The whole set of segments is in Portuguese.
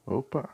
Opa!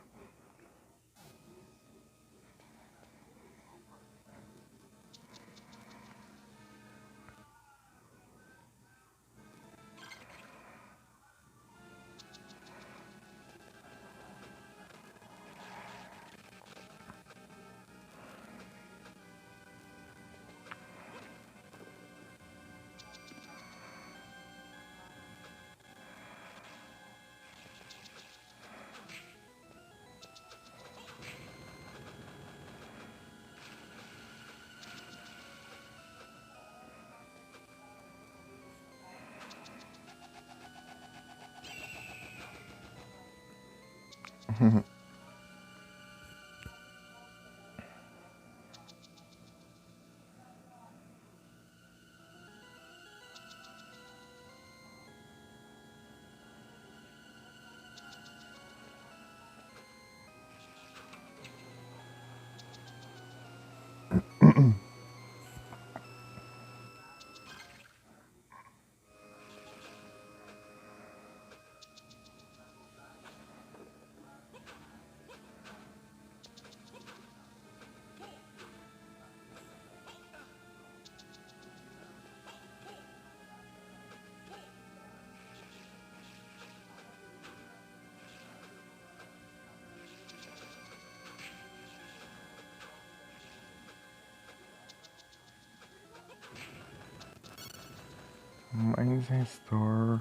Mines Restore.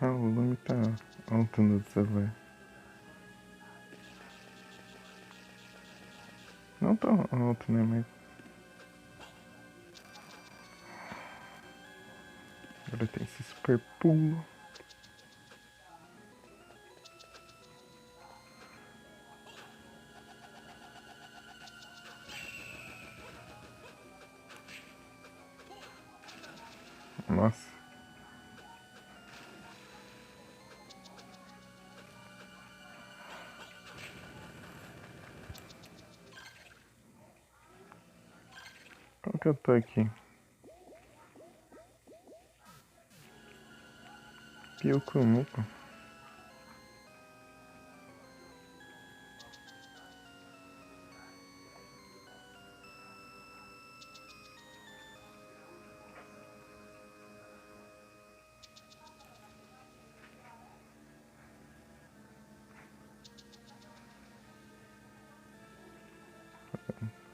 Ah, o volume tá alto no celular. Não tão alto, né? Mas agora tem esse super pulo. Nossa. Qual que eu tô aqui? Pyukumuku.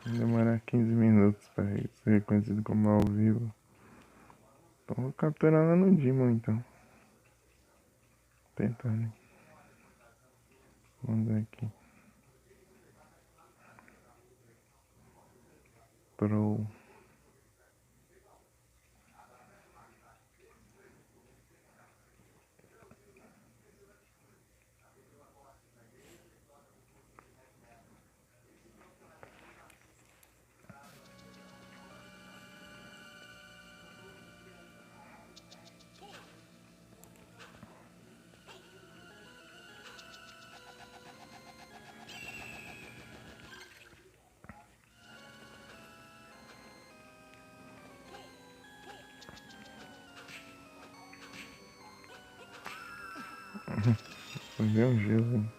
Vai demorar 15 minutos pra ser reconhecido como ao vivo. Então vou capturar lá no Demon então. Tentando. Vamos aqui. Pro. Fazer um gelo, hein?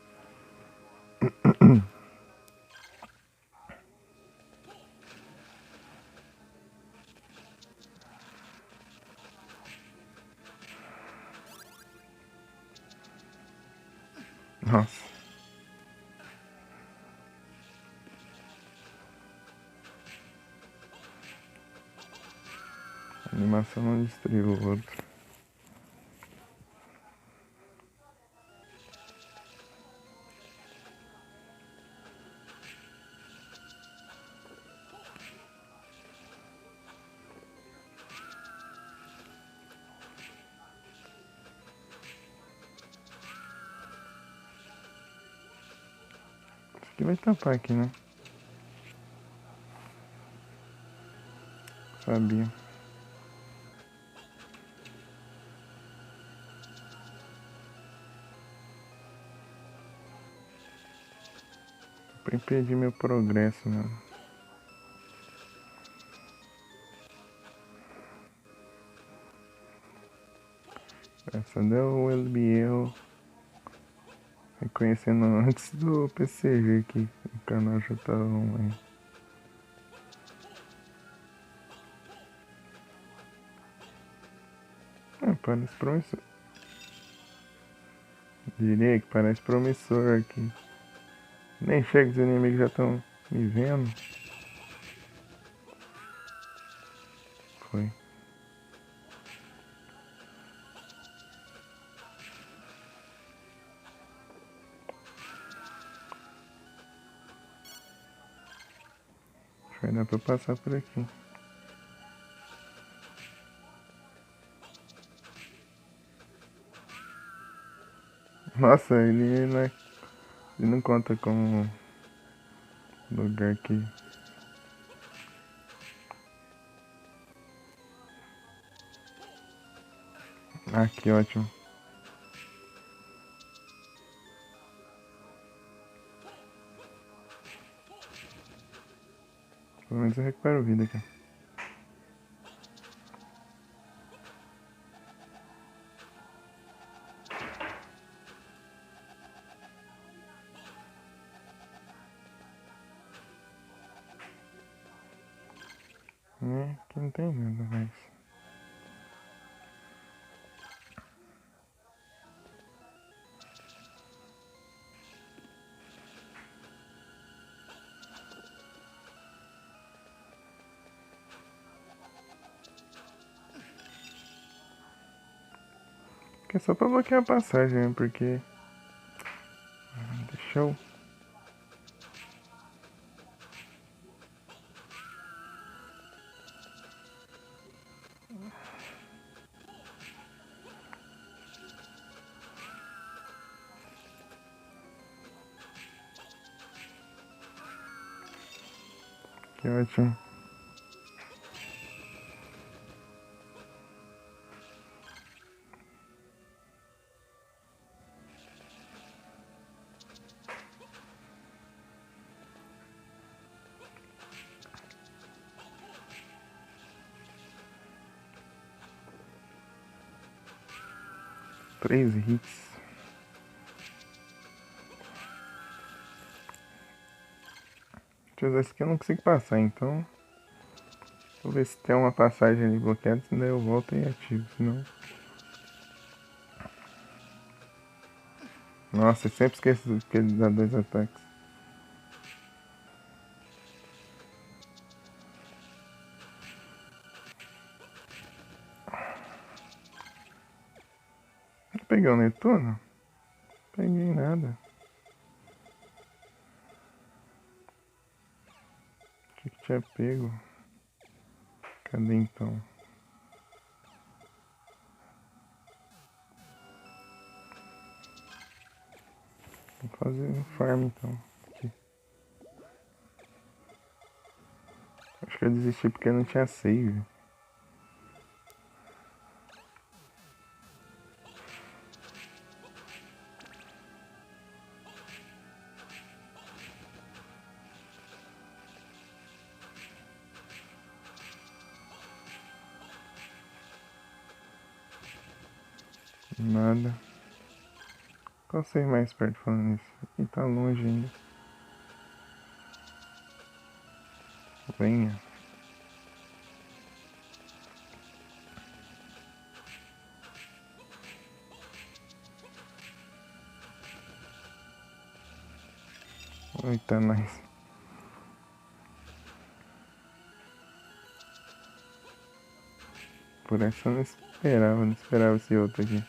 Nossa. A animação não destruiu o outro. Que vai tampar aqui, né? Sabia. Pra impedir meu progresso, mano. Essa deu o Elbiel reconhecendo antes do PCG que o canal já tava online. Parece promissor. Diria que parece promissor aqui. Nem chega, os inimigos já estão me vendo. Foi. Acho que vai dar pra eu passar por aqui. Nossa, ele não conta como lugar aqui. Ah, que ótimo. Pelo menos eu recupero vida aqui. Aqui não tem nada mais. Aqui é só pra bloquear a passagem, porque... Deixa eu... Que ótimo. Três hits. Deixa eu usar esse aqui, eu não consigo passar, então... Vou ver se tem uma passagem ali bloqueada, senão eu volto e ativo, senão... Nossa, eu sempre esqueço que ele dá 2 ataques. Eu peguei o Netuno? Peguei nada. Achei que tinha pego. Cadê então? Vou fazer um farm então. Aqui. Acho que eu desisti porque não tinha save. Nada. Qual sei mais perto falando isso? E tá longe ainda. Venha. Eita, nice. Por essa eu não esperava esse outro aqui.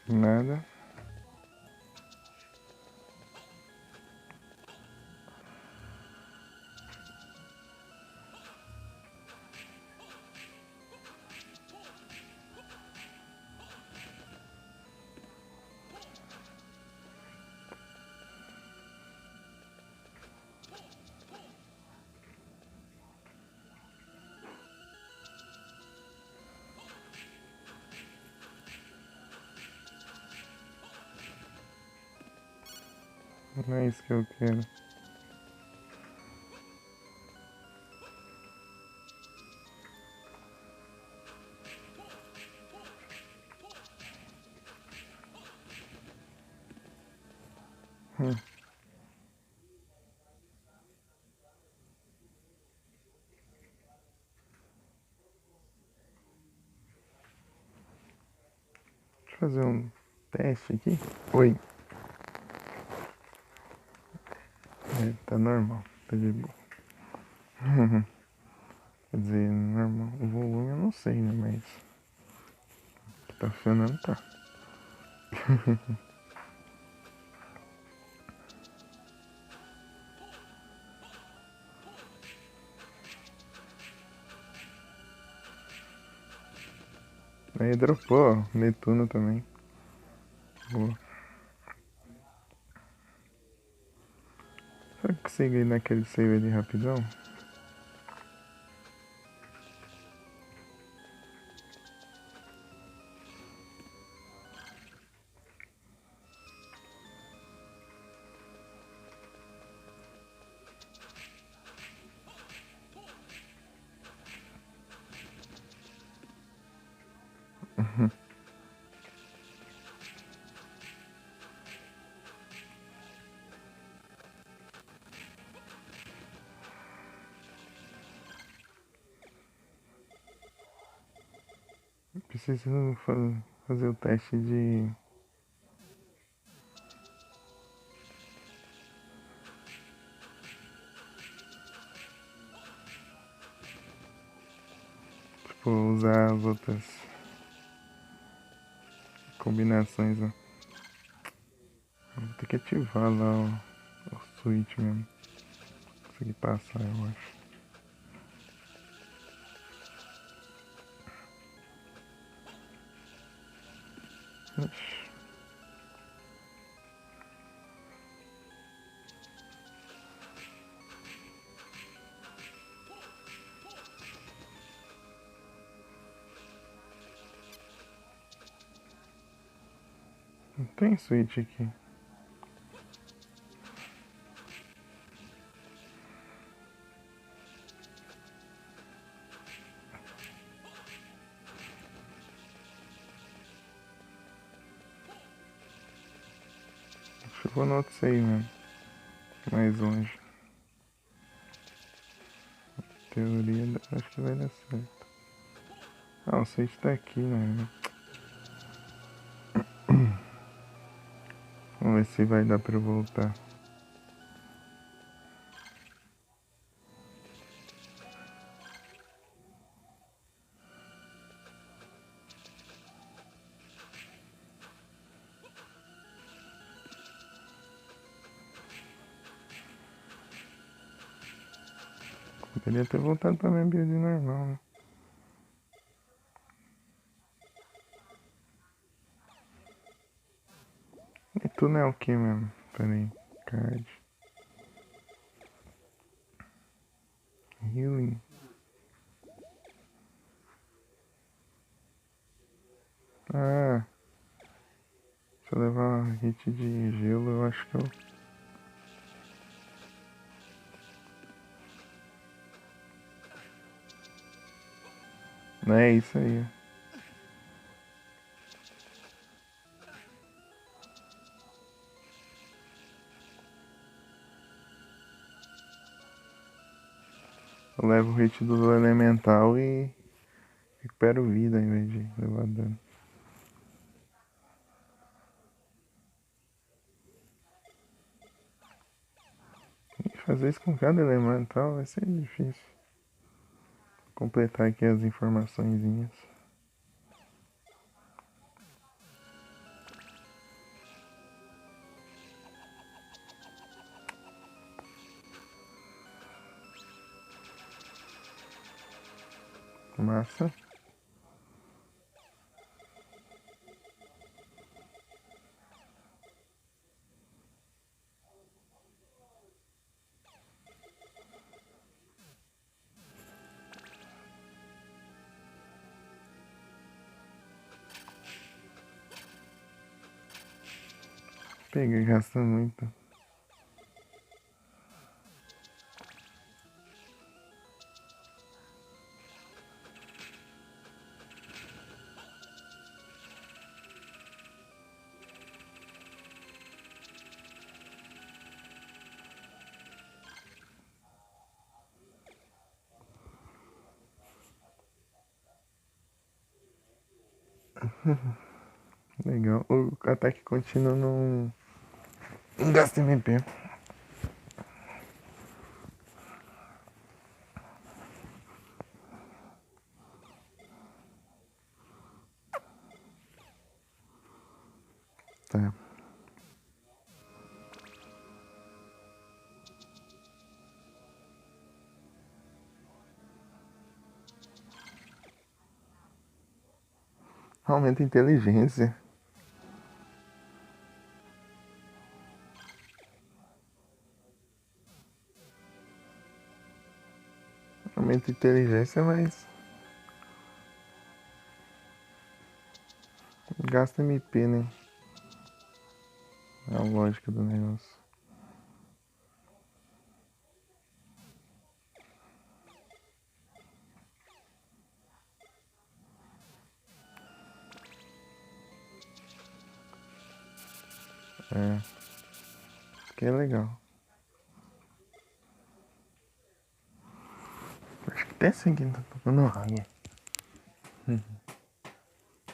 Nada. Não é isso que eu quero. Deixa eu fazer um teste aqui. Oi. Tá normal, tá de boa. Quer dizer, normal. O volume eu não sei, né? Mas tá funcionando, tá. Aí dropou, ó. Netuno também. Boa. Será que consegui ir naquele save ali rapidão? Preciso fazer o teste de... Tipo, usar as outras combinações, ó. Vou ter que ativar lá o switch mesmo. Consegui passar, eu acho. Ixi. Não tem switch aqui. Acho que eu vou no outro save mesmo. Mais longe. Teoria, acho que vai dar certo. Ah, o switch tá aqui, né? Vamos ver se vai dar pra eu voltar. Poderia ter voltado pra minha build normal, né? E tu não é o que mesmo? Pera aí. Card. Healing. Ah, se eu levar uma hit de gelo, eu acho que eu... Não é isso aí. Eu levo o hit do elemental e recupero vida em vez de levar dano. E fazer isso com cada elemental vai ser difícil. Vou completar aqui as informaçõezinhas. Massa. Peguei, gasta muito. Legal. O ataque contínuo não gasta MP. Tá. Aumenta a inteligência. Aumenta a inteligência, mas gasta MP, né? É a lógica do negócio. É. Que é legal. Acho que até esse aqui tá tocando água.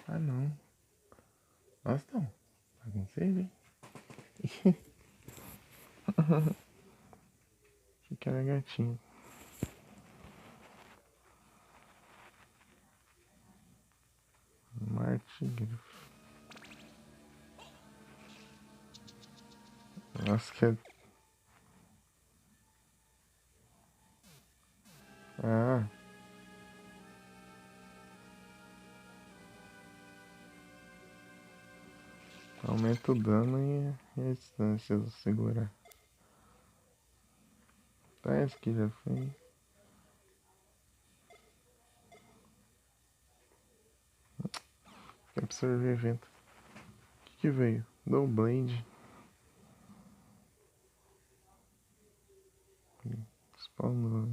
Ah, não. Nossa, não. Tá com sede, hein? Achei que era gatinho. Martigrifo. Nossa, que é... Ah, aumenta o dano e a distância do segurar. Tá, esse aqui já foi. Absorver vento. O que veio? Doublade. Spawnou.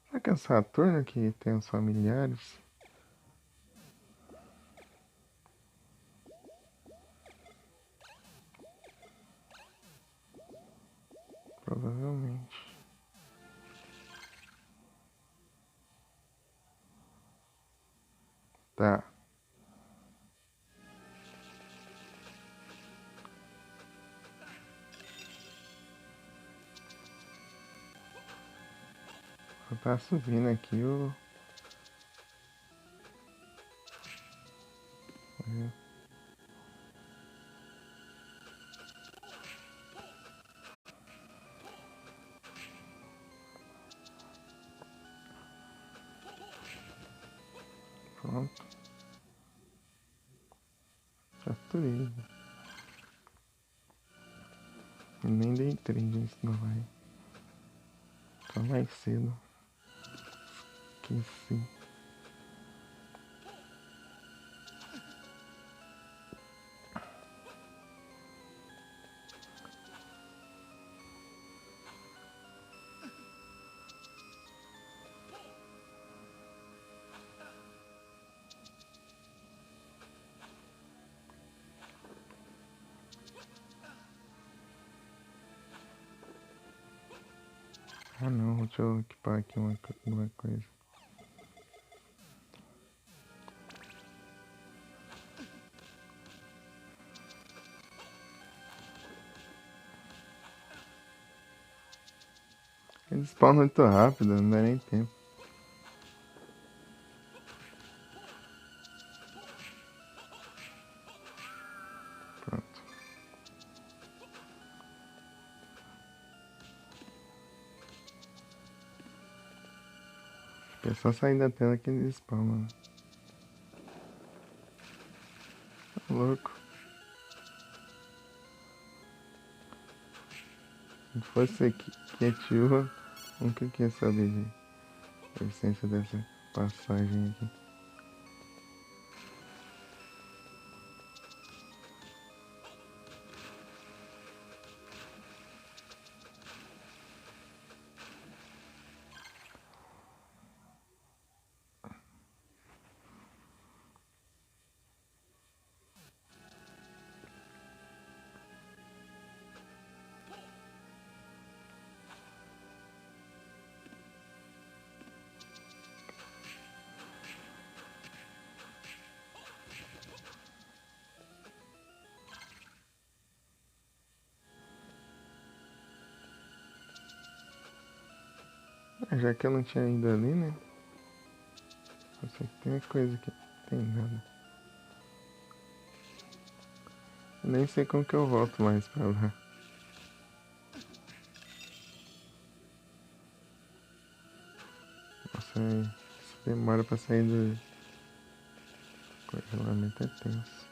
Será que é Saturno que tem os familiares? Provavelmente. Tá. Tá subindo aqui o... Pronto. Capturei. Nem dei trade, isso não vai. Só mais cedo. Esqueci. Ah não, deixa eu equipar aqui uma coisa. Eles spawnam muito rápido, não dá nem tempo. Pronto. É só sair da tela que eles spawnam. Tá louco. Se fosse quietinho, nunca queria saber a essência dessa passagem aqui. Já que eu não tinha ido ali, né? Eu sei que tem uma coisa que não tem nada. Eu nem sei como que eu volto mais pra lá. Nossa, isso demora pra sair do congelamento, é tenso.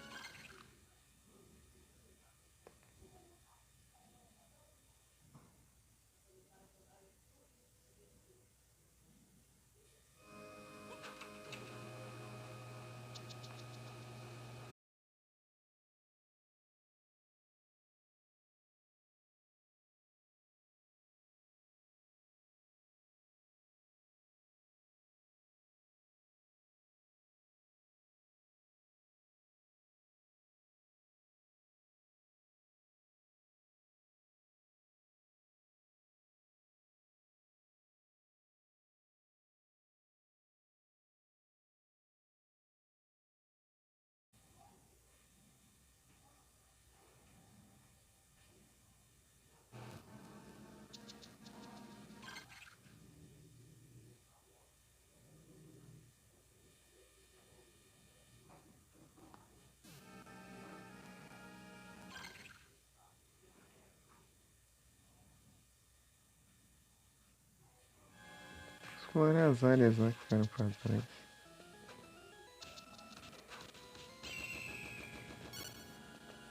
Explore as áreas lá que ficaram pra trás.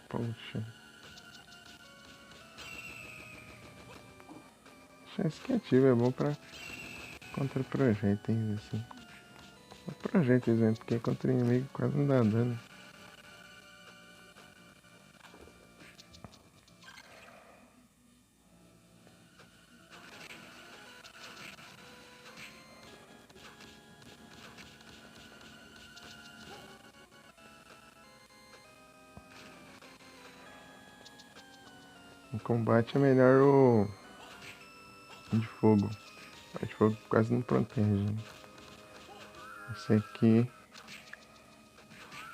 Poxa. Chance criativa é bom pra contra projéteis assim. Projéteis, né? Porque contra inimigo quase não dá dano. Em combate é melhor o de fogo. O de fogo quase não protege. Né? Esse aqui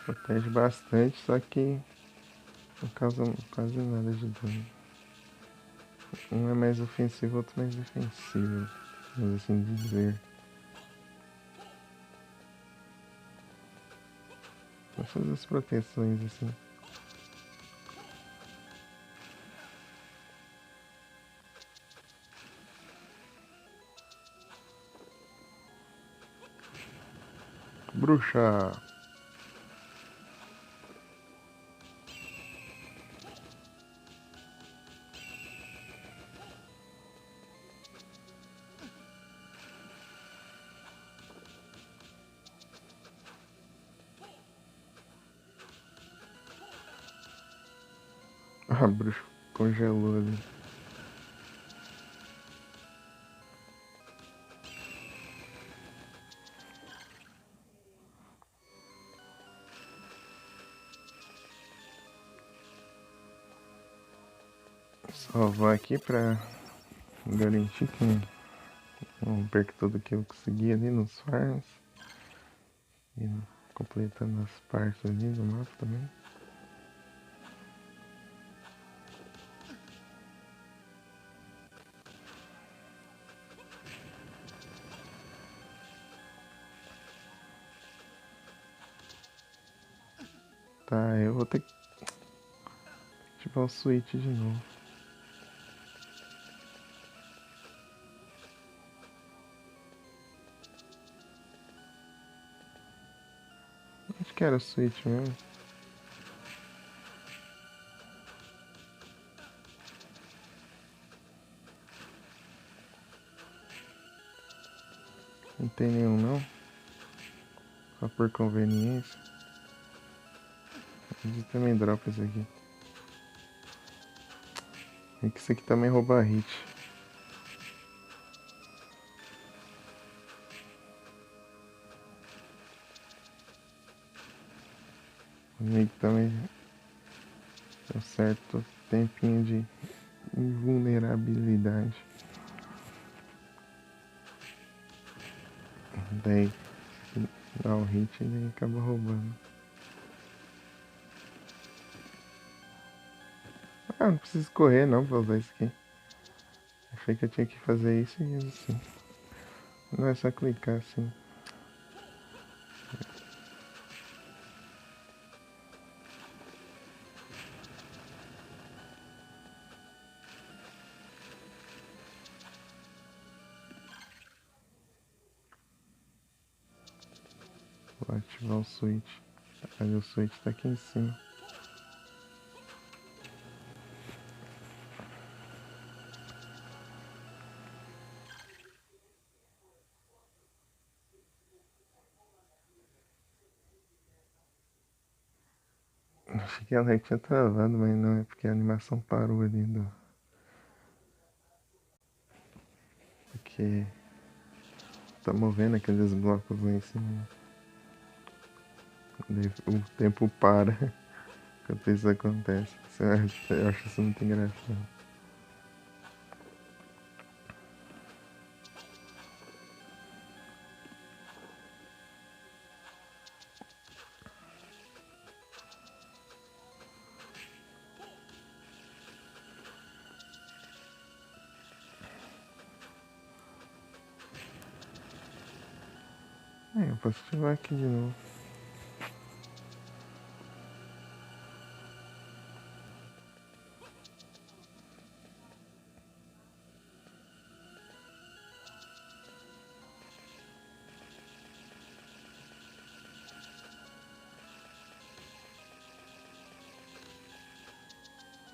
protege bastante, só que não causa quase nada de dano. Um é mais ofensivo, outro mais defensivo. Vamos assim dizer. Essas as proteções assim. Bruxa. A bruxa congelou ali. Só vou aqui pra garantir que não perca tudo que eu consegui ali nos farms. E completando as partes ali do mapa também. Tá, eu vou ter que ativar o switch de novo. Acho que era o switch mesmo. Não tem nenhum não. Só por conveniência. A gente também dropa isso aqui. É que isso aqui também rouba hit. Comigo também deu certo tempinho de invulnerabilidade. Daí dá o hit e daí acaba roubando. Ah, não precisa correr não pra usar isso aqui. Achei que eu tinha que fazer isso e assim. Não é só clicar assim. Vou ativar o switch. Aí o switch tá aqui em cima. Achei que ela tinha travado, mas não, é porque a animação parou ali do. Porque tá movendo aqueles blocos lá em cima. Daí o tempo para enquanto isso acontece. Eu acho isso muito engraçado. Eu posso ativar aqui de novo.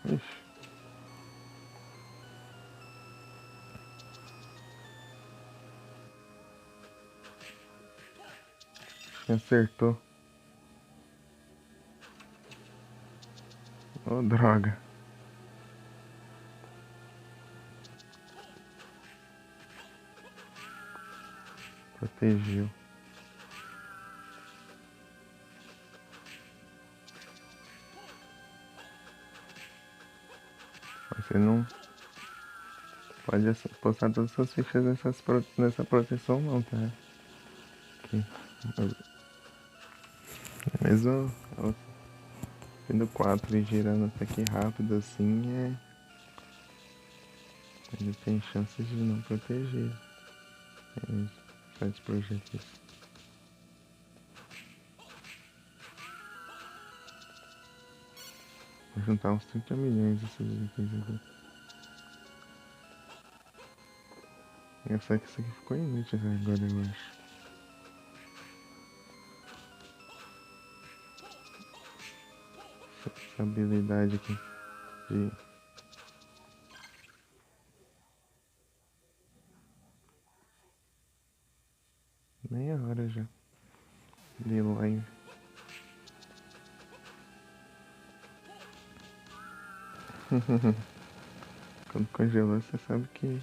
Ixi. Acertou. Oh, droga. Protegeu. Você não pode postar todas as suas fichas nessa proteção não, tá? Aqui. Mesmo sendo 4 e girando até que rápido assim, ele tem chances de não proteger. Faz projetos. Vou juntar uns 30 milhões desses itens aqui. Só que isso aqui ficou inútil agora, eu acho. Essa habilidade aqui de meia hora já de live. Quando congelou, você sabe que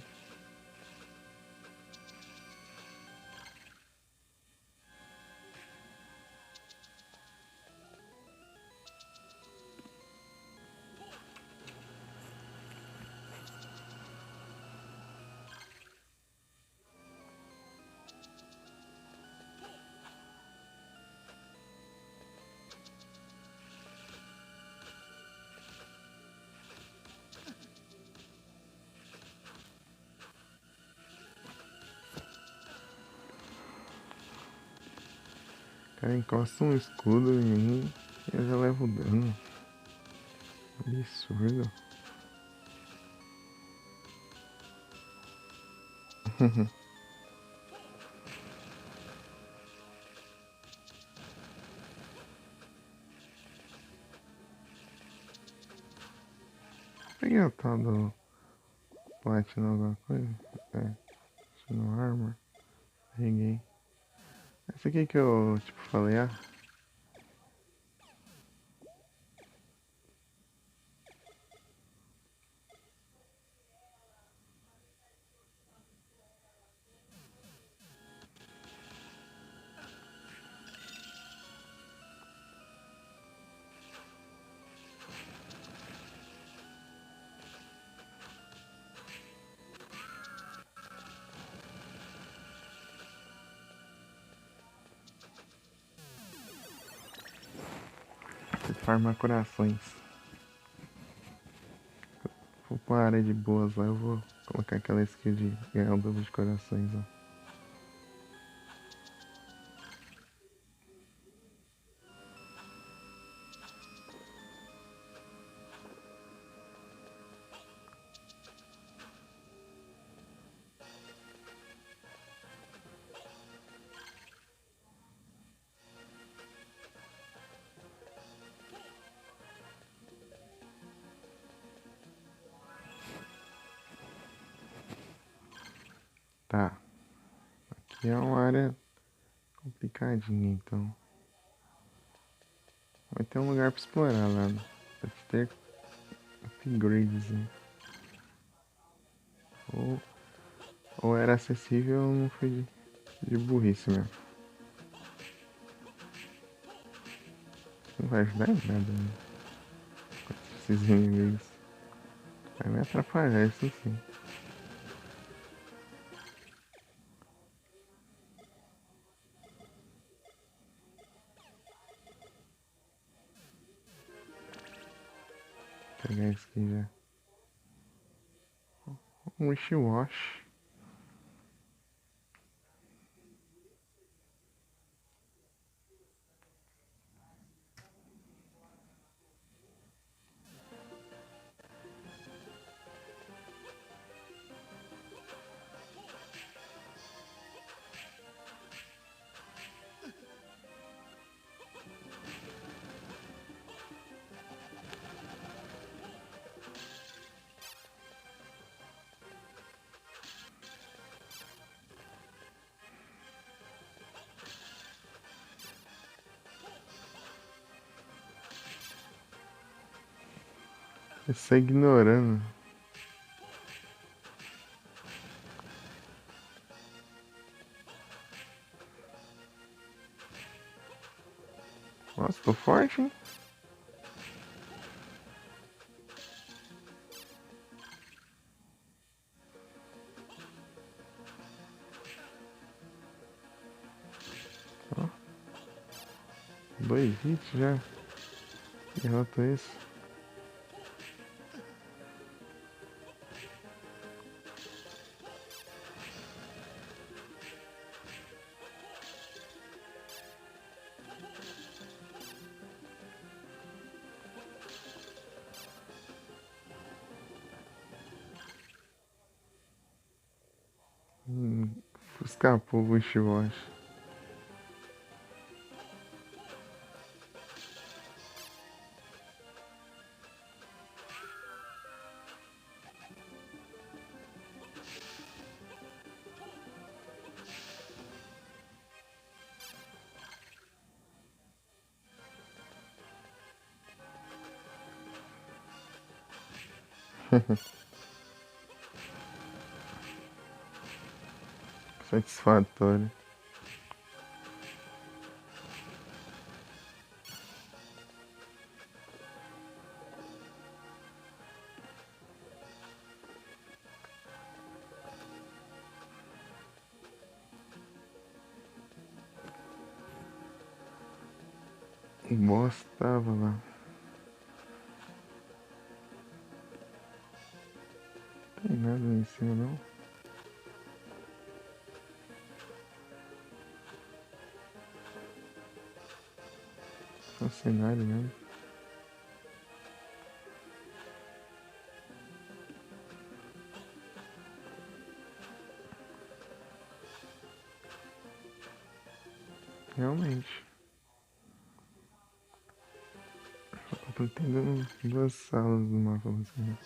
o cara encosta um escudo em mim. Eu já levo dano. Absurdo. Peguei o tal do Platinum alguma coisa. É, no Armor. Peguei. Esse aqui que eu, tipo, falei, ah. Farmar corações. Vou pra uma área de boas lá, eu vou colocar aquela skill de ganhar o dobro de corações, ó. Tá. Aqui é uma área complicadinha, então. Vai ter um lugar pra explorar lá. Deve ter upgrades, né? Ou era acessível ou não foi de burrice mesmo. Não vai ajudar em nada, né? Esses inimigos. Vai me atrapalhar, isso sim. Vou pegar isso aqui já. Um wish wash. Você ignorando. Nossa, tô forte, hein? Ó, 2 hits já. Derrota esse. Escapou o wish wash. Satisfatório. O boss tava lá. Não tem nada lá em cima não. o cenário mesmo. Realmente. Tô entendendo duas salas do mapa assim.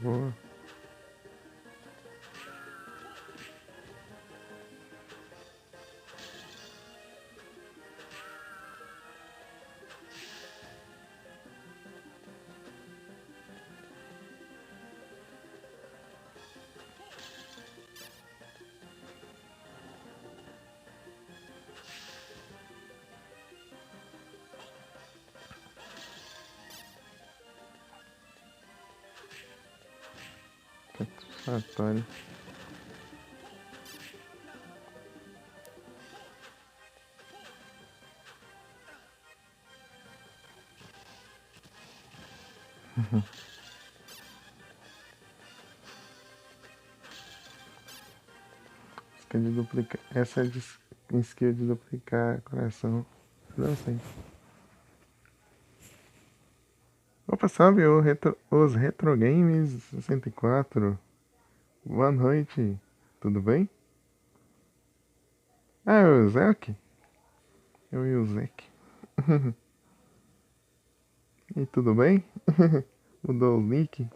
Boa. Satisfatório. Skill de duplicar. Essa é de skill de duplicar coração. Não sei. Opa, salve os Retro Games 64. Boa noite. Tudo bem? Ah, é o Zek? Eu e o Zek. E tudo bem? Mudou o nick?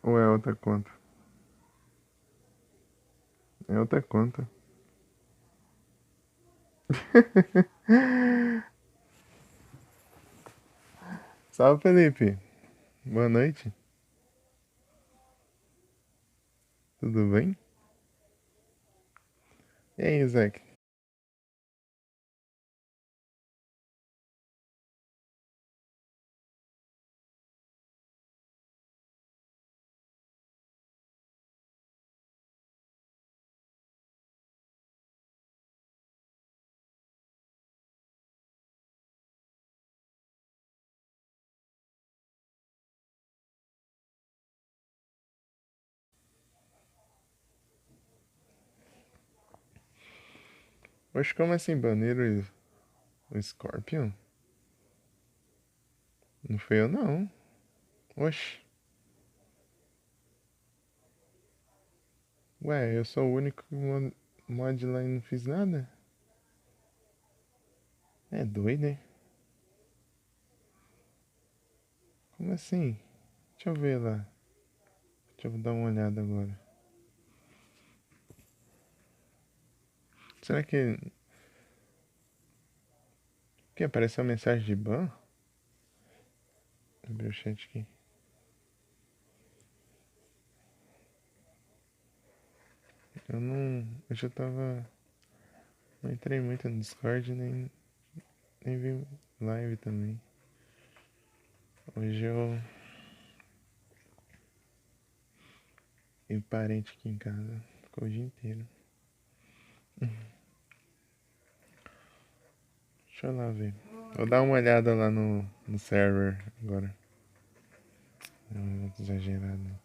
Ou é outra conta? É outra conta. Salve, Felipe. Boa noite. Tudo bem? E aí, Zeke? Oxe, como assim baniram o Scorpion? Não foi eu, não. Oxe. Ué, eu sou o único mod lá e não fiz nada? É doido, hein? Como assim? Deixa eu ver lá. Deixa eu dar uma olhada agora. Será que apareceu uma mensagem de ban? Abri o chat aqui. Eu não. Eu já tava. Não entrei muito no Discord, nem vi live também. Hoje eu. Tenho parente aqui em casa. Ficou o dia inteiro. Deixa eu lá ver. Vou dar uma olhada lá no server agora. Não, muito exagerado.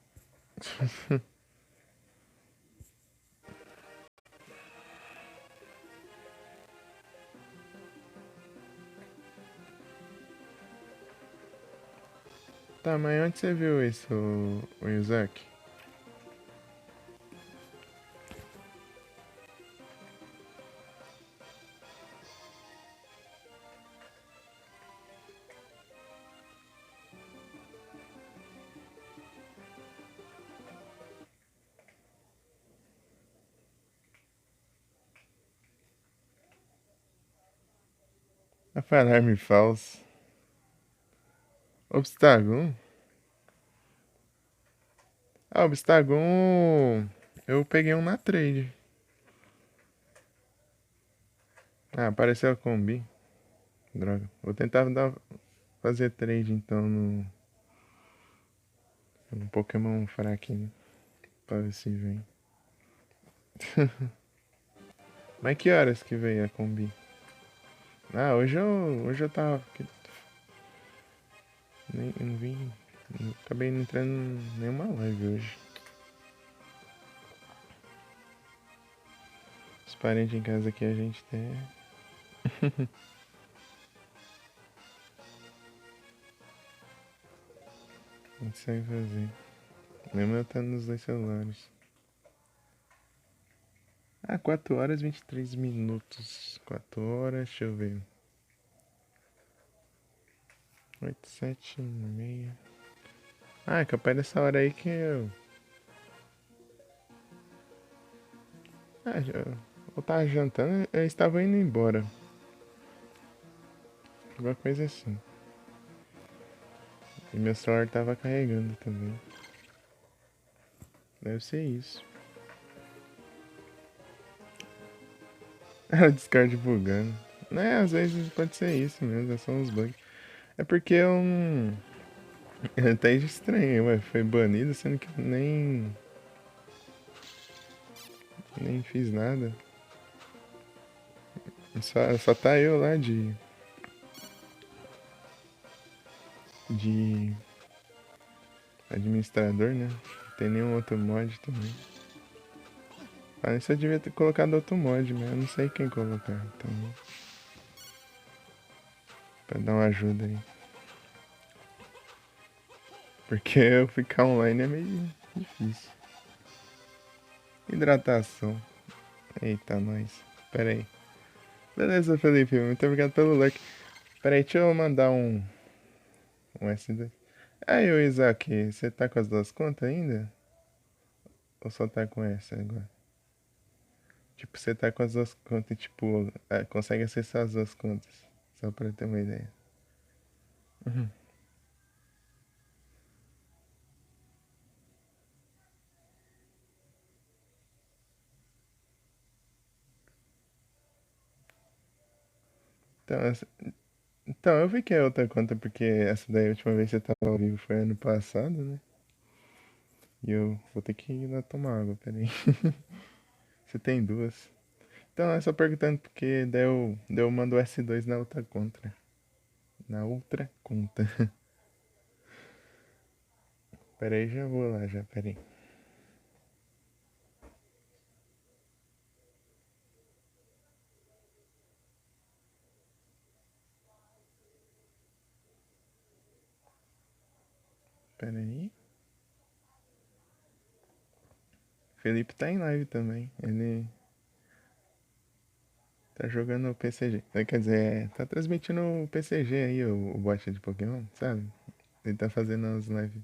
Tá, mas onde você viu isso, o Isaac? Foi alarme falso. Obstagoon? Ah, Obstagoon. Eu peguei um na trade. Ah, apareceu a combi. Droga. Vou tentar fazer trade então no Pokémon fraquinho. Pra ver se vem. Mas que horas que veio a combi? Ah, hoje eu tava. Nem, não vi. Acabei não entrando em nenhuma live hoje. Os parentes em casa aqui a gente tem. Não consegue fazer. Mesmo eu estando nos dois celulares. Ah, 4 horas e 23 minutos. 4 horas, deixa eu ver. 8, 7, meia. Ah, é capaz dessa hora aí que eu. Ah, eu tava jantando, eu estava indo embora. Alguma coisa assim. E meu celular tava carregando também. Deve ser isso. O Discord bugando. Né, às vezes pode ser isso mesmo, são uns bugs. É porque eu não. Eu até estranhei, ué, foi banido, sendo que nem fiz nada. Só tá eu lá de administrador, né? Não tem nenhum outro mod também. Ah, isso eu devia ter colocado outro mod, mas eu não sei quem colocar, então. Pra dar uma ajuda aí. Porque eu ficar online é meio difícil. Hidratação. Eita, nós. Pera aí. Beleza, Felipe. Muito obrigado pelo like. Pera aí, deixa eu mandar um S2. Aí, ô Isaac, você tá com as duas contas ainda? Ou só tá com essa agora? Tipo, você tá com as duas contas e, tipo, consegue acessar as duas contas. Só pra ter uma ideia. Uhum. Então, então, eu vi que é outra conta porque essa daí a última vez que você tava ao vivo foi ano passado, né? E eu vou ter que ir lá tomar água, peraí. Você tem duas. Então, é só perguntando porque daí eu mando o S2 na outra conta. Na outra conta. Peraí, já vou lá já, peraí. Peraí. Felipe tá em live também. Ele tá jogando o PCG. Quer dizer, tá transmitindo o PCG aí, o bot de Pokémon, sabe? Ele tá fazendo as lives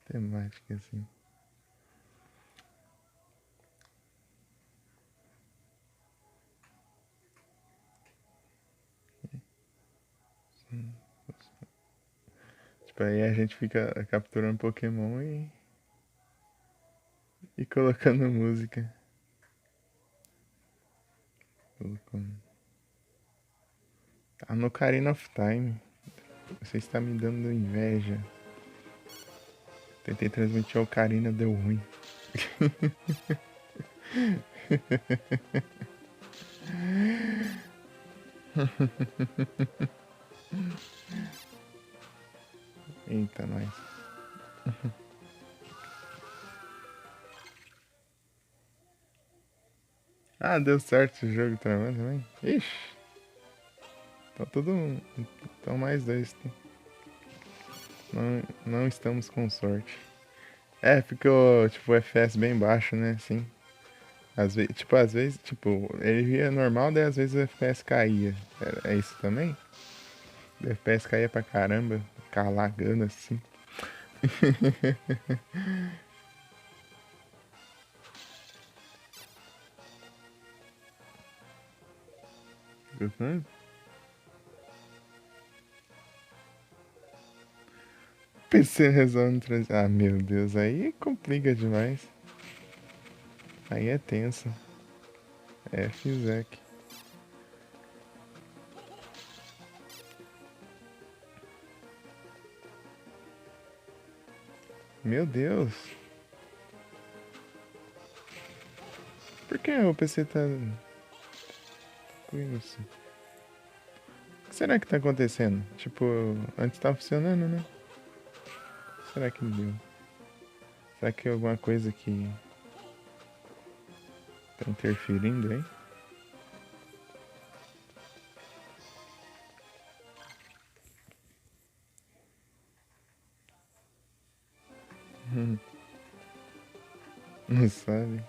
temáticas assim. Tipo, aí a gente fica capturando Pokémon e colocando música. Colocando. Tá no Ocarina of Time. Você está me dando inveja. Tentei transmitir o Ocarina, deu ruim. Eita, nós. Ah, deu certo o jogo travando também. Ixi. Tá tudo. Então mais dois. Não estamos com sorte. É, ficou tipo o FPS bem baixo, né? Assim. Às vezes, tipo, ele via normal, daí às vezes o FPS caía. É isso também? O FPS caía pra caramba, ficava lagando assim. Uhum. PC resolve trazer. Ah, meu Deus, aí complica demais. Aí é tenso. É Fizek. Meu Deus. Por que o PC tá. Com isso? O que será que tá acontecendo? Tipo, antes tava funcionando, né? O que será que deu? Será que é alguma coisa que tá interferindo aí? Não sabe.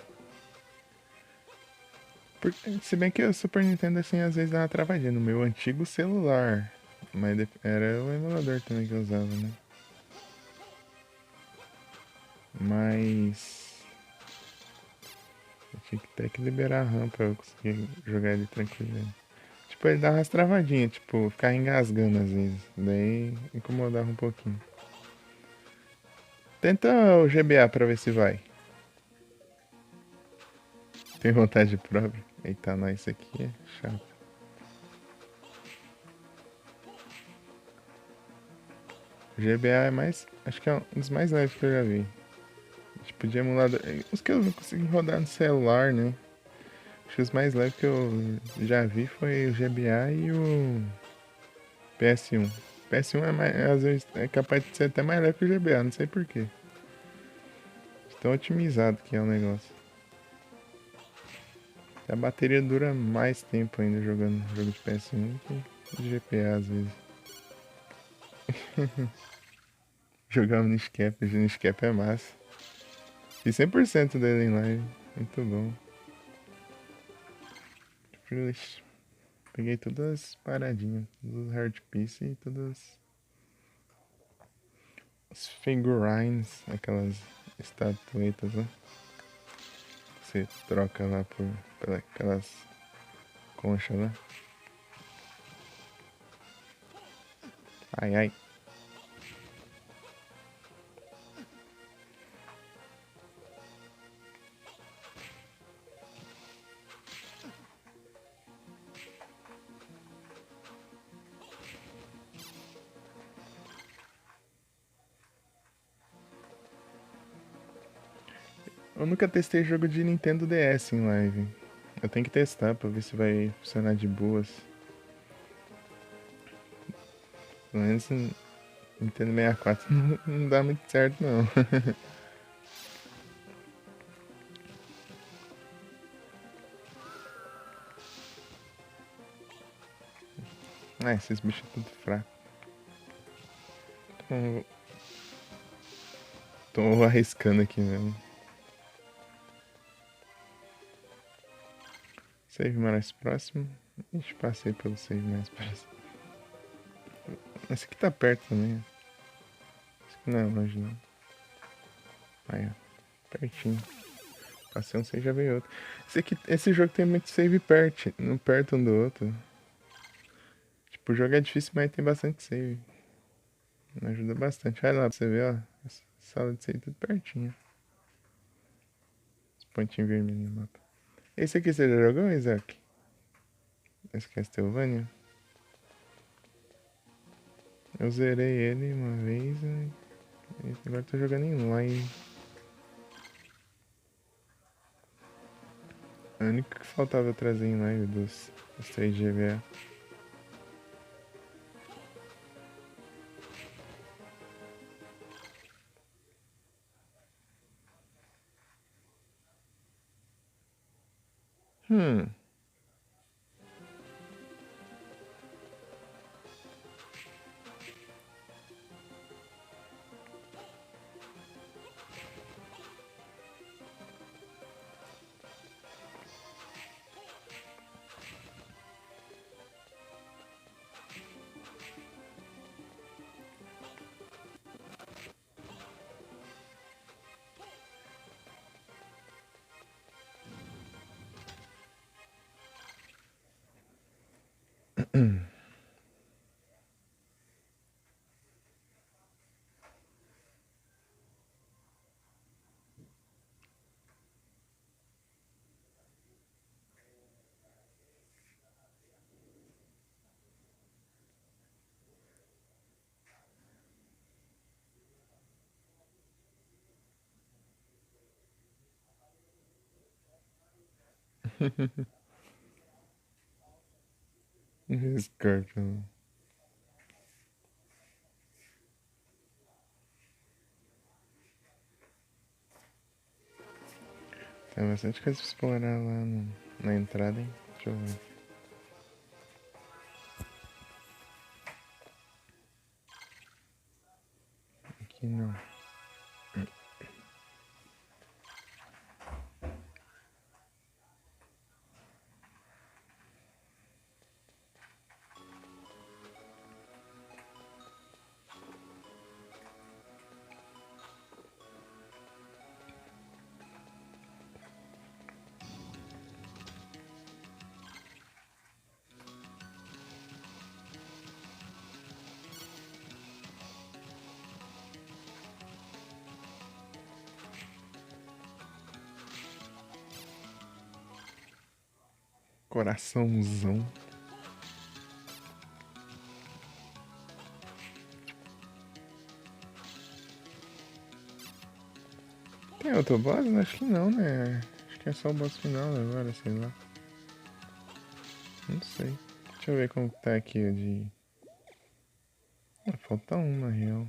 Se bem que o Super Nintendo assim às vezes dá uma travadinha no meu antigo celular. Mas era o emulador também que eu usava, né? Mas eu tinha que ter que liberar a RAM pra eu conseguir jogar ele tranquilo. Tipo, ele dava umas travadinhas, tipo, ficava engasgando às vezes. Daí incomodava um pouquinho. Tenta o GBA pra ver se vai. Tem vontade própria. Eita, não, isso aqui é chato. O GBA é mais. Acho que é um dos mais leves que eu já vi. Tipo, de emulador. Os que eu não consegui rodar no celular, né? Acho que os mais leves que eu já vi foi o GBA e o PS1. PS1 é mais, às vezes é capaz de ser até mais leve que o GBA, não sei porquê. Tão otimizado que é o negócio. A bateria dura mais tempo ainda jogando jogo de PS1 do que de GBA às vezes. Jogava no Niscap, o Niscap é massa. E 100% dele em live, muito bom. Peguei todas as paradinhas, todos os hard piece e todas as figurines, aquelas estatuetas lá. Você troca lá por aquelas conchas lá. Ai ai. Eu nunca testei jogo de Nintendo DS em live. Eu tenho que testar pra ver se vai funcionar de boas. Pelo menos Nintendo 64 não dá muito certo não. Ah, esses bichos tudo fraco. Então, tô arriscando aqui mesmo. Save mais próximo. Ixi, passei pelo save mais próximo. Esse aqui tá perto também. Esse aqui não é longe não. Aí, ó. Pertinho. Passei um save já veio outro. Esse jogo tem muito save perto um do outro. Tipo, o jogo é difícil, mas tem bastante save. Ajuda bastante. Vai lá pra você ver, ó. Essa sala de save tudo pertinho. Os pontinhos vermelhos no mapa. Esse aqui você já jogou, Isaac? Esse Castlevania? Eu zerei ele uma vez e agora tô jogando em live. A única que faltava eu trazer em live dos 3 GBA. Hum. Scorpion. Tem bastante coisa pra explorar lá na entrada, hein? Deixa eu ver. Aqui não. Coraçãozão. Tem outro boss? Acho que não, né? Acho que é só o boss final agora, sei lá. Não sei. Deixa eu ver como tá aqui o de. Ah, falta um na real.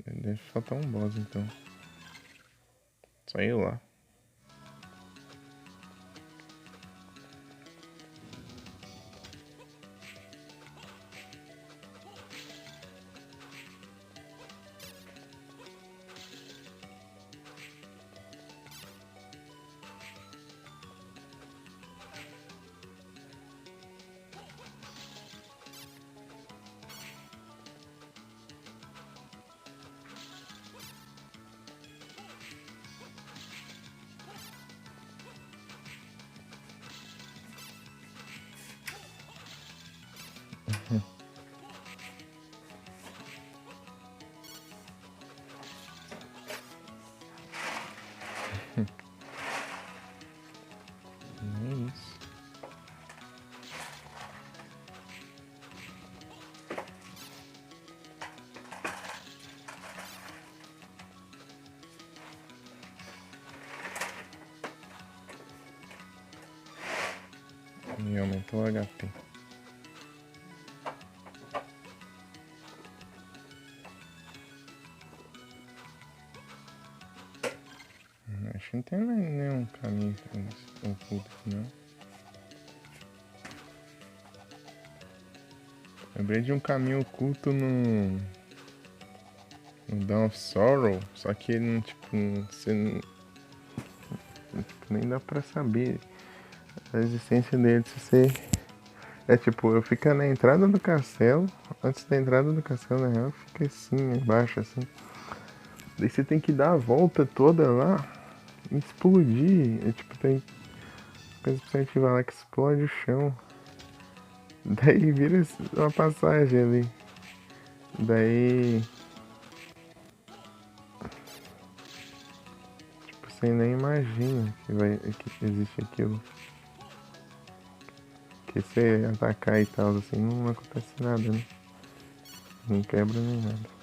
Deve faltar um boss então. Só ir lá. É isso. E aumentou o HP. Acho que não tem nenhum caminho oculto, não. Lembrei de um caminho oculto no Dawn of Sorrow, só que ele não, tipo, você não, tipo, nem dá pra saber a existência dele. Se você. É tipo, eu fico na entrada do castelo, antes da entrada do castelo, na real, fica assim, embaixo, assim. Daí você tem que dar a volta toda lá e explodir. É, tipo, tem coisa pra você ativar lá que explode o chão. Daí vira uma passagem ali. Daí. Tipo, você nem imagina que existe aquilo. Que você atacar e tal, assim, não acontece nada, né? Não quebra nem nada.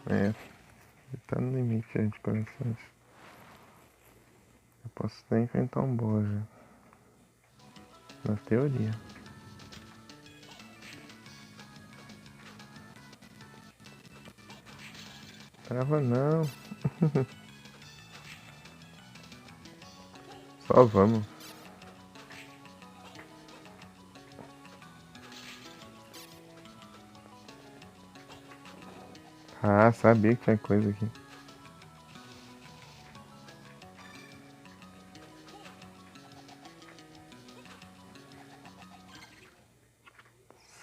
É, tá no limite aí de corações. Eu posso até enfrentar um boss já. Na teoria. Trava não. Só vamos. Ah, sabia que tinha coisa aqui.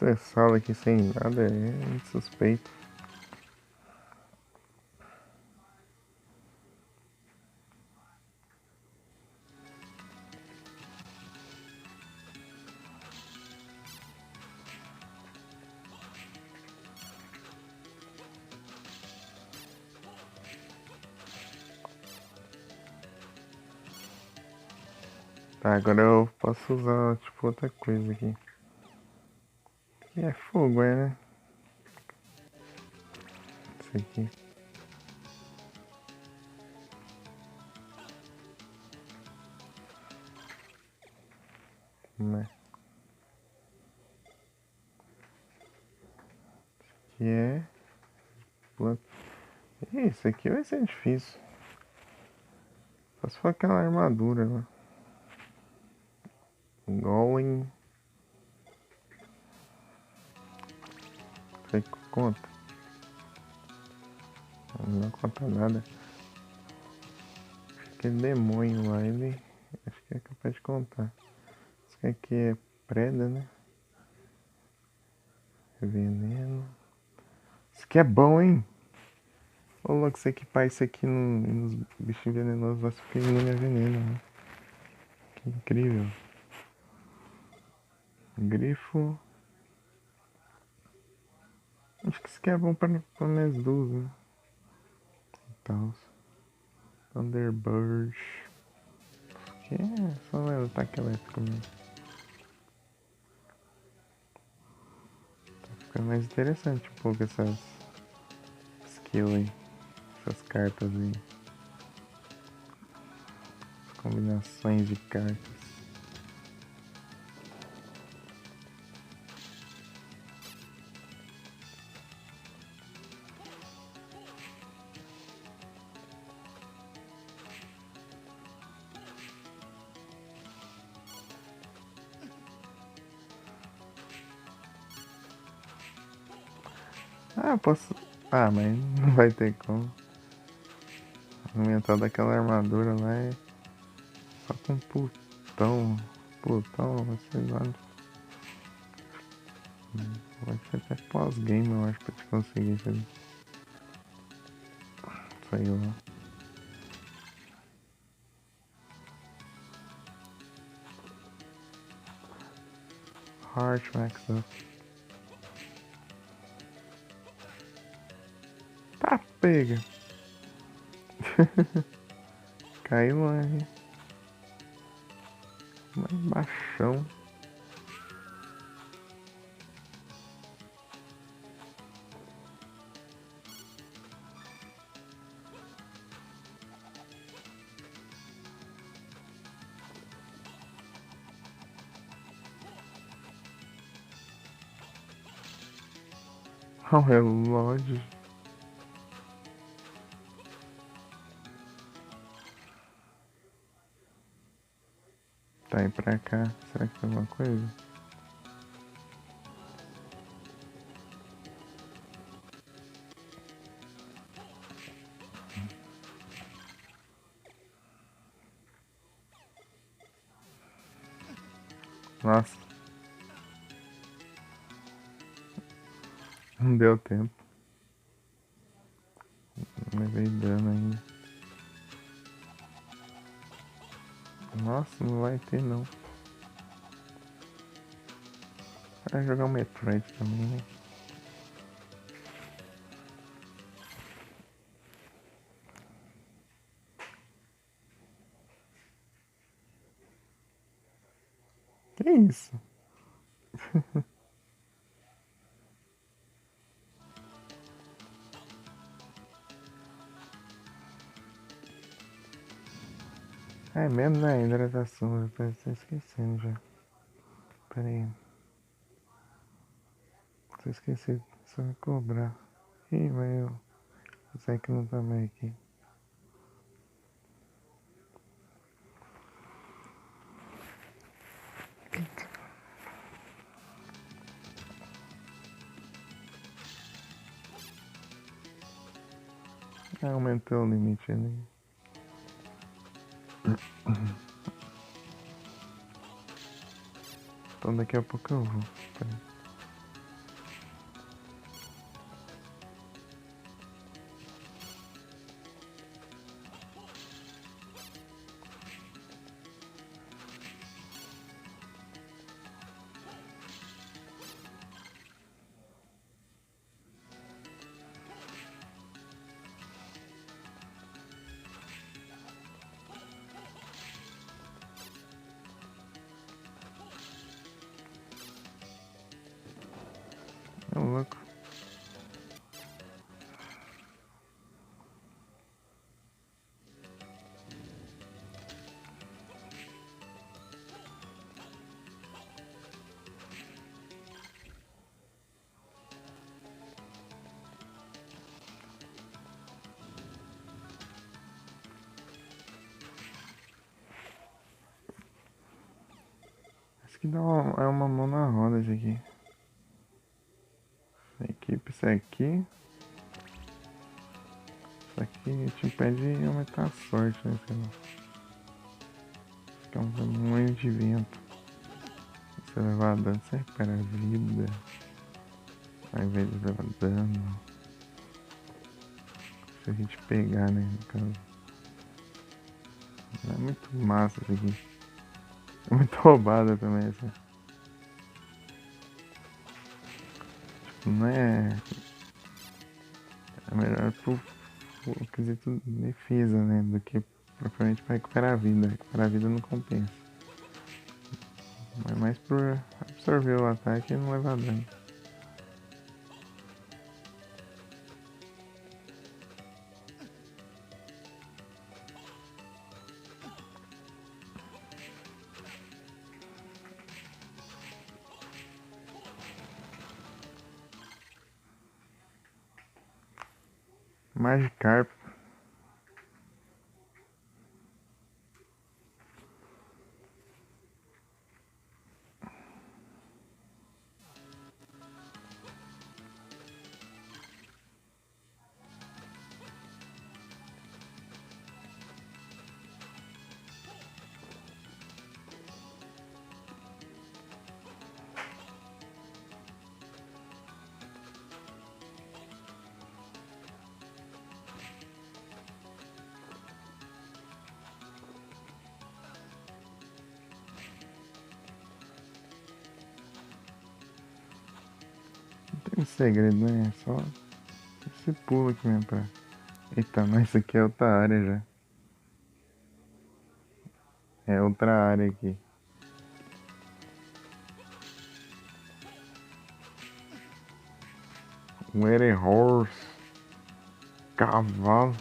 Essa sala aqui sem nada é suspeito. Tá, agora eu posso usar, tipo, outra coisa aqui. Que é fogo, é, né? Isso aqui. Né? Que é... Isso aqui vai ser difícil. Só se for aquela armadura lá. Golem. Sei que conta. Não conta nada. Aquele demônio lá, ele... Acho que é capaz de contar. Isso aqui é preda, né? Veneno. Isso aqui é bom, hein? Ô, louco, se equipar isso aqui nos bichinhos venenosos, vai ficar imune a veneno, né? Que incrível. Grifo. Acho que isso aqui é bom pra Medusa, né? E tal. Thunderbird. Que é só um ataque elétrico mesmo. Tá ficando mais interessante um pouco essas skills aí. Essas cartas aí. As combinações de cartas. Ah, posso... Ah, mas não vai ter como. Aumentar daquela armadura lá é só com Plutão. Plutão, sei lá. Vai ser até pós-game, eu acho, pra te conseguir isso aí. Sei lá. Heart Max Up. Tá, pega. Caiu lá, hein? Mais baixão. Ó, o relógio. Tá aí pra cá. Será que tem alguma coisa? Nossa, não deu tempo. Não levei dano ainda. Nossa, não vai ter não. Vai jogar um Metroid também, né? Que isso? É mesmo, né? Hidratação, eu tô esquecendo já. Pera aí. Tô esquecendo, só me cobrar. Ih, mas eu sei que não tá mais aqui. Ah, aumentou o limite ali. Então daqui a pouco eu vou. Pera aí. que dá uma mão na roda isso aqui. Equipe, isso aqui. Isso aqui te impede de aumentar a sorte, né? Fica um tamanho de vento. Você levar dano, você recupera a vida. Ao invés de levar dano. Se a gente pegar, né? No caso. É muito massa isso aqui. É muito roubada também, assim. Tipo, não é. É melhor pro quesito defesa, né? Do que propriamente pra recuperar a vida. Recuperar a vida não compensa. Mas mais por absorver o ataque e não levar dano. Magikarp. Não tem segredo, né? É só esse pulo aqui mesmo pra. Eita, mas isso aqui é outra área já. É outra área aqui. Were Horse. Cavalo.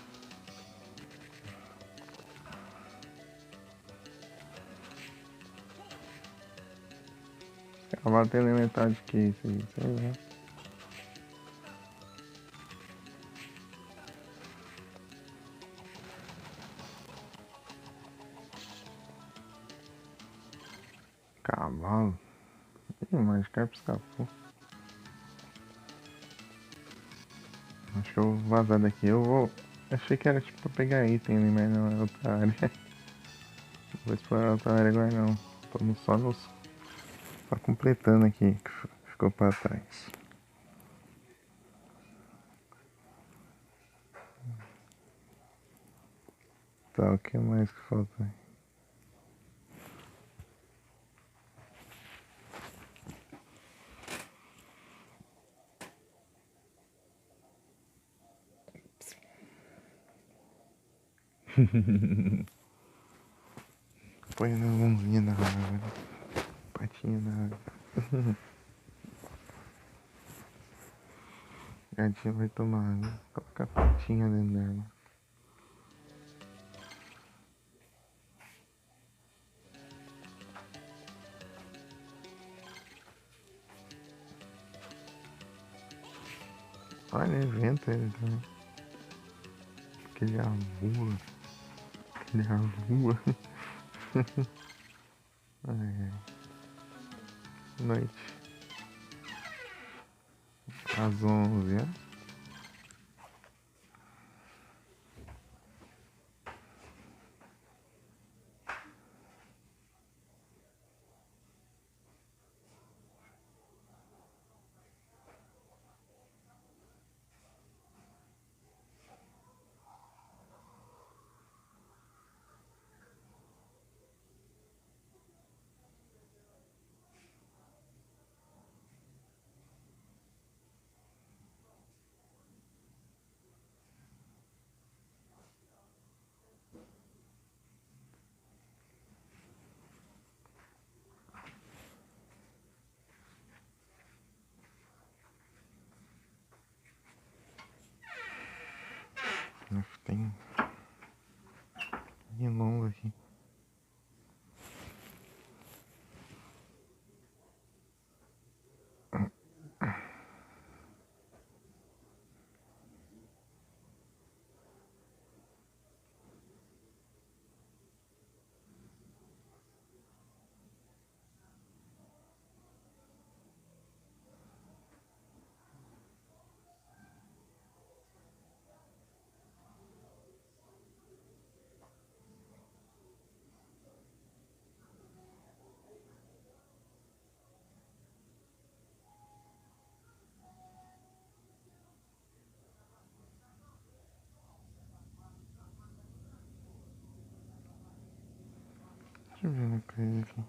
Cavalo tem elemental de que isso aí? Sei lá. Cavalo. Ih, mas Carp escapou. Acho que eu vou vazar daqui. Eu vou. Achei que era tipo pra pegar item ali, mas não, é outra área. Não vou explorar outra área agora não. Tô só completando aqui que ficou pra trás. Tá, o que mais que falta aí? Põe na mãozinha na água. Patinha na água. Gatinho vai tomar água. Coloca a patinha dentro dela. Olha, evento ele também. Aquele avua. Aquele avua. Ai, ai. Noite. Às 11, ó. Tem linha longa aqui. Deixa eu ver uma coisa aqui.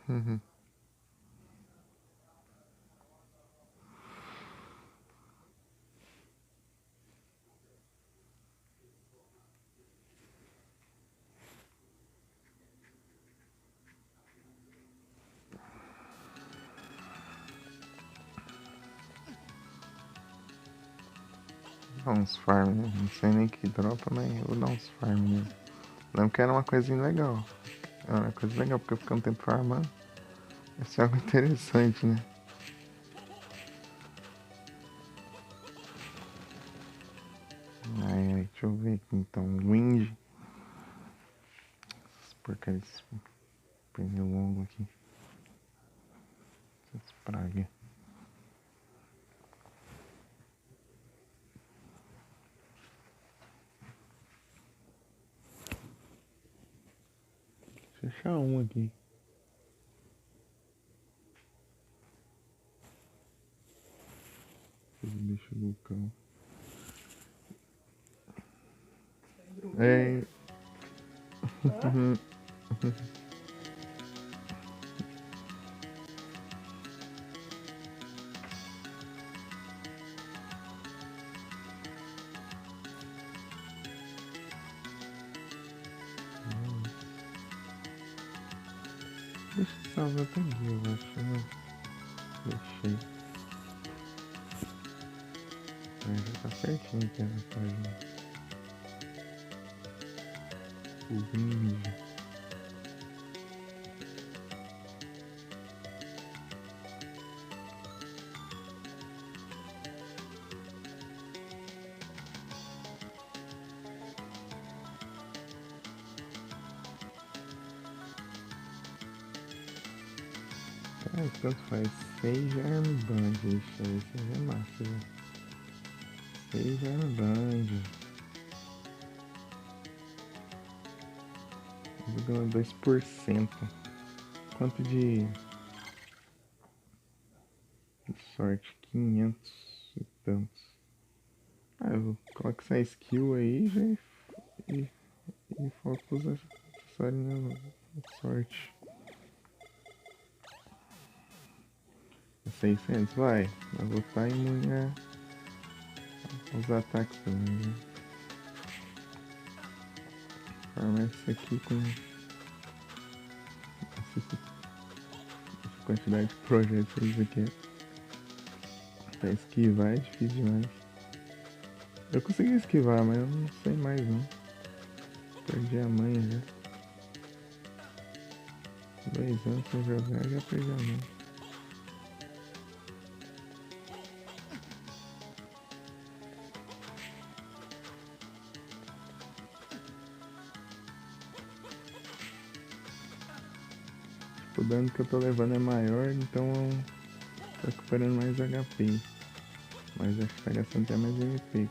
Uhum. Dá uns farm, né? Não sei nem que dropa, mas eu vou dar uns farm mesmo. Lembro que era uma coisinha legal. Era uma coisa legal, porque eu fiquei um tempo farmando. Isso é algo interessante, né? Ai, deixa eu ver aqui então. Wind. Essas porcarias. Pneu longo aqui. Essas pragas. Deixa eu achar um aqui. Deixa o vulcão. É. Deixa eu salvar também, eu acho, né? Deixei. Mas já tá certinho aqui na página. O Wind. Tanto faz. Sage Armband. Esse é massa, velho. Sage Armband. Ganhou 2%. Quanto de sorte? 500 e tantos. Ah, eu coloco essa skill aí já e foco os acessórios na sorte. 600, vai. Eu vou estar imune aos ataques também, né? Formar isso aqui com essa quantidade de projéteis aqui. Pra esquivar é difícil demais. Eu consegui esquivar, mas eu não sei mais não. Perdi a manha já. 2 anos sem jogar, já perdi a manha. O dano que eu tô levando é maior, então eu tô recuperando mais HP. Mas acho que tá gastando até mais MP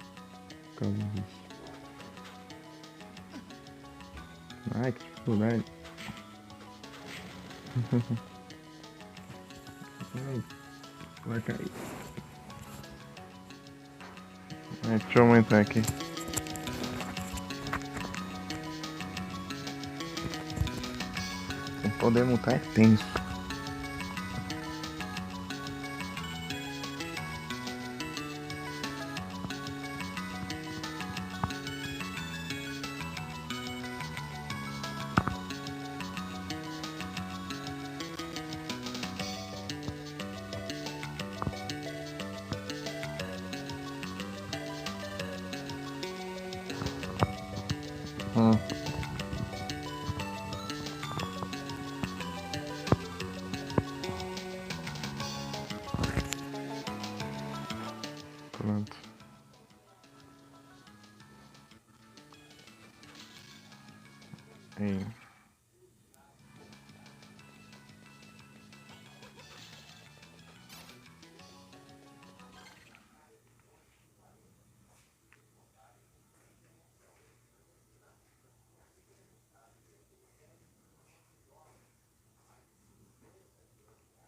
por causa disso. Ai, que dificuldade. Ai, vai cair. Ai, deixa eu aumentar aqui. Sem poder mutar é tenso. Hum. Pronto. Aí.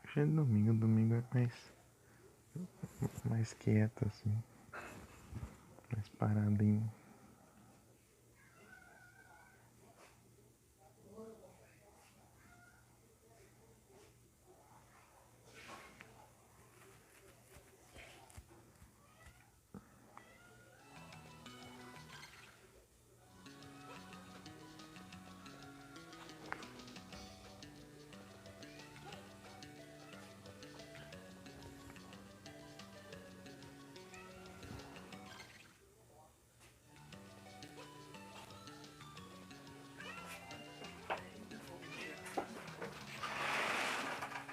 Hoje é domingo, domingo é mais quieto assim, mais paradinho.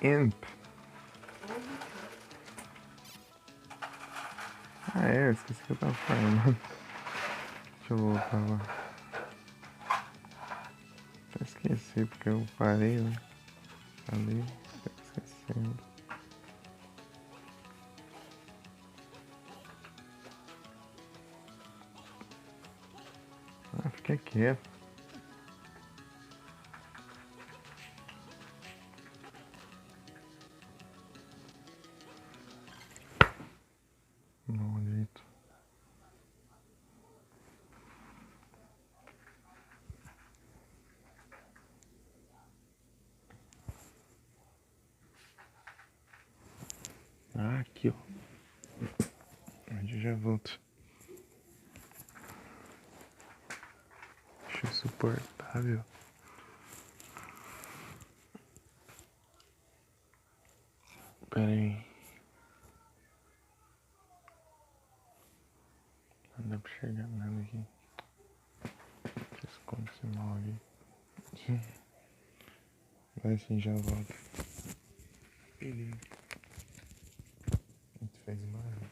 Imp. Ah, é, eu esqueci que eu tava falando. Deixa eu voltar lá. Eu esqueci porque eu parei, né? Ali, esquecendo. Ah, fica quieto. Maldito. Ah, aqui, ó. Onde eu já volto. Acho insuportável. Pera aí. Não dá pra enxergar nada aqui. Esconde esse mal aqui. Vai sim, já volto. Perigo. A gente fez mal, né?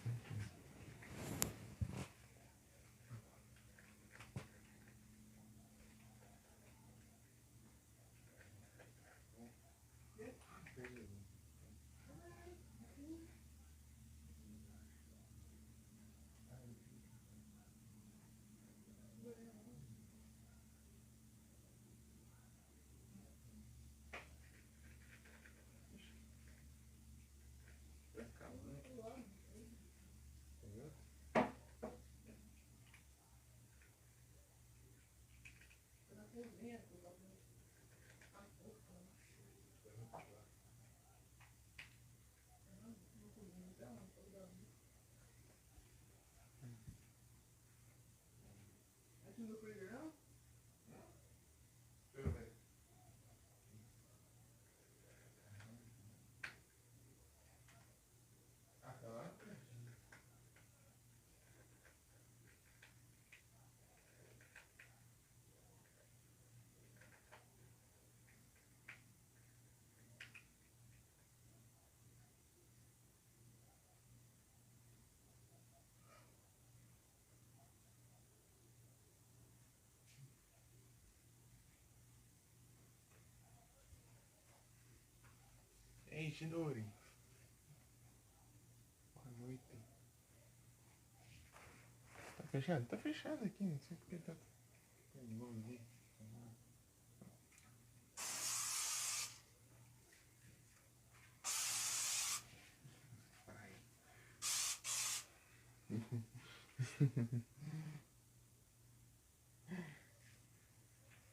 Ei, Shidori. Boa noite. Tá fechado? Tá fechado aqui, não sei porque tá. Vamos ver.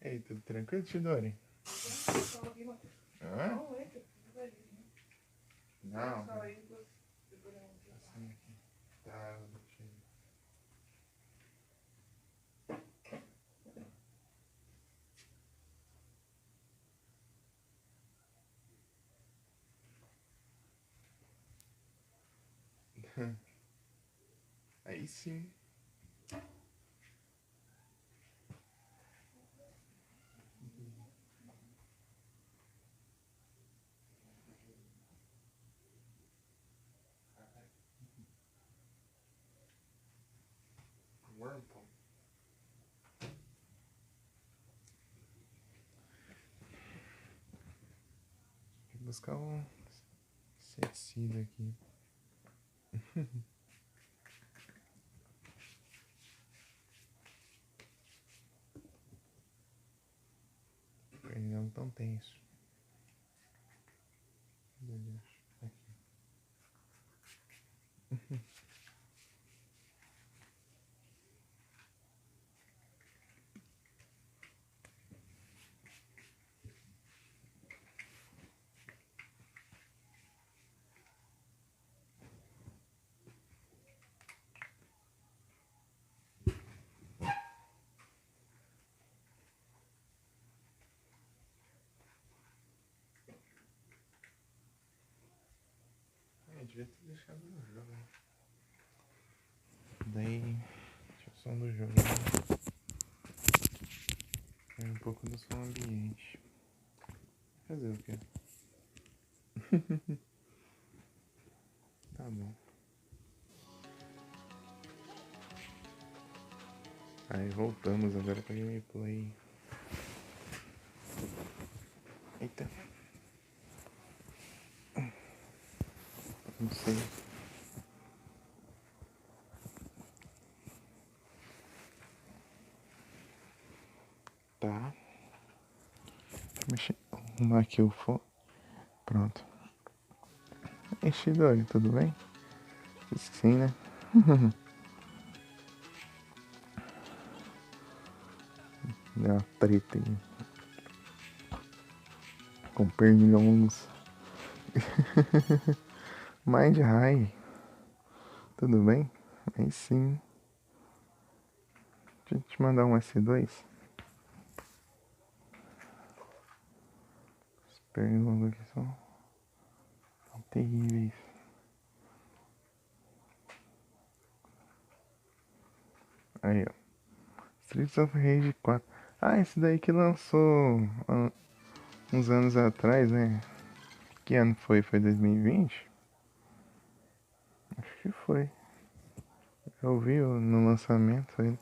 Ei, tudo tranquilo, Shidori? Hã? Não. Assim aqui. Tá, eu deixei. Aí sim. Whirlpool. Vou buscar um inseticida aqui. Pra ele não tão tenso. Aqui. Devia ter deixado no jogo. Daí, deixa o som do jogo. É um pouco do som ambiente. Fazer o quê? Tá bom. Aí voltamos agora pra gameplay. Eita. Não sei. Tá. Deixa eu arrumar aqui o fone. Pronto. Enchidori, tudo bem? Sim, né? Deu uma treta aí. Com pernilongos. Mind High. Tudo bem? Aí sim. Deixa eu te mandar um S2. Os pernilongos aqui são terríveis. Aí, ó. Streets of Rage 4. Ah, esse daí que lançou uns anos atrás, né? Que ano foi? Foi 2020? Acho que foi. Eu vi no lançamento aí.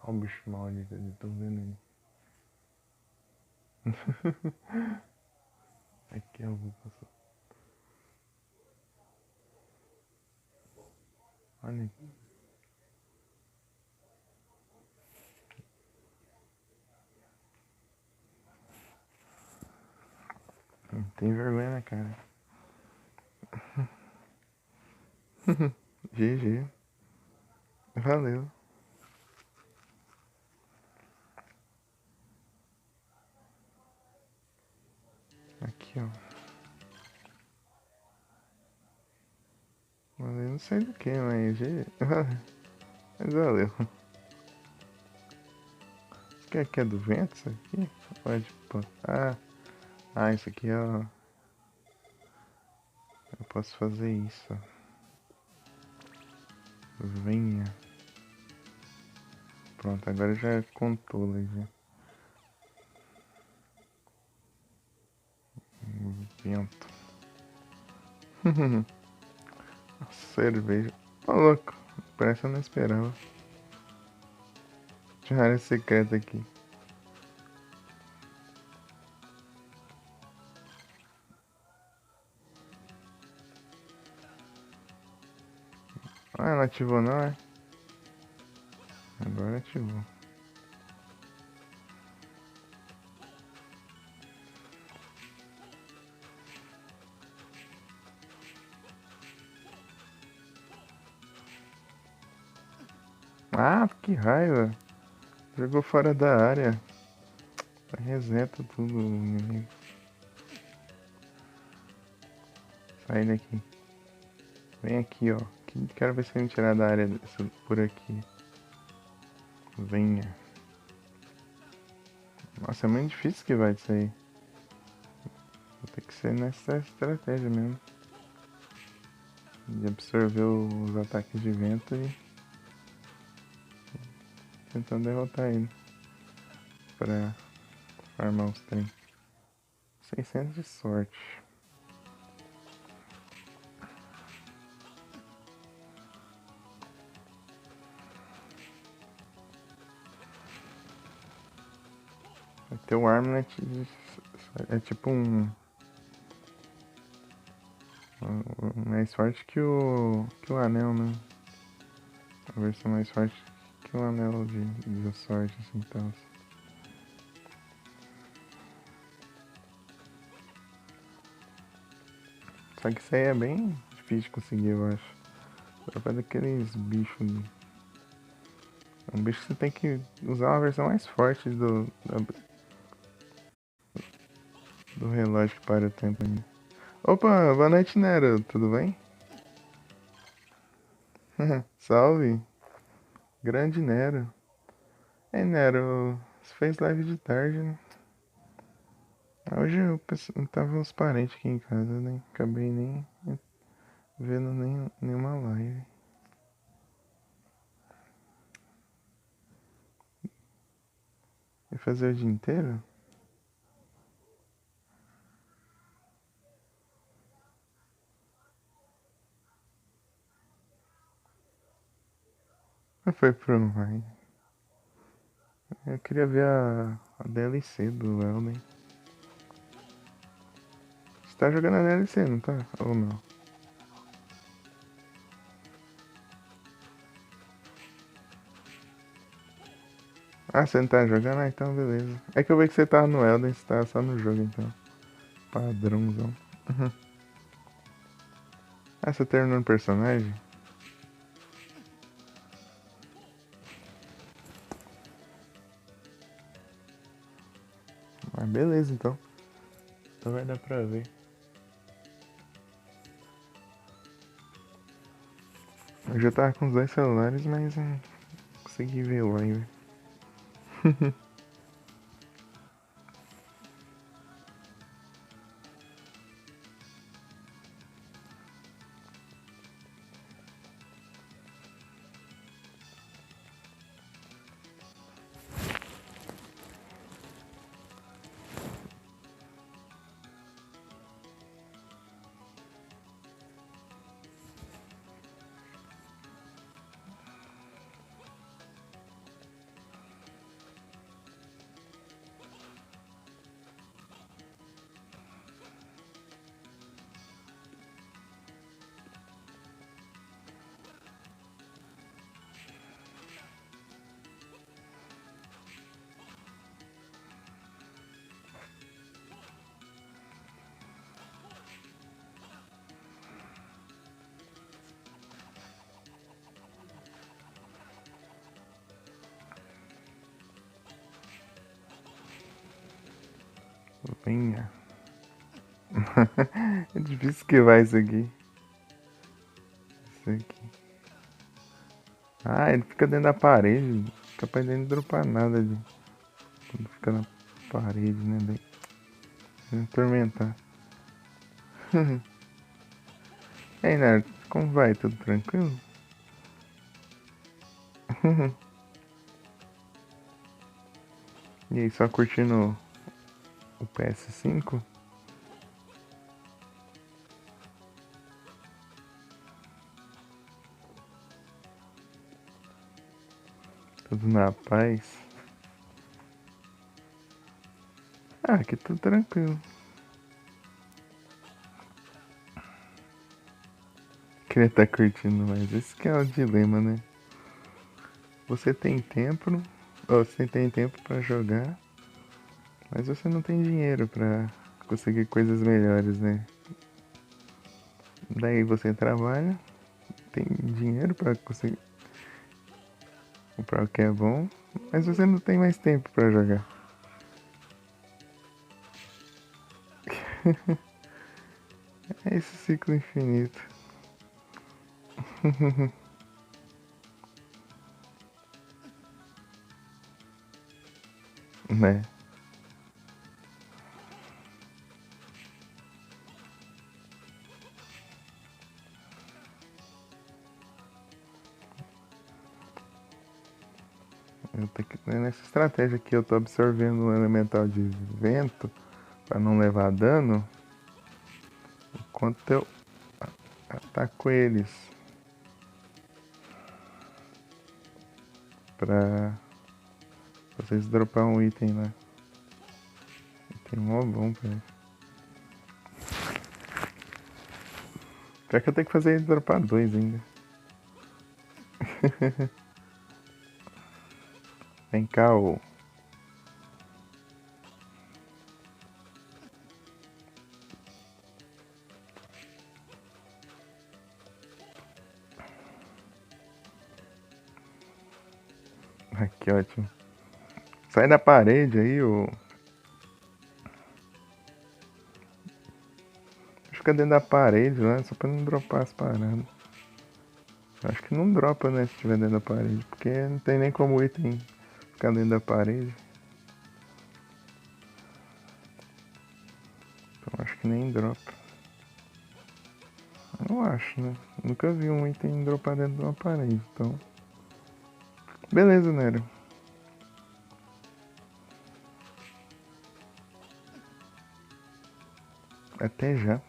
Olha o bicho maldito ali, tô vendo ele. Aqui eu vou passar. Olha aqui. Não tem vergonha na cara. GG. Valeu. Aqui, ó. Mas eu não sei do que, mas GG. Mas valeu. Isso aqui é do vento, isso aqui? Pode, pô. Ah, isso aqui, ó. Eu posso fazer isso, ó. Venha. Pronto, agora já contou já. Vento. Cerveja. Ô, louco. Parece que eu não esperava. Tinha área secreta aqui. Ah, ela ativou não, é? Agora ativou. Ah, que raiva. Jogou fora da área. Reseta tudo, inimigo. Sai daqui. Vem aqui, ó. Quero ver se ele me tirar da área por aqui. Venha. Nossa, é muito difícil que vai disso aí. Vai ter que ser nessa estratégia mesmo. De absorver os ataques de vento e tentando derrotar ele. Pra farmar os trem. 600 de sorte. Teu Armlet é tipo mais forte que o anel, né? A versão mais forte que o anel de sorte, assim, então. Só que isso aí é bem difícil de conseguir, eu acho. Só pra daqueles bichos. É um bicho que você tem que usar uma versão mais forte do relógio que para o tempo ainda. Opa, boa noite, Nero, tudo bem? Salve, grande Nero. Ei, Nero, você fez live de tarde, né? Hoje eu tava uns parentes aqui em casa, né? Acabei nem vendo nenhuma live. Vai fazer o dia inteiro? Ou foi pro online? Eu queria ver a DLC do Elden. Você tá jogando a DLC, não tá? Ou não? Ah, você não tá jogando? Ah, então beleza. É que eu vi que você tava no Elden, você tava só no jogo então. Padrãozão. Ah, você terminou no personagem? Ah, beleza então. Então vai dar pra ver. Eu já tava com os dois celulares, mas não consegui ver o live. Venha. É difícil esquivar isso aqui. Isso aqui. Ah, ele fica dentro da parede. Capaz de não dropar nada ali. Quando fica na parede, né? Daí. Vai atormentar. E aí, Naruto, como vai? Tudo tranquilo? E aí, só curtindo o PS5? Tudo na paz? Ah, aqui tudo tranquilo. Queria estar curtindo mais. Esse que é o dilema, né? Você tem tempo, ou você tem tempo pra jogar, mas você não tem dinheiro pra conseguir coisas melhores, né? Daí você trabalha, tem dinheiro pra conseguir comprar o que é bom, mas você não tem mais tempo pra jogar. É esse ciclo infinito. Né? Nessa estratégia aqui eu tô absorvendo um elemental de vento pra não levar dano, enquanto eu ataco eles pra vocês dropar um item lá. Tem mó bom, velho. Pior que eu tenho que fazer ele dropar 2 ainda. Vem cá, ô. Ah, que ótimo. Sai da parede aí, ô. Fica dentro da parede lá, só pra não dropar as paradas. Acho que não dropa, né, se estiver dentro da parede. Porque não tem nem como o item ficar dentro da parede. Então acho que nem dropa. Não acho, né? Nunca vi um item dropar dentro de uma parede, então... Beleza, Nero. Até já.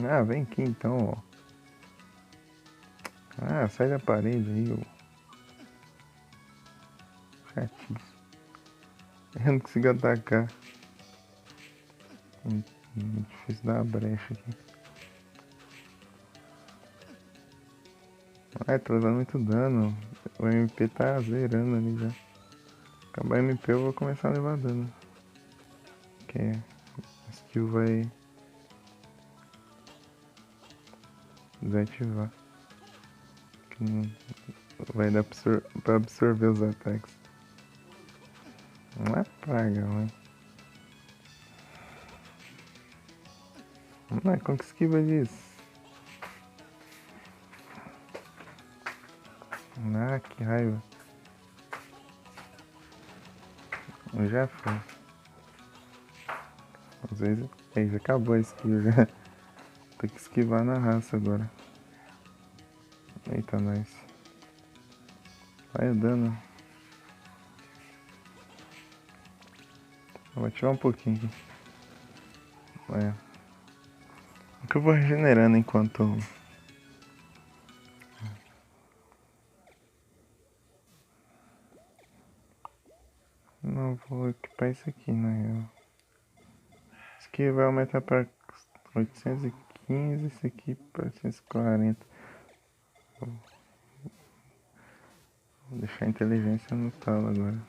Ah, vem aqui então, ó. Ah, sai da parede aí, ô. Chatice. Eu não consigo atacar. Difícil dar uma brecha aqui. Ai, tô levando muito dano. O MP tá zerando ali já. Acabar o MP eu vou começar a levar dano. Que a skill vai desativar. Que não vai dar pra absorver os ataques. Não é praga, mãe. Não é, como que esquiva disso? Ah, que raiva. Já foi. Às vezes. Aí, já acabou a skill já. Tem que esquivar na raça agora. Eita, nice. Vai o dano. Vou ativar um pouquinho aqui. É. O que eu vou regenerando enquanto... Não, vou equipar isso aqui, na real. Isso aqui vai aumentar pra 815, isso aqui pra 840. Vou deixar a inteligência no talo agora.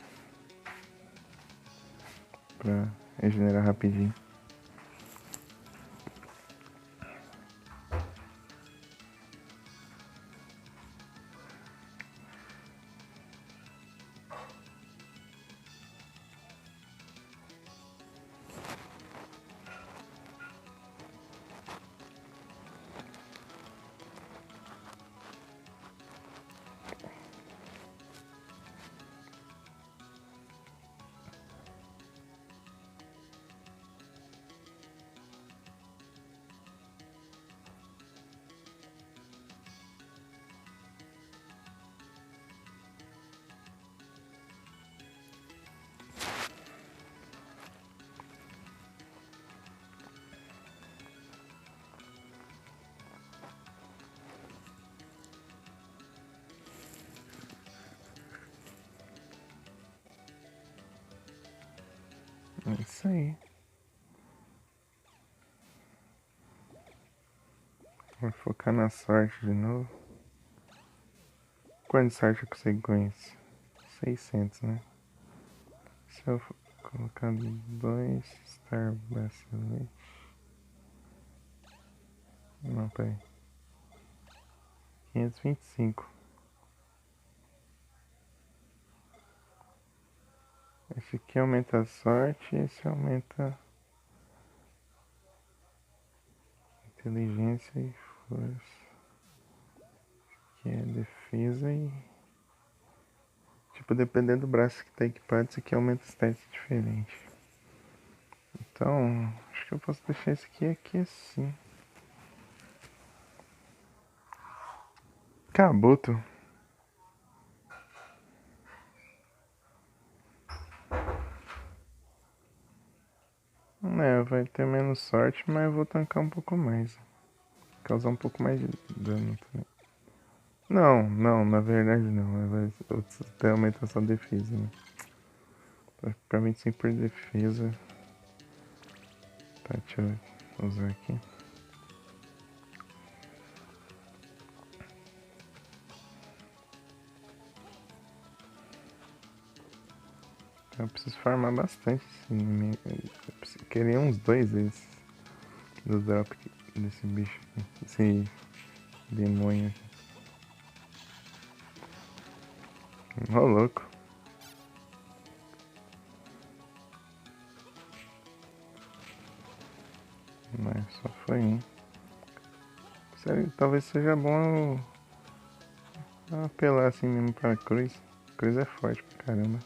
Pra regenerar rapidinho. É isso aí. Vou focar na sorte de novo. Quanto sorte eu consigo com isso? 600, né? Se eu colocar 2 Star Bracelet. Não, peraí. 525. Esse aqui aumenta a sorte, esse aumenta inteligência e força. Que é defesa e... Tipo, dependendo do braço que tá equipado, isso aqui aumenta stats diferente. Então, acho que eu posso deixar esse aqui assim. Cabuto. É, vai ter menos sorte, mas eu vou tancar um pouco mais. Causar um pouco mais de dano também. Não, não, na verdade não. Vai até aumentar sua defesa, né? Vai ficar 25 por defesa. Tá, deixa eu usar aqui. Eu preciso farmar bastante esse inimigo. Eu queria uns dois desses. Do drop desse bicho aqui. Esse demônio aqui. Ô louco. Mas só foi um. Talvez seja bom eu apelar assim mesmo pra cruz. Cruz é forte pra caramba.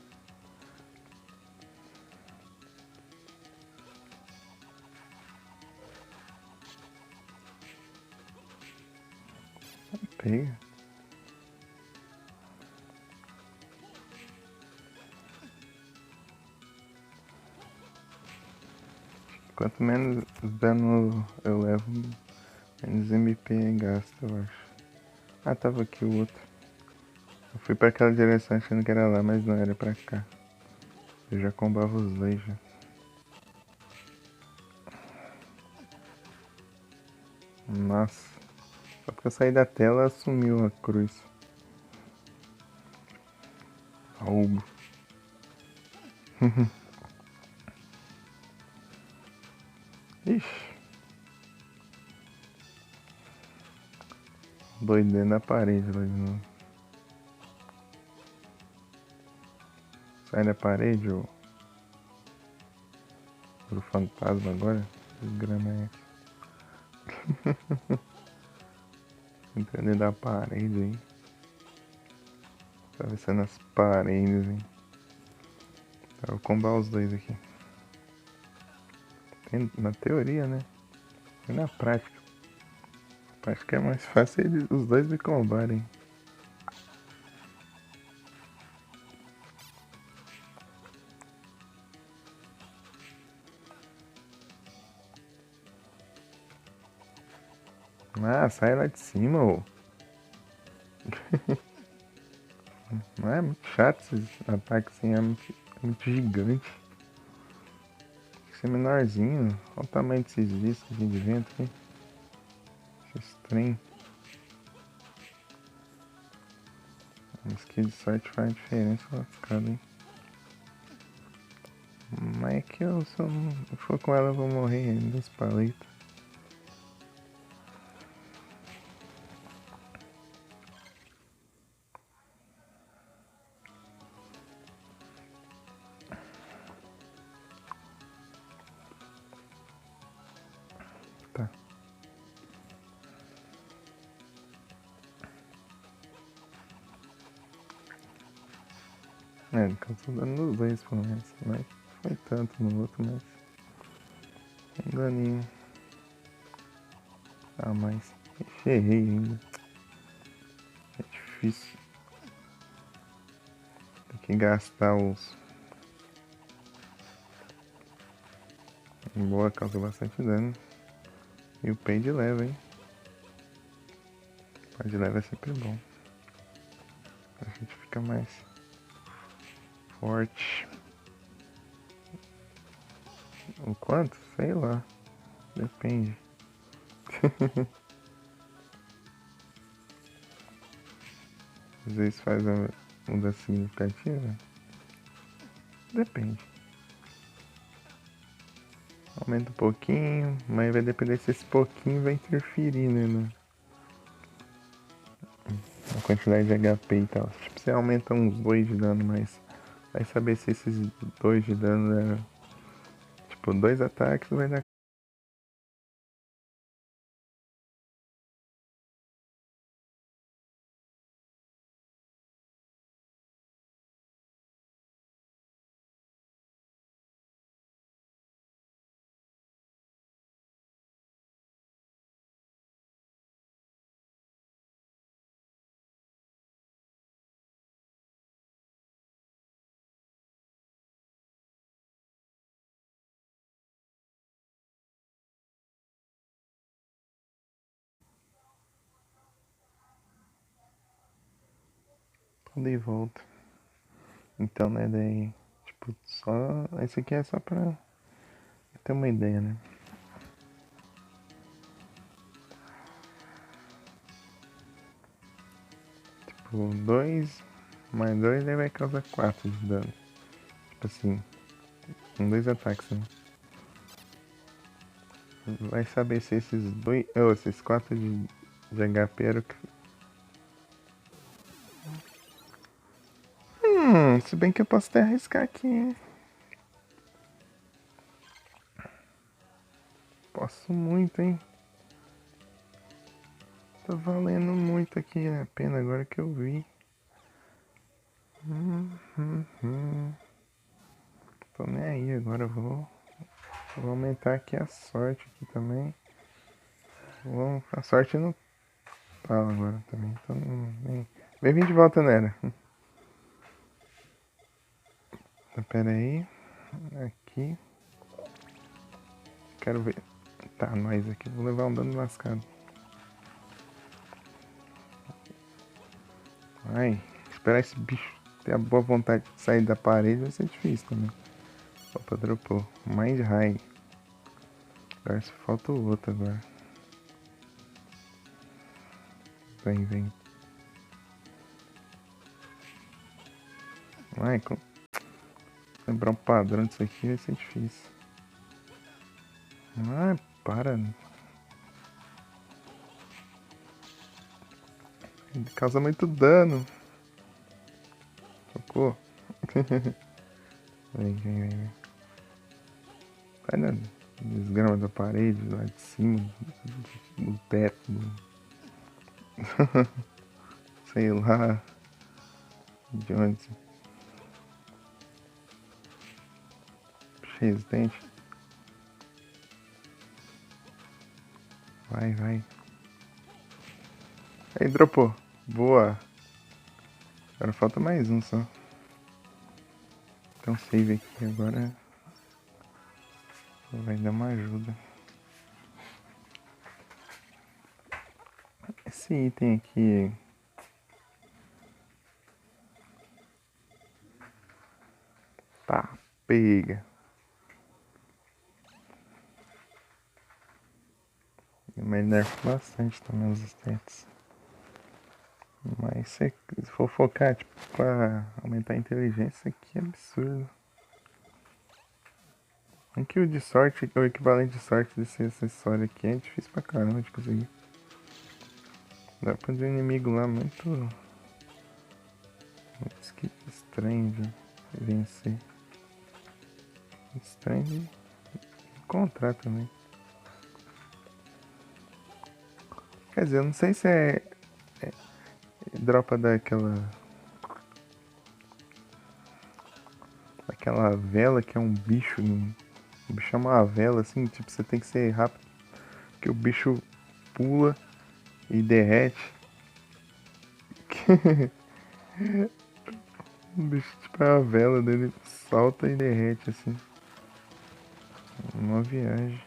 Pega. Quanto menos dano eu levo, menos MP gasta, eu acho. Ah, tava aqui o outro. Eu fui pra aquela direção achando que era lá, mas não, era pra cá. Eu já combava os dois já. Nossa. Só porque eu saí da tela, sumiu a cruz. Roubo. Ixi. Doido dentro da parede lá de novo. Sai da parede, ô. Pro fantasma agora. Que grama é essa? Entrando dentro da parede aí. Atravessando as paredes, hein. Tá, vou combar os dois aqui. Na teoria, né? E na prática. Na prática é mais fácil os dois me combarem. Ah, sai lá de cima, ô. Não é muito chato esses ataques assim, é muito gigante. Tem que ser menorzinho. Olha o tamanho desses discos aqui de vento aqui. Esses trem. Uma skill de sorte faz diferença lascada, hein. Mas é que eu, se eu não for com ela, eu vou morrer das paletas. Tá. É, eu tô dando nos dois pelo menos. Mas foi tanto no outro, mas. Um daninho. Ah, mas. Errei ainda. É difícil. Tem que gastar os. Boa, causa bastante dano. E o pay de leva, hein? O pay de leva é sempre bom. A gente fica mais forte. O quanto? Sei lá. Depende. Às vezes faz uma mudança significativa. Depende. Aumenta um pouquinho, mas vai depender se esse pouquinho vai interferir, né? Na quantidade de HP e tal. Tipo, você aumenta uns 2 de dano, mas vai saber se esses 2 de dano é. Tipo, 2 ataques vai dar eu dei volta. Então, né, daí, tipo, só... Esse aqui é só pra ter uma ideia, né? Tipo, 2 mais 2 aí vai causar 4 de dano. Tipo assim, com 2 ataques, né? Vai saber se esses dois... Ou esses 4 de HP era o que... Se bem que eu posso até arriscar aqui, hein? Posso muito, hein? Tá valendo muito aqui a pena agora que eu vi. Tô nem aí, agora eu vou aumentar aqui a sorte aqui também. A sorte não fala agora também. Então, bem-vindo de volta, Nera. Então, pera aí. Aqui. Quero ver. Tá, nós aqui. Vou levar um dano lascado. Ai, esperar esse bicho ter a boa vontade de sair da parede vai ser difícil também. Opa, dropou. Mind High. Agora só falta o outro agora. Vem, vem. Ai, lembrar um padrão disso aqui vai ser difícil. Ai, para. Ele causa muito dano. Socorro. Vem, vem, vem. Vai na desgrama da parede, lá de cima, do teto, sei lá de onde. Resistente. Vai, vai. Aí, dropou. Boa. Agora falta mais um só. Então save aqui agora. Vai dar uma ajuda. Esse item aqui. Tá, pega. Mas nerfa bastante também os stats. Mas se for focar, tipo, pra aumentar a inteligência, aqui é absurdo. Aqui o de sorte, o equivalente de sorte desse acessório aqui é difícil pra caramba de conseguir. Dá pra um inimigo lá muito estranho de vencer. Estranho de encontrar também. Quer dizer, eu não sei se dropa daquela vela que é um bicho. O bicho é uma vela assim, tipo, você tem que ser rápido. Que o bicho pula e derrete. O bicho, tipo, é a vela dele, salta e derrete assim. Uma viagem.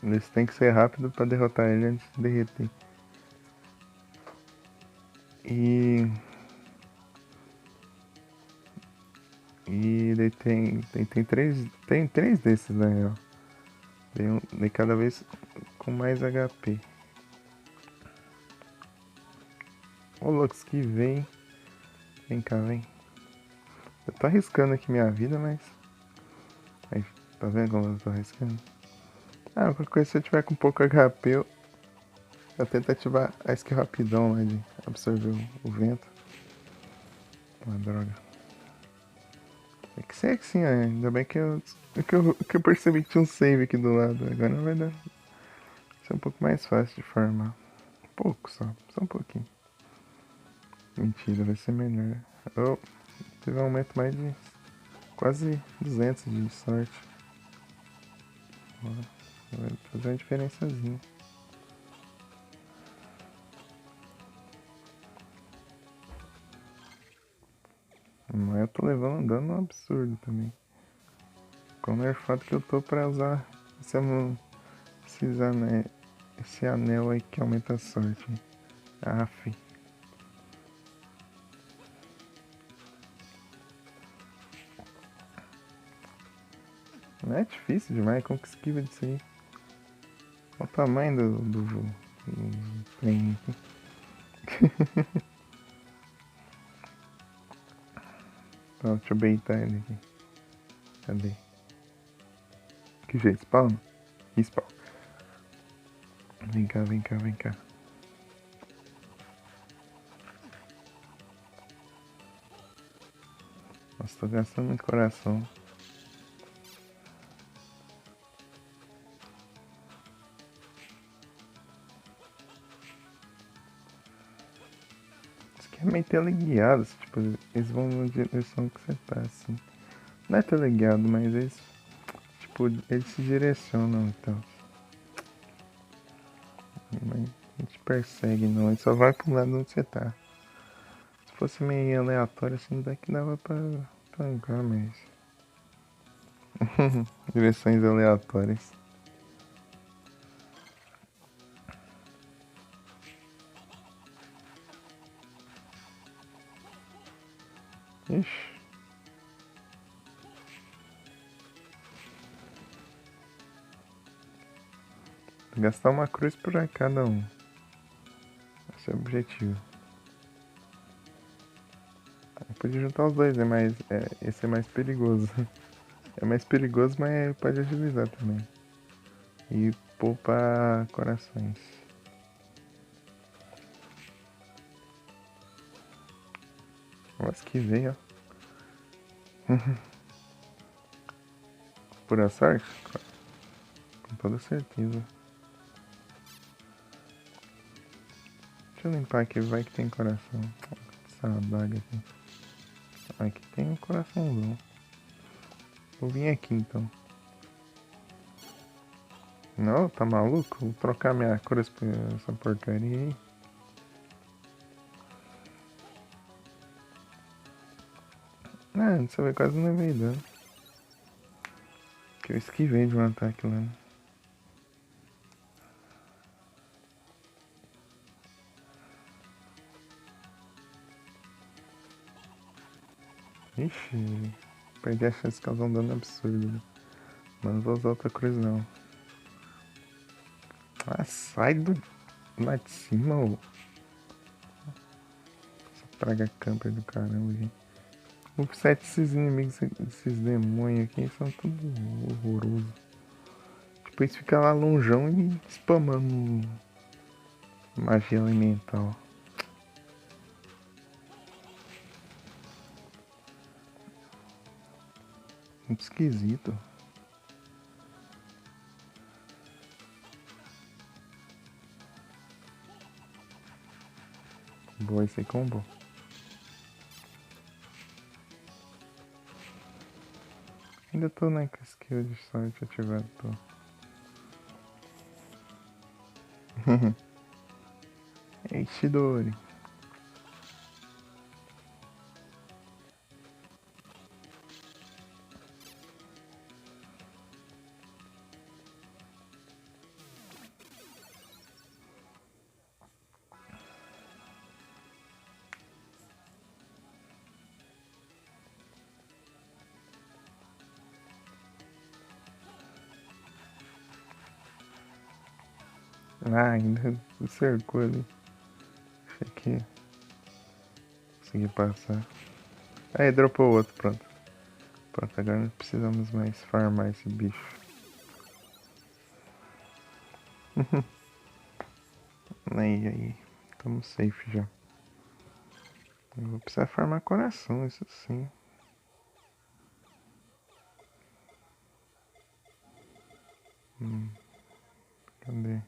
Eles têm que ser rápido pra derrotar ele antes de derreter. E ele tem três desses na real. Tem cada vez com mais HP. Ô Lux que vem. Vem cá, vem. Eu tô arriscando aqui minha vida, mas. Aí, tá vendo como eu tô arriscando? Ah, qualquer coisa, se eu tiver com pouco HP, eu tento ativar a skill rapidão lá de absorver o vento. Ah, droga. É que sei que sim, ainda bem que eu percebi que tinha um save aqui do lado. Agora vai dar. Ser um pouco mais fácil de farmar. Um pouco só um pouquinho. Mentira, vai ser melhor. Oh, teve um aumento mais de quase 200 de sorte. Vai fazer uma diferençazinha. Mas eu tô levando um dano absurdo também. Quão nerfado que eu tô pra usar esse anel aí que aumenta a sorte. Aff. Não é difícil demais, como que esquiva disso aí? Olha o tamanho do trem aqui. Ó, deixa eu beitar ele aqui. Cadê? Que jeito? Spawn? Spawn. Vem cá, vem cá, vem cá. Nossa, tô gastando muito coração. Isso aqui é meio teleguiado, assim, tipo, eles vão na direção que você tá, assim. Não é teleguiado, mas eles, tipo, eles se direcionam, então. Mas não te persegue, não. Ele só vai pro lado onde você tá. Se fosse meio aleatório, assim, daqui dava pra tancar, mas... Direções aleatórias. Ixi. Gastar uma cruz por cada um. Esse é o objetivo. Eu podia juntar os dois, né? Mas esse é mais perigoso. É mais perigoso, mas pode agilizar também. E poupar corações. Nossa, que veio, ó. Pura sorte? Com toda certeza. Deixa eu limpar aqui, vai que tem coração. Essa adaga aqui. Aqui tem um coraçãozão. Vou vir aqui então. Não, tá maluco? Vou trocar minha cruz por essa porcaria aí. Ah, dessa vez quase não levei dano. Que eu esquivei de um ataque lá. Ixi, perdi a chance de causar um dano absurdo. Mas não vou usar outra cruz não. Ah, sai lá de cima, ô. Essa praga camper do caramba, gente. O set desses inimigos, esses demônios aqui, são tudo horroroso. Tipo, eles ficam lá longeão e spamando magia elemental. Muito esquisito. Boa, esse combo. Ainda tô na skill de sorte ativado, tô. Ei, Shidori. Ah, ainda cercou ali. Achei que consegui passar. Aí, dropou o outro, pronto. Pronto, agora não precisamos mais farmar esse bicho. Aí, tamo safe já. Eu vou precisar farmar coração, isso sim. Cadê?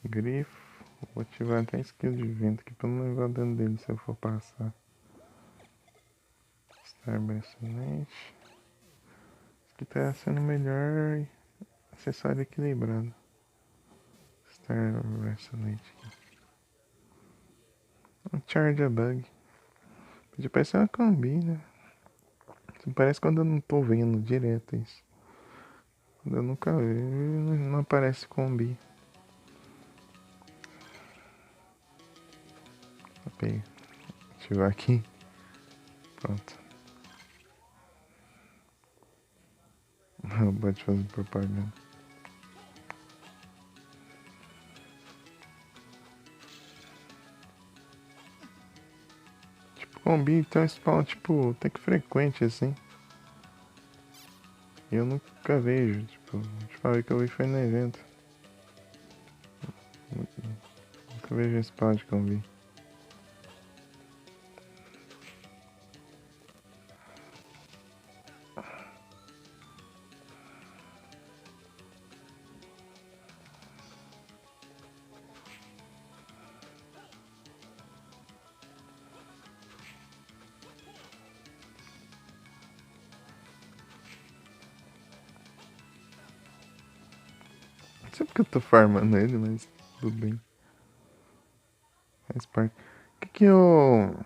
Grifo. Vou ativar até skill de vento aqui pra não levar dano dele se eu for passar. Star Bracelet. Isso aqui tá sendo o melhor acessório equilibrado. Star Bracelet aqui. Um Charge a Bug. Podia parecer uma combi, né? Parece quando eu não tô vendo direto isso. Quando eu nunca vejo, não aparece combi. Ok. Ativar aqui. Pronto. Pode fazer propaganda. Tipo, combi tem um spawn, tipo, até que frequente, assim. E eu nunca vejo, tipo, a vez que eu vi foi no evento. Nunca vejo um spawn de combi. Não sei porque eu tô farmando ele, mas tudo bem. Faz parte. O que que eu...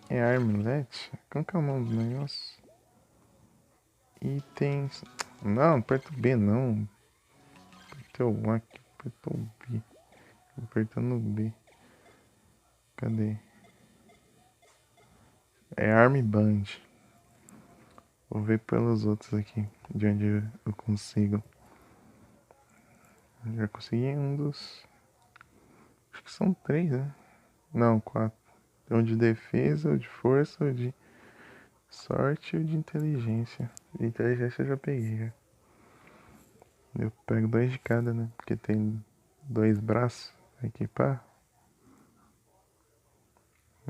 É Armlet? Como que é o nome do negócio? Itens... Não, aperta o B não. Apertei o A aqui, apertou o B. Apertando o B. Cadê? É Armband. Vou ver pelos outros aqui, de onde eu consigo. Já consegui um dos... Acho que são 3, né? Não, 4. Um de defesa, o de força, o de sorte e o de inteligência. De inteligência eu já peguei, já. Eu pego 2 de cada, né? Porque tem 2 braços pra equipar.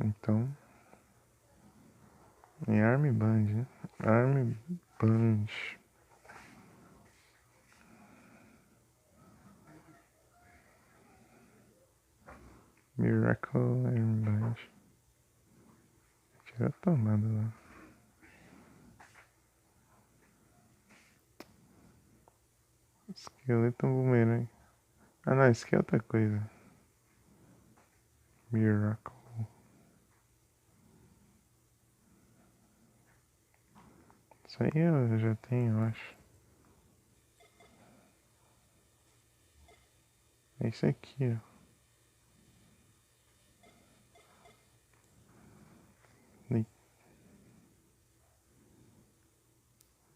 Então... É Armband, né? Armband. Miracle Armband. Tira a tomada lá. Esqueleto boomerang. Ah não, isso aqui é outra coisa. Miracle. Isso aí eu já tenho, eu acho. É isso aqui, ó.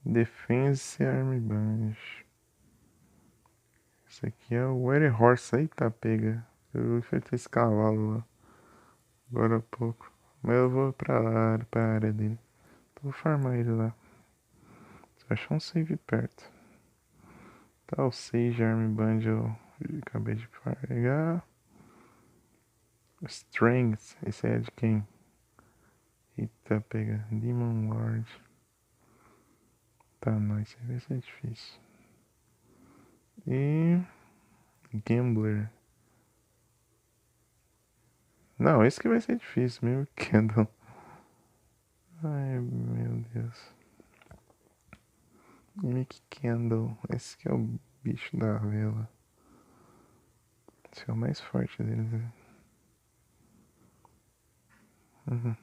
Defense Armband. Esse aqui é o Were Horse. Eita, pega. Eu enfrentei esse cavalo lá. Agora há pouco. Mas eu vou pra lá, pra área dele. Então vou farmar ele lá. Só achar um save perto. Tá, o Sage Armband eu acabei de pegar. Strength. Esse aí é de quem? Eita, pega. Demon Lord. Tá, não. Esse aí vai ser difícil. E... Gambler. Não, esse que vai ser difícil, meu Candle. Ai, meu Deus. Mick Candle. Esse que é o bicho da vela. Esse é o mais forte deles, né? Uhum.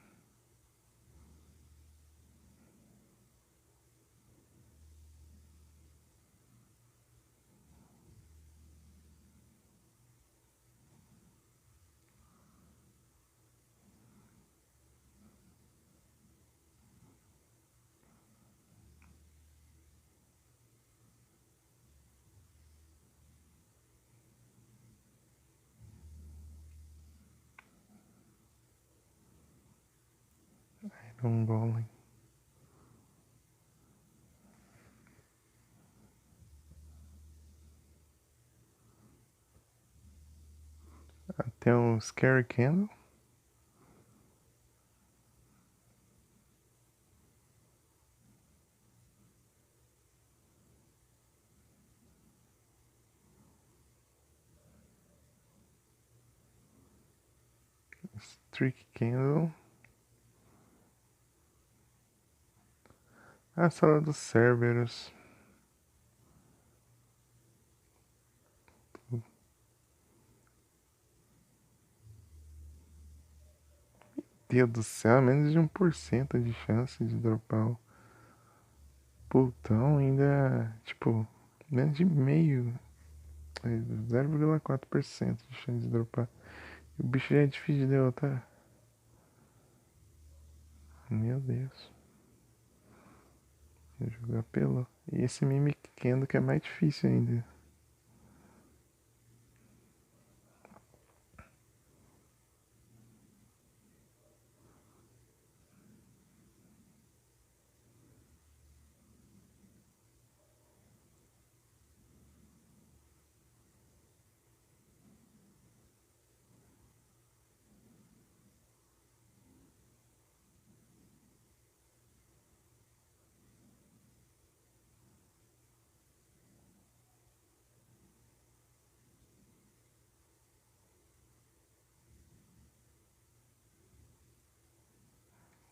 Iron Golem. Até o Scary Candle. Streak Candle. A sala dos Cerberus. Deus do céu, menos de 1% de chance de dropar o Pultão ainda, tipo, menos de meio, 0,4% de chance de dropar. E o bicho já é difícil de derrotar. Meu Deus. Jogar pelo. E esse Mimikendo que é mais difícil ainda.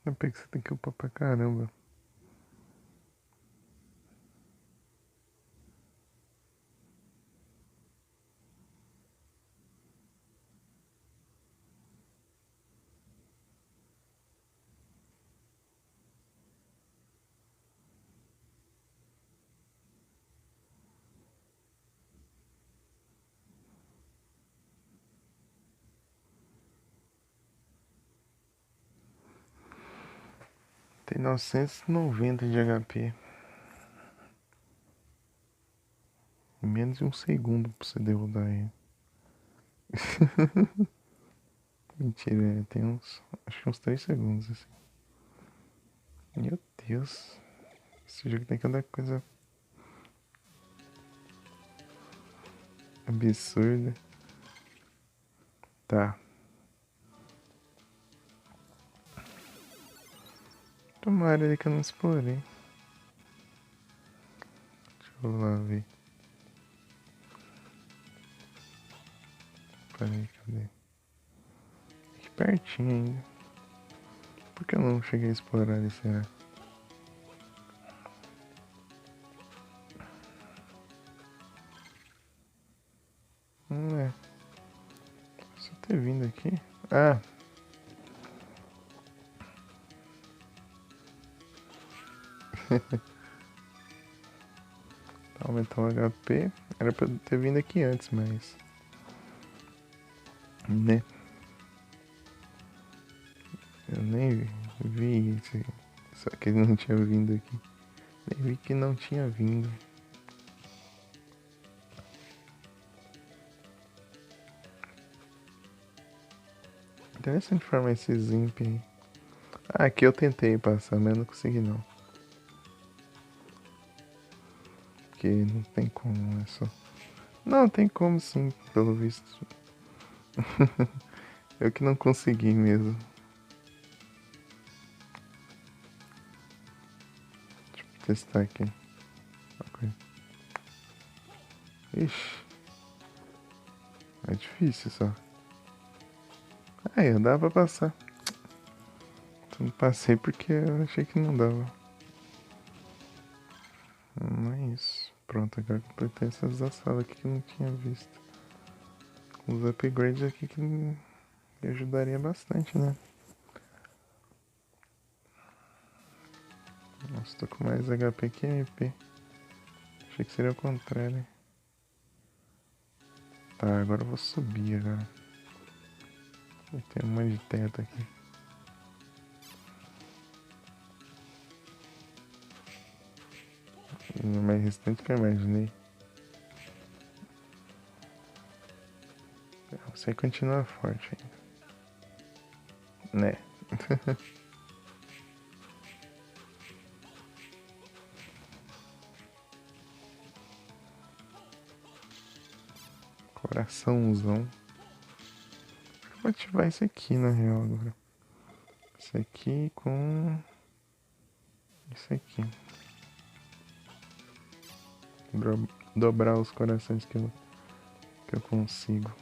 Eu pensei que você tem que upar pra caramba. Tem 990 de HP. Em menos de um segundo pra você derrotar ele. Mentira, tem uns. Acho que uns 3 segundos assim. Meu Deus. Esse jogo tem cada coisa absurda. Tá. Tomara ali que eu não explorei. Deixa eu lá ver. Peraí, cadê? Aqui pertinho ainda. Por que eu não cheguei a explorar ali, será? É. Só ter vindo aqui. Ah! Aumentar o HP. Era pra eu ter vindo aqui antes, mas. Né? Eu nem vi isso. Só que ele não tinha vindo aqui. Nem vi que não tinha vindo. Interessante formar esse Zimp aí. Ah, aqui eu tentei passar, mas não consegui não. Porque não tem como, é só. Não, tem como sim, pelo visto. Eu que não consegui mesmo. Deixa eu testar aqui. Ok. Ixi. É difícil só. Aí, dava pra passar. Só não passei porque eu achei que não dava. Não é isso. Pronto, agora completei essas da sala aqui que eu não tinha visto. Com os upgrades aqui que me ajudaria bastante, né? Nossa, tô com mais HP que MP. Achei que seria o contrário. Tá, agora eu vou subir agora. Tem um monte de teto aqui. É mais resistente que eu imaginei. Você continua forte ainda. Né? Coraçãozão. Vou ativar esse aqui na real agora. Esse aqui com. Esse aqui. Dobrar os corações que eu consigo.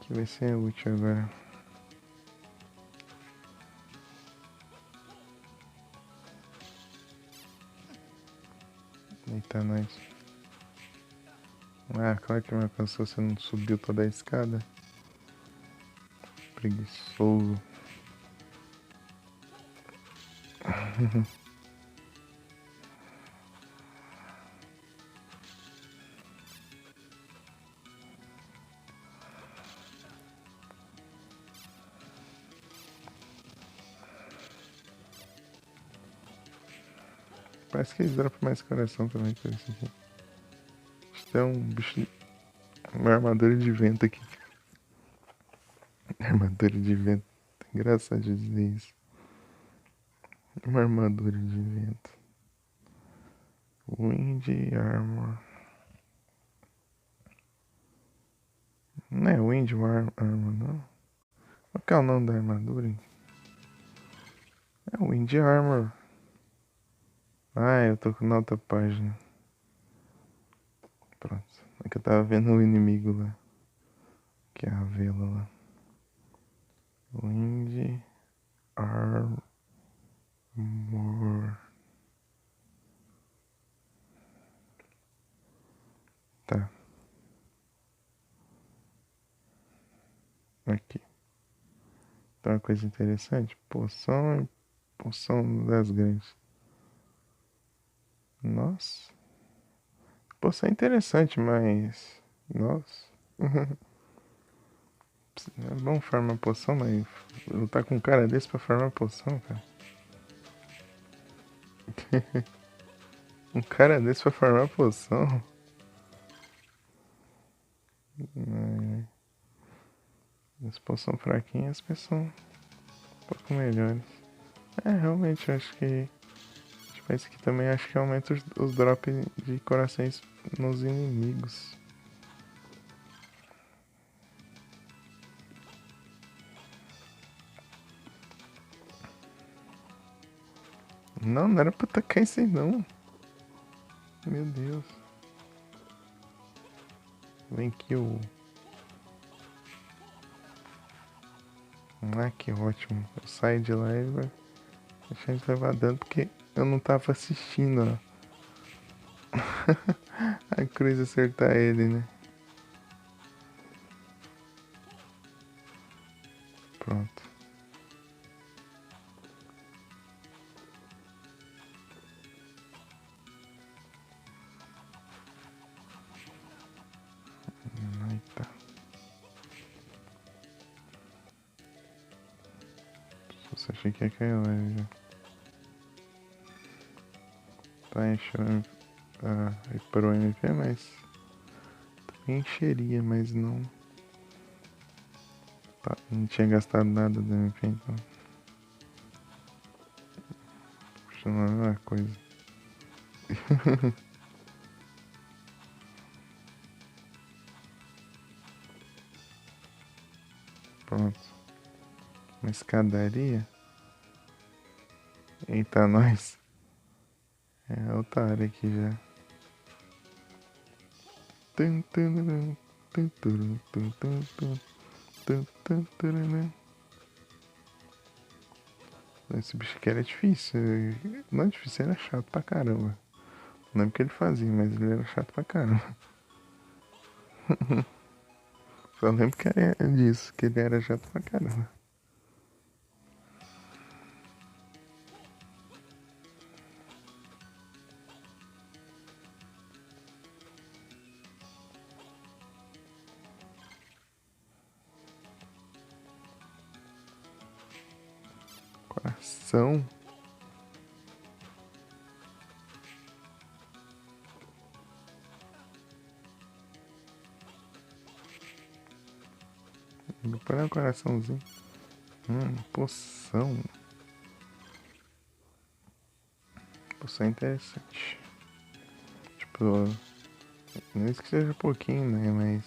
Que vai ser útil agora. Eita, nós. Ah, claro que me alcançou, você não subiu toda a escada. Preguiçoso. Parece que eles dropam mais coração também por isso aqui. Tem um bicho. Uma armadura de vento aqui. Armadura de vento. Engraçado de dizer isso. Uma armadura de vento. Wind Armor. Não é Wind Armor, não? Qual que é o nome da armadura? É Wind Armor. Ah, eu tô na outra página. Pronto. É que eu tava vendo o inimigo lá. Que é a vela lá. Wind Armor. Tá. Aqui. Então, uma coisa interessante. Poção e poção das grandes. Nossa. Poção é interessante, mas... Nossa. É bom farmar poção, mas lutar com um cara desse pra farmar poção, cara. Um cara desse pra farmar poção. As poções fraquinhas, as são um pouco melhores. É, realmente, eu acho que... Tipo, esse aqui também acho que aumenta os drops de corações nos inimigos. Não, não era pra tacar isso aí não. Meu Deus. Vem aqui o... Ah, que ótimo. Eu saio de lá e vai deixar de levar dano porque eu não tava assistindo, ó. A Cruz acertar ele, né? Pronto. Eita. Só achei que ia cair lá já. Tá enchendo para o MP, mas também encheria, mas não. Tá, não tinha gastado nada do MP, então. Puxa, não é a mesma coisa. Pronto. Uma escadaria. Eita, nós. É outra área aqui já. Esse bicho aqui era difícil. Não é difícil, era chato pra caramba. Não lembro o que ele fazia, mas ele era chato pra caramba. Só lembro que era disso, que ele era chato pra caramba. Coração. Vou parar o coraçãozinho. Poção. Poção é interessante. Tipo, não é isso que seja pouquinho, né? Mas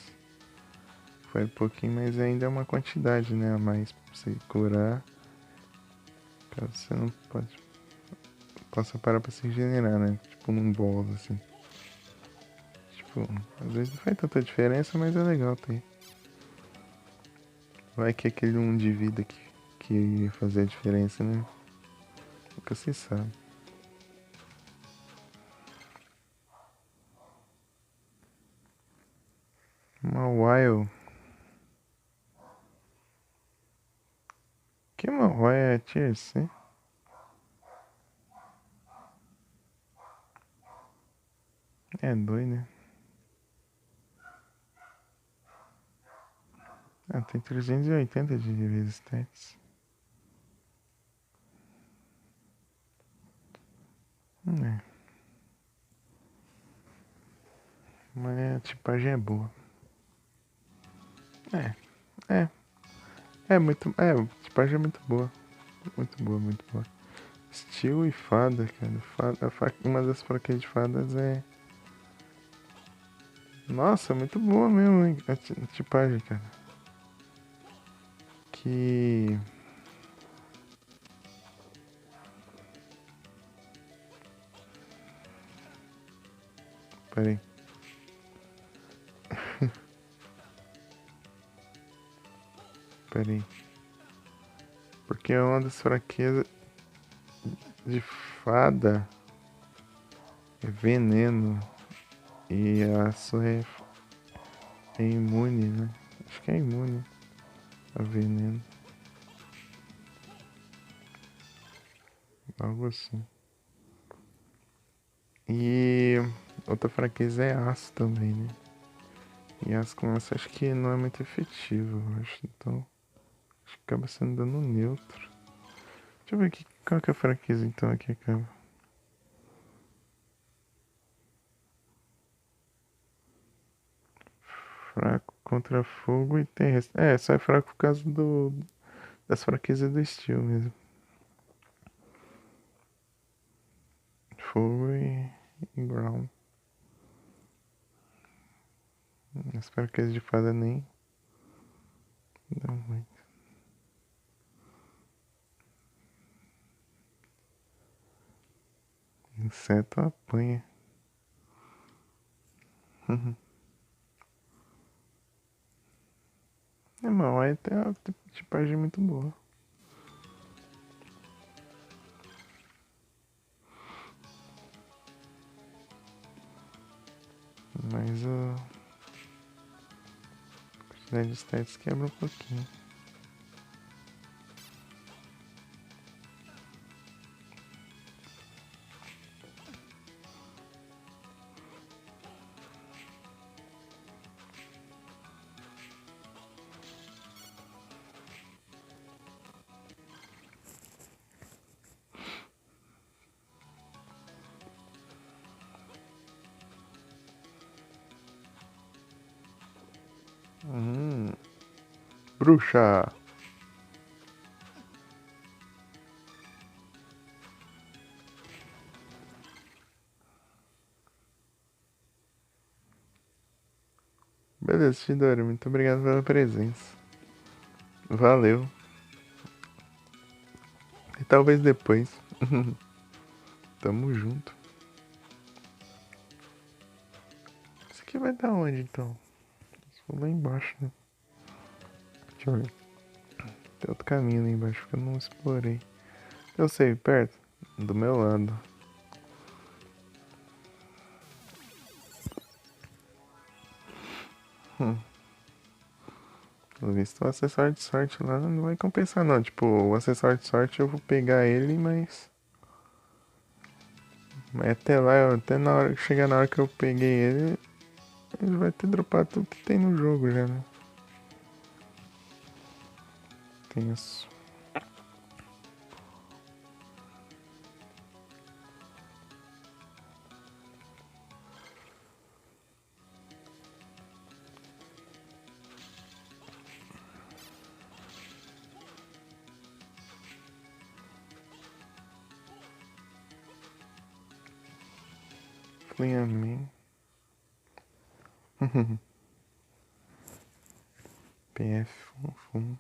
foi pouquinho, mas ainda é uma quantidade, né? A mais pra você curar. Caso você não possa parar pra se regenerar, né? Tipo num boss, assim. Tipo, às vezes não faz tanta diferença, mas é legal ter. Vai que aquele 1 de vida que ia fazer a diferença, né? Nunca se sabe. Uma while. Que uma while é tier C? É doido, né? Ah, tem 380 de resistência. É. Mas a tipagem é boa. É, é. É muito. É, a tipagem é muito boa. Muito boa, muito boa. Estilo e fada, cara. Uma das fraquezas de fadas é. Nossa, muito boa mesmo, hein? A tipagem, cara. Que. Pera aí. Pera aí. Porque é uma das fraquezas de fada é veneno. E aço é imune, né? Acho que é imune a veneno. Algo assim. E outra fraqueza é aço também, né? E aço com aço acho que não é muito efetivo, eu acho. Então, acho que acaba sendo dano neutro. Deixa eu ver aqui, qual que é a fraqueza então aqui acaba. Fraco contra fogo e terrestre. É, só é fraco por causa das fraquezas do estilo mesmo. Fogo e ground. As fraquezas de fada nem dão muito. Inseto apanha. É, mano, aí tem uma tipagem muito boa. Mas a quantidade de stats quebra um pouquinho. Bruxa! Beleza, Chidori, muito obrigado pela presença. Valeu. E talvez depois. Tamo junto. Isso aqui vai dar onde então? Vou lá embaixo, né? Deixa eu ver. Tem outro caminho lá embaixo que eu não explorei. Eu sei, perto. Do meu lado. Pelo visto o acessório de sorte lá não vai compensar não. Tipo, o acessório de sorte eu vou pegar ele, mas até lá, até na hora, chegar na hora que eu peguei ele vai ter dropado tudo que tem no jogo já, né? Tem isso. Flinhamento. PF Fum.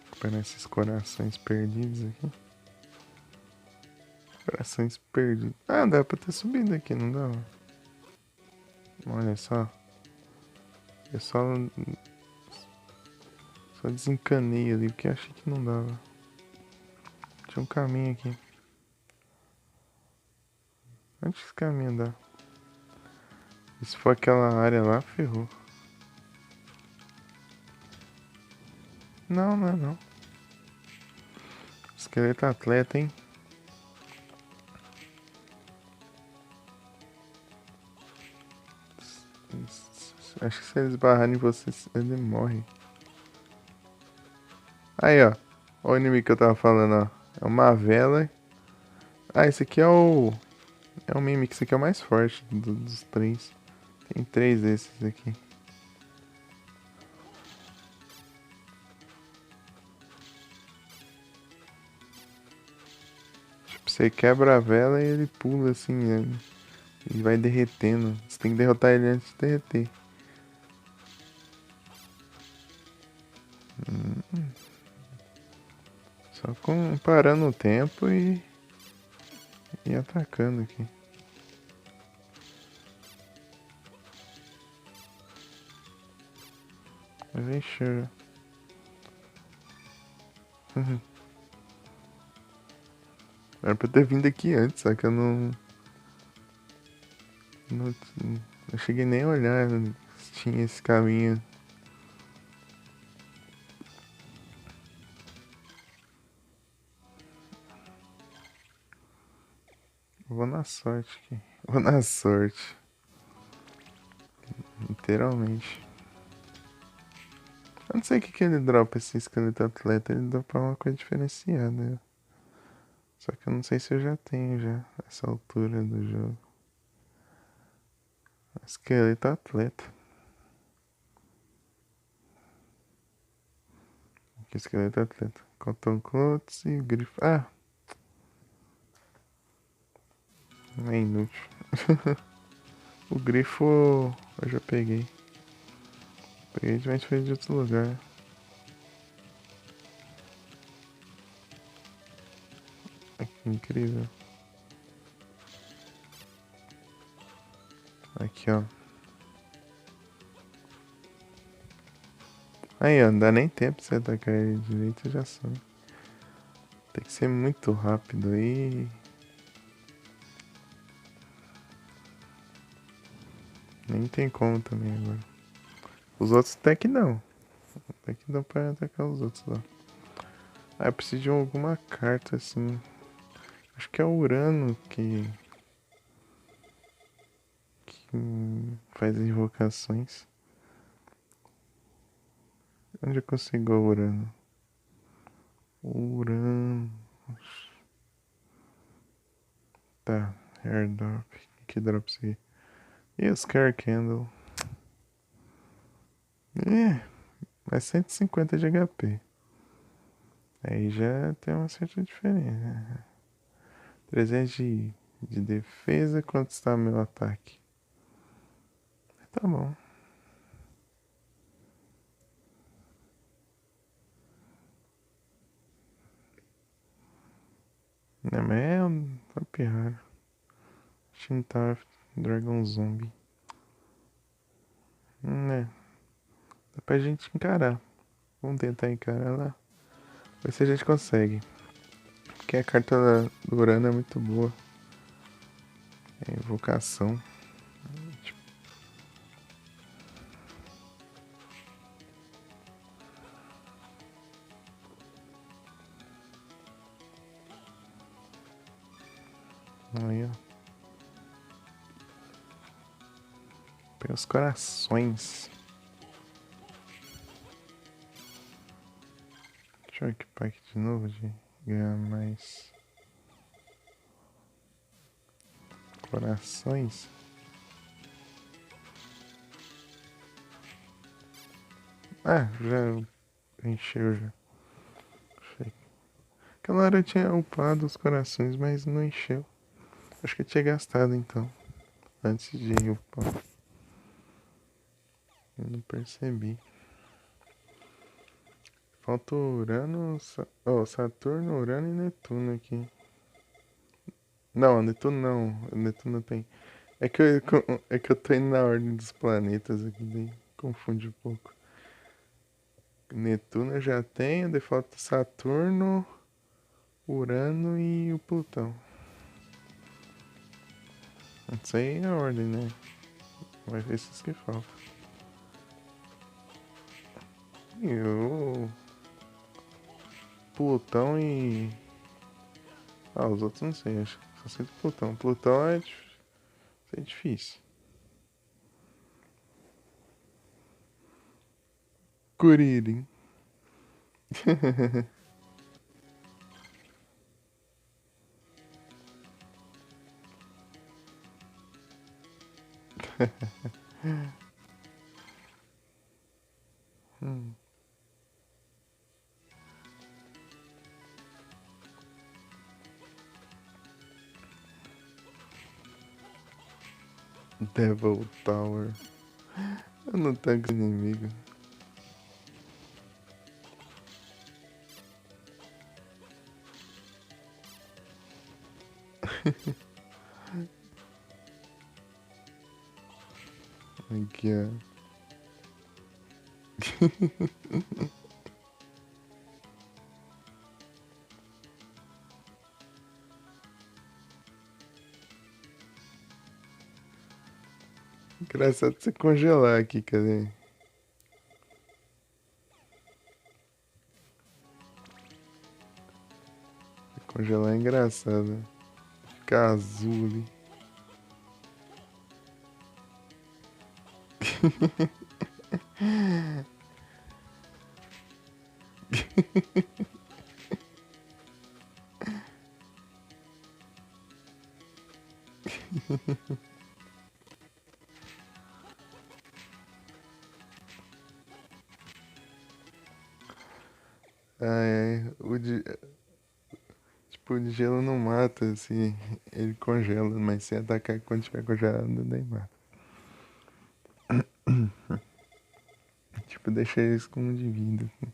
Recuperar esses corações perdidos aqui. Corações perdidos. Ah, dá pra ter subido aqui, não dá? Olha só. Eu só desencanei ali porque achei que não dava. Tinha um caminho aqui. Onde esse caminho dá? E se for aquela área lá, ferrou. Não, não é não. Esqueleto atleta, hein? Acho que se eles barrarem você, ele morre. Aí, ó. Olha o inimigo que eu tava falando, ó. É uma vela. Ah, esse aqui é o. É o Mimic, esse aqui é o mais forte dos três. Tem três desses aqui. Tipo, você quebra a vela e ele pula assim, né? E vai derretendo. Você tem que derrotar ele antes de derreter. Só parando o tempo e atacando aqui. Mas encheu. Era pra eu ter vindo aqui antes, só que eu não, não cheguei nem a olhar se tinha esse caminho. Vou na sorte aqui. Vou na sorte. Literalmente. Eu não sei o que ele dropa esse esqueleto atleta. Ele dropa uma coisa diferenciada. Só que eu não sei se eu já tenho já. Essa altura do jogo. Esqueleto atleta. Aqui, esqueleto atleta. Cotton Clothes e grifo. Ah! É inútil. O grifo eu já peguei. Peguei, mas foi de outro lugar. Que incrível. Aqui, ó. Aí, ó, não dá nem tempo pra você atacar ele direito e já some. Tem que ser muito rápido aí. Nem tem como também agora. Os outros até que não. Até que dá pra atacar os outros lá. Ah, eu preciso de alguma carta assim. Acho que é o Urano que faz invocações. Onde eu consigo o Urano? Urano. Tá, airdrop. Que drop isso aqui? E os Scare Candle. Mais 150 de HP. Aí já tem uma certa diferença. 300 de defesa. Quanto está meu ataque? Tá bom. Não, mas é um top raro. Shintar Dragon Zombie. Né? Dá pra gente encarar. Vamos tentar encarar lá. Ver se a gente consegue. Porque a carta do Urano é muito boa. É invocação. Aí, ó. Pega os corações. Deixa eu equipar aqui de novo de ganhar mais corações. Ah, já encheu já. Aquela hora eu tinha upado os corações, mas não encheu. Acho que eu tinha gastado então. Antes de upar. Eu não percebi. Falta Urano, Saturno, Urano e Netuno aqui. Não, Netuno não. Netuno tem. É que eu tô indo na ordem dos planetas aqui, daí confunde um pouco. Netuno eu já tenho, daí falta Saturno, Urano e o Plutão. Isso aí é a ordem, né? Vai ver esses que faltam. E o Plutão e. Ah, os outros não sei, acho que só sei do Plutão. Plutão é difícil. Kuririn. Devil Tower. Eu não tanco inimigo. Aqui, ó. Engraçado você congelar aqui, cadê? Congelar é engraçado. Ficar azul ali. Ai, ai. Tipo, o de gelo não mata, assim. Ele congela, mas se atacar quando tiver congelado, daí mata. Tipo, deixa eles com um de vida, assim.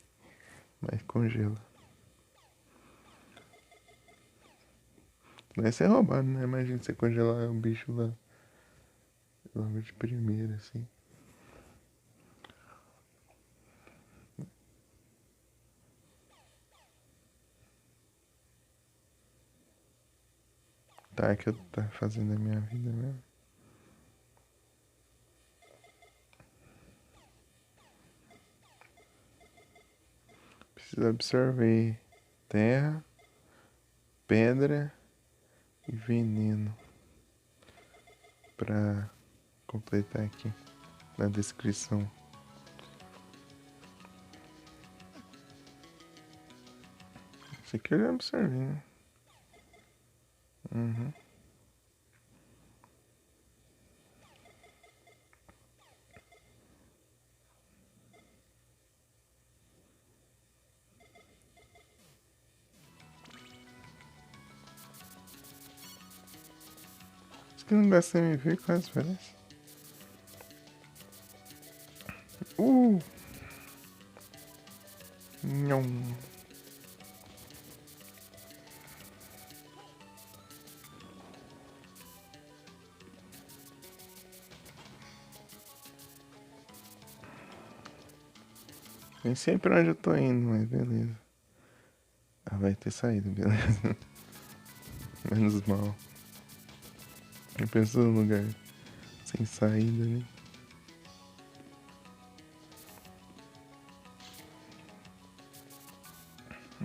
Mas congela. Vai ser roubado, né? Imagina você congelar o bicho lá. Logo de primeira, assim. Tá, que eu tá fazendo a minha vida mesmo. Precisa absorver terra, pedra e veneno pra completar aqui na descrição. Isso aqui eu já absorvi, né? Uhum. Isso que não gasta MV quase parece. Uh! Nham. Nem sei pra onde eu tô indo, mas beleza. Ah, vai ter saído, beleza. Menos mal. Eu penso num lugar sem saída, né?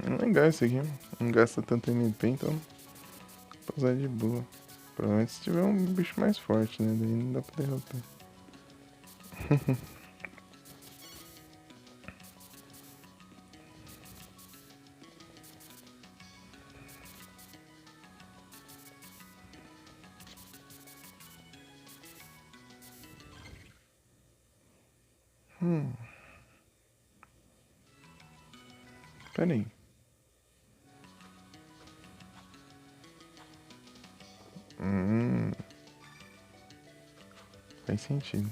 É legal isso aqui. Não gasta tanto MP, então pra usar de boa. Provavelmente se tiver um bicho mais forte, né? Daí não dá pra derrotar. Pera aí. Faz sentido.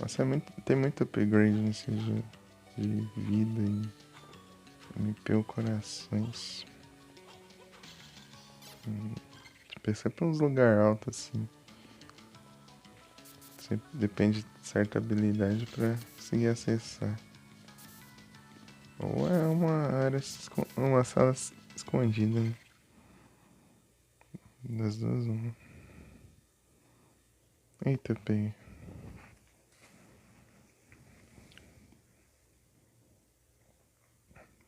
Nossa, tem muito upgrade nesse jogo. De vida e MP ou corações. Tipo, é sempre uns lugares altos assim. Você depende de certa habilidade pra conseguir acessar. Ou é uma área, uma sala escondida, né? Das duas, uma. Eita, peguei.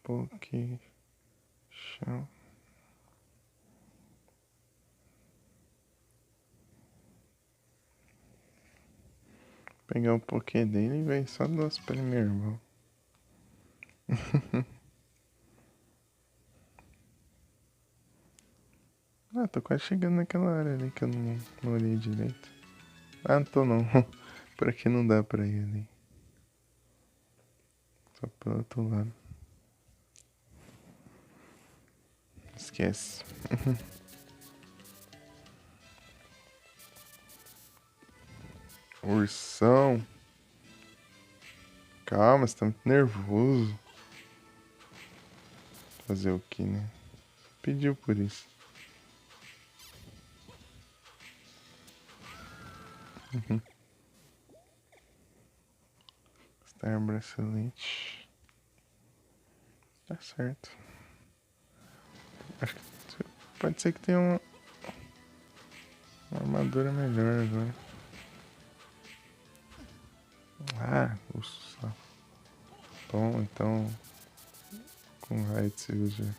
Poké. Chão. Pegar o Poké dele e ver só duas primeiras, irmão. Ah, tô quase chegando naquela área ali que eu não olhei direito. Ah, não tô não. Por aqui não dá pra ir ali. Só pelo outro lado. Esquece. Ursão. Calma, você tá muito nervoso. Fazer o que, né? Pediu por isso. Star bracelete. Tá certo. Acho que pode ser que tenha uma armadura melhor agora. Ah, ufa. Bom, então com raio de cirurgia.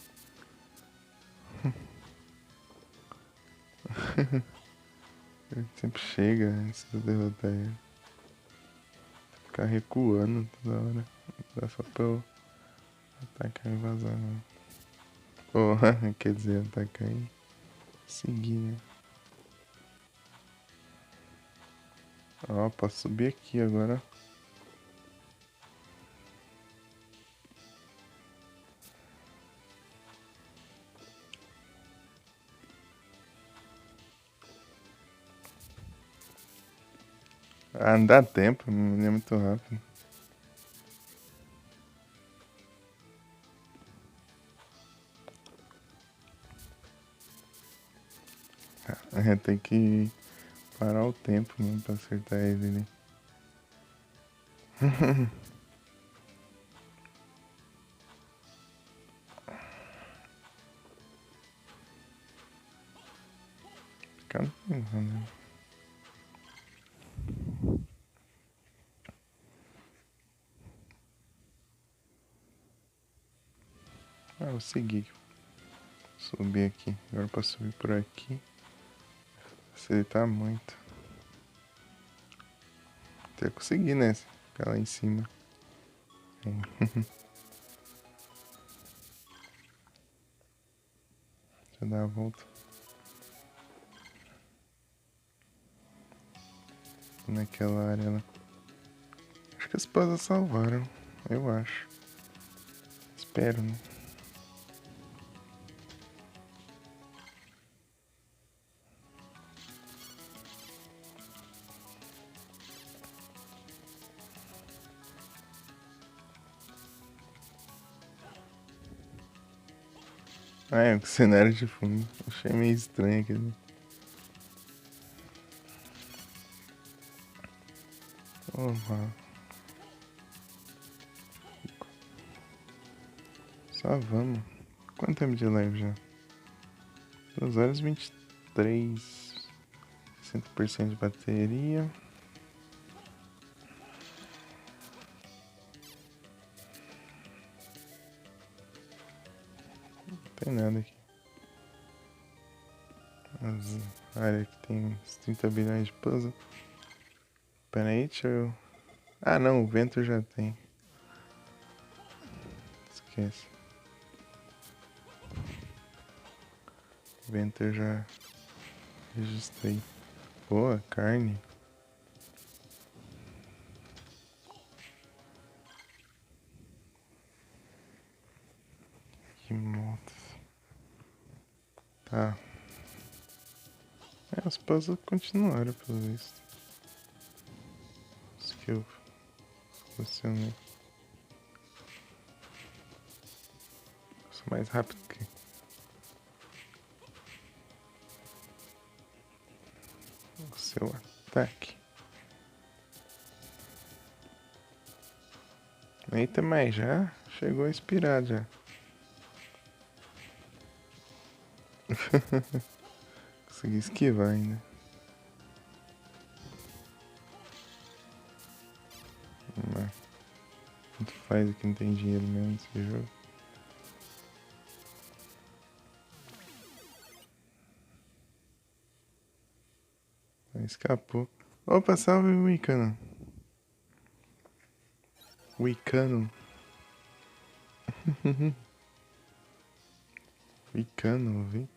Ele sempre chega antes de eu derrotar ele. Ficar recuando toda hora. Dá só pra eu atacar e vazar, não. Oh, quer dizer, atacar e seguir, né? Ó, posso subir aqui agora. Ah, não dá tempo, não é muito rápido. Tem que parar o tempo, mano, pra acertar ele, né? Ficar no né? Ah, eu segui. Subir aqui. Agora pra subir por aqui. Facilitar muito. Até conseguir, né? Ficar lá em cima. Deixa eu dar a volta. Naquela área lá. Acho que as esposas salvaram. Eu acho. Espero, né? Ah, é, o cenário de fundo. Achei meio estranho aquele. Opa. Só vamos. Quanto tempo de live já? 2 horas e 23. 60% de bateria. Não tem nada aqui. A área que tem uns 30 bilhões de puzzle. Pera aí, deixa eu... Ah, não, o vento já tem. Esquece. O vento eu já registrei. Boa, carne. Que motos. Tá. É, os puzzles continuaram, pelo visto. Os que eu selecionei. Sou mais rápido que o seu ataque. Eita, mas já chegou inspirado já. Consegui esquivar ainda. Mas tanto faz que não tem dinheiro mesmo nesse jogo. Escapou. Opa, salve o Wicano. Wicano. Wicano, vi.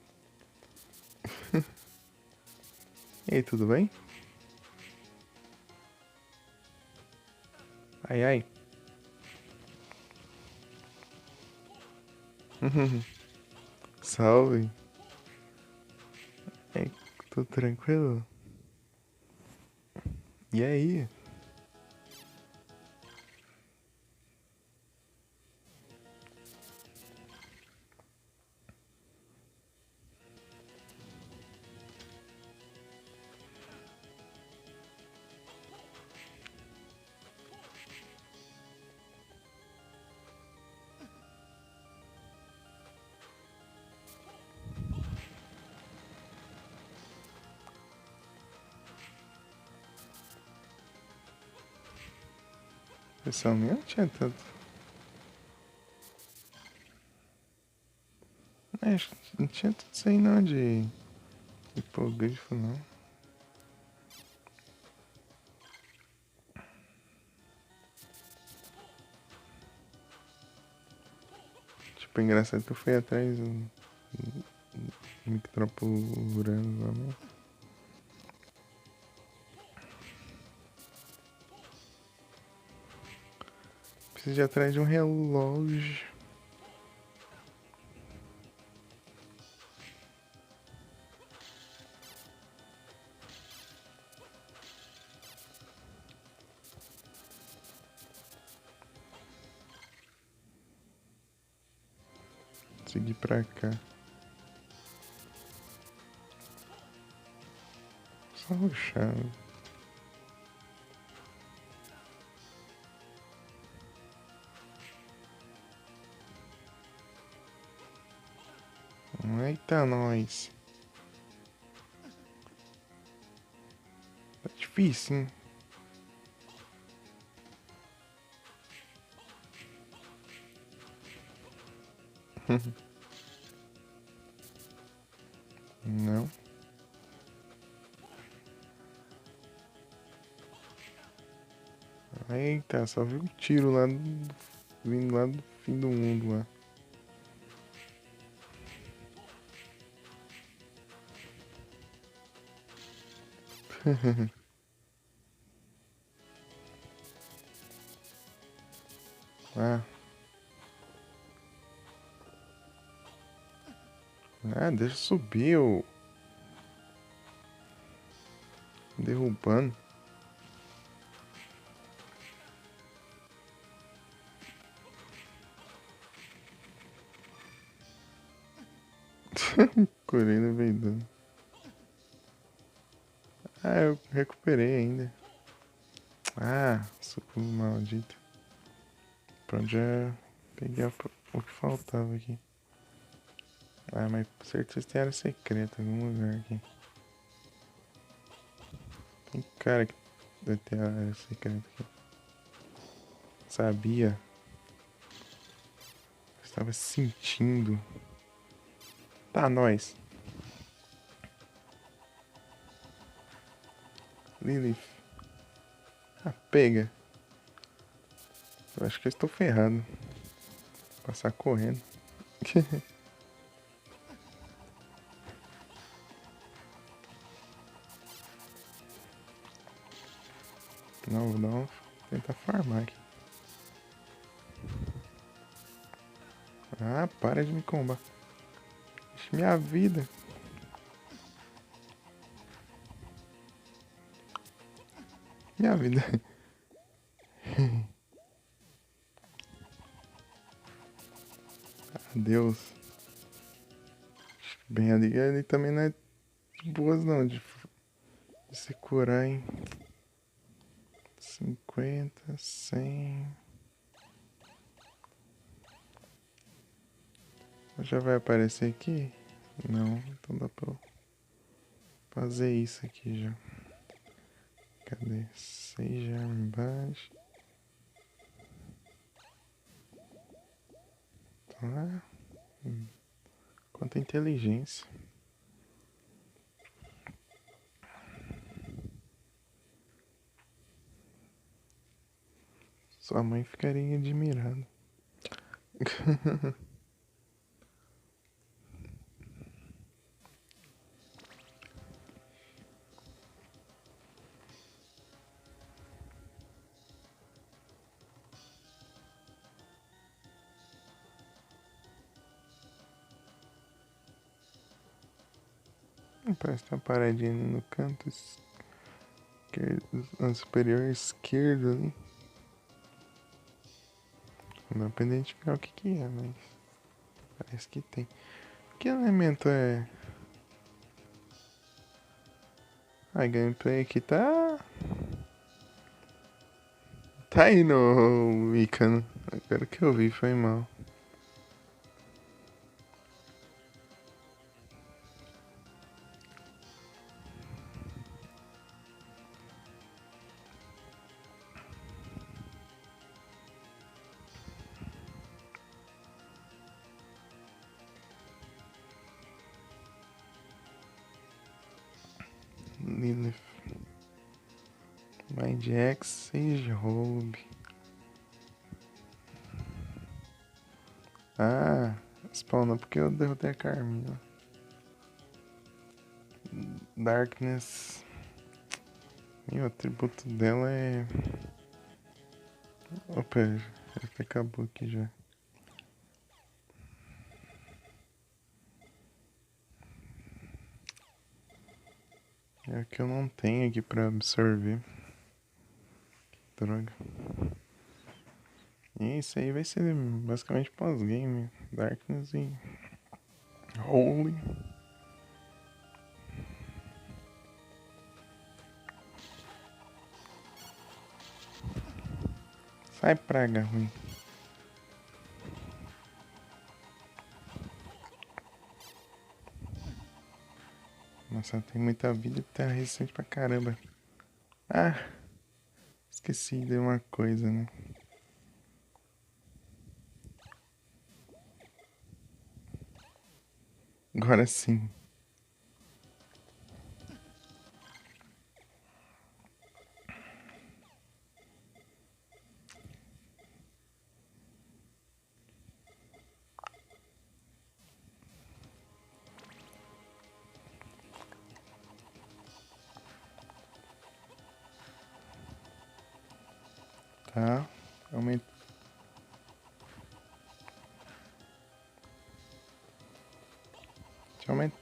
E aí, tudo bem? Ai, ai. Salve. É, tudo tranquilo? E aí? Pessoalmente, é tanto. É, acho que não tinha tudo isso aí não de hipogrifo, não. Tipo, engraçado que eu fui atrás do Mictropurano lá, né? Preciso ir atrás de um relógio. Seguir pra cá. Só ruxar. Eita, nós. Tá difícil, hein? Não. Eita, só vi um tiro lá vindo lá do fim do mundo lá. Ah, deixa eu subir, ô. Derrubando. Correndo veidando. Ah, eu recuperei ainda. Ah, suco maldito. Pronto, já peguei o que faltava aqui. Ah, mas com certeza tem área secreta em algum lugar aqui. Tem cara que deve ter área secreta aqui. Sabia. Estava sentindo. Tá, nós. Lilith. Ah, pega. Eu acho que eu estou ferrado. Passar correndo. Não, vou dar uma... tentar farmar aqui. Ah, para de me combar. Deixa minha vida. Minha vida. Adeus. Bem, ali também não é de boas não, de se curar em 50, 100. Já vai aparecer aqui? Não, então dá pra eu fazer isso aqui já. Cadê? Seja embaixo. Tá. Quanta inteligência. Sua mãe ficaria admirada. Parece que tem uma paradinha ali no canto esquerdo, no superior esquerdo ali. Não dá pra identificar o que é, mas parece que tem. Que elemento é? A gameplay aqui tá. Tá aí no Icano. Agora que eu vi foi mal. Lilith. Mind X, Sage Robe. Ah, spawnou porque eu derrotei a Carmila. Darkness. E o atributo dela é. Opa, já até acabou aqui já. É o que eu não tenho aqui pra absorver. Droga. E isso aí vai ser basicamente pós-game. Darkness e Holy. Sai, praga ruim. Nossa, tem muita vida e tá resistente pra caramba. Ah, esqueci de uma coisa, né? Agora sim. Tá. Aumenta. Deixa eu aumentar.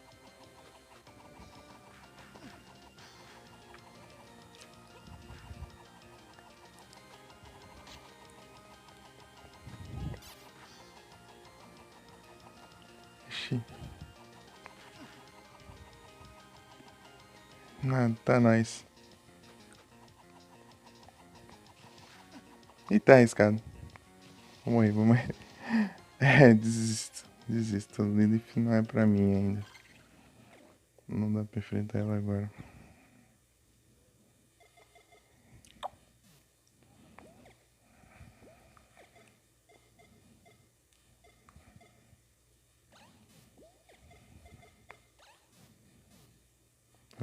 Ixi. Nada, tá nice. E tá arriscado. Vou morrer, vou morrer. É, desisto. Desisto. Lilith não é pra mim ainda. Não dá pra enfrentar ela agora.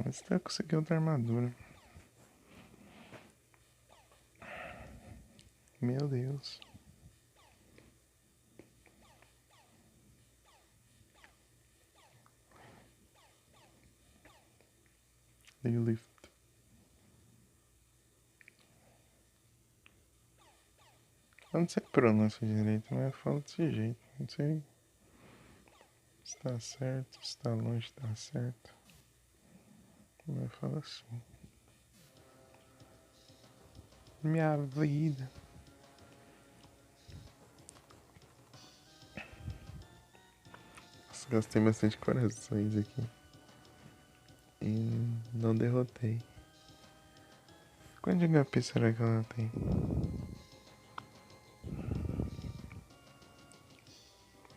Mas tá conseguindo outra armadura. Meu Deus. Lilith. Eu não sei pronunciar direito, mas eu falo desse jeito. Não sei se tá certo, se tá longe, tá certo. Mas eu falo assim. Minha vida. Nossa, gastei bastante corações aqui. E não derrotei. Quanto de HP será que ela tem?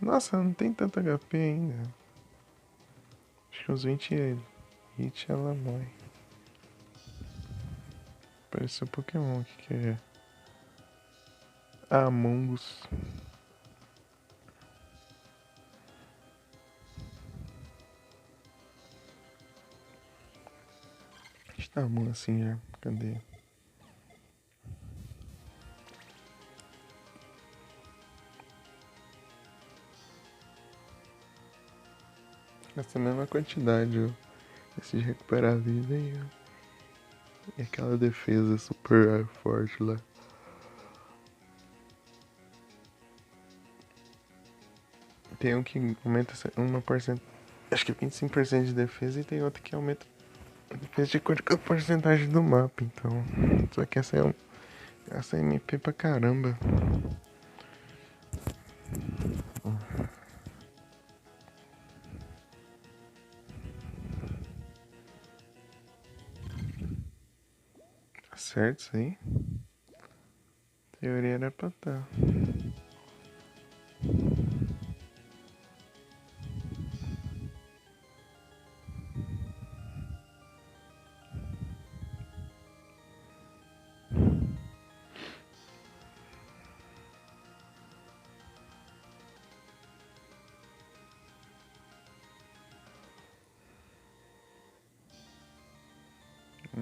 Nossa, não tem tanto HP ainda. Acho que uns 20 hits ela morre. Parece um Pokémon que é Among Us. Está bom assim já. Cadê? Essa mesma quantidade, ó. Esse de recuperar a vida e aquela defesa super forte lá. Tem um que aumenta 1%. Acho que 25% de defesa e tem outra que aumenta a defesa de acordo com a porcentagem do mapa, então. Só que essa é MP pra caramba. Tá certo isso aí? Teoria era pra tá.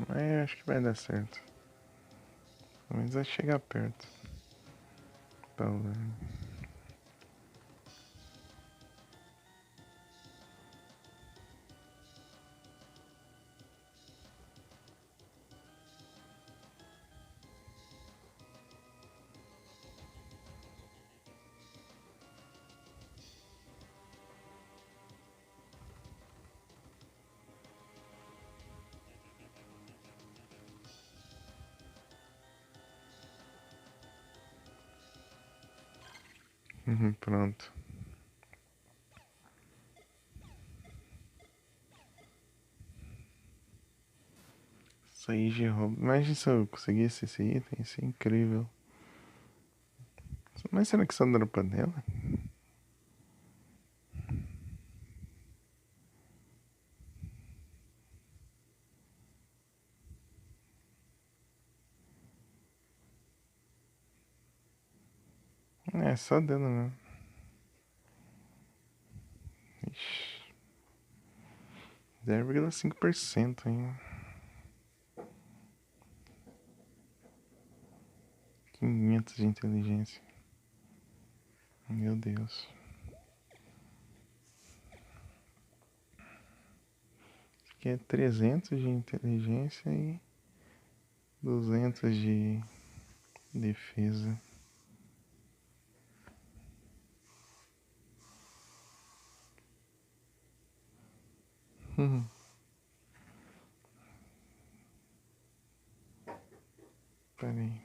Mas eu acho que vai dar certo. Pelo menos vai chegar perto. Talvez. Pronto. Isso aí de roubo. Imagina se eu conseguisse esse item, isso é incrível. Mas será que só dropa nela? É, só dela mesmo. Ixi. 0,5%, hein? 500 de inteligência. Meu Deus. Aqui é 300 de inteligência e 200 de defesa. Pera aí.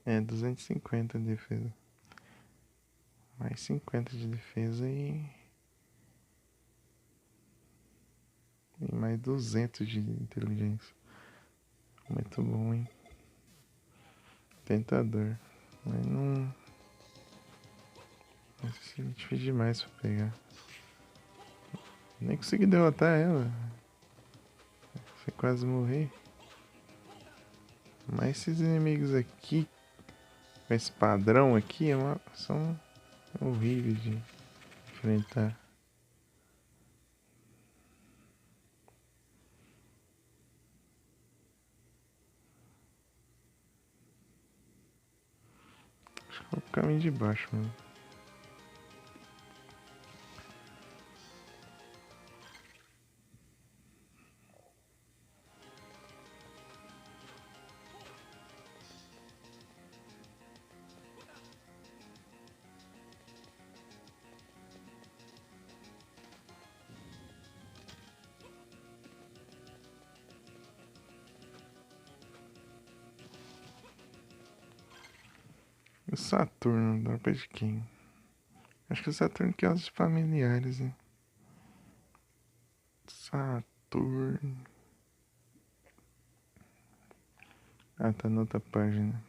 É 250 de defesa. Mais 50 de defesa e mais 200 de inteligência. Muito bom, hein? Tentador. Mas não. Mas é difícil demais pra pegar. Nem consegui derrotar ela. Você quase morri. Mas esses inimigos aqui, com esse padrão aqui, são horríveis de enfrentar. Acho que vou pro caminho de baixo, mano. O Saturno, dropa de quem? Acho que o Saturno que é os familiares, né? Saturno. Ah, tá na outra página.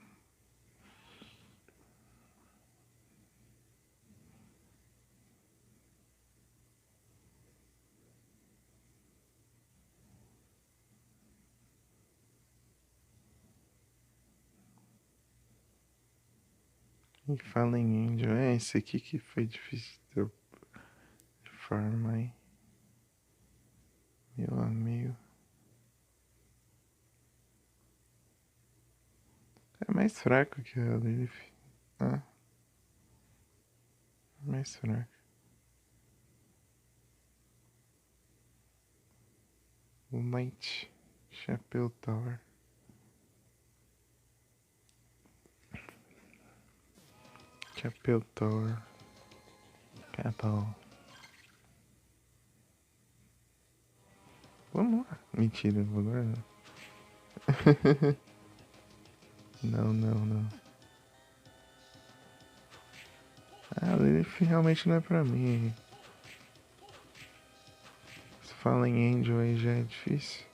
E fala em Angel. É esse aqui que foi difícil de eu farmar, hein? Meu amigo. É mais fraco que a Lilith. Ah, mais fraca. Light Chapéu Tower. Chapéu Tower. Capel. Vamos lá. Mentira, não vou guardar. Não. Ah, Lilith realmente não é pra mim. Se fala em Angel aí já é difícil.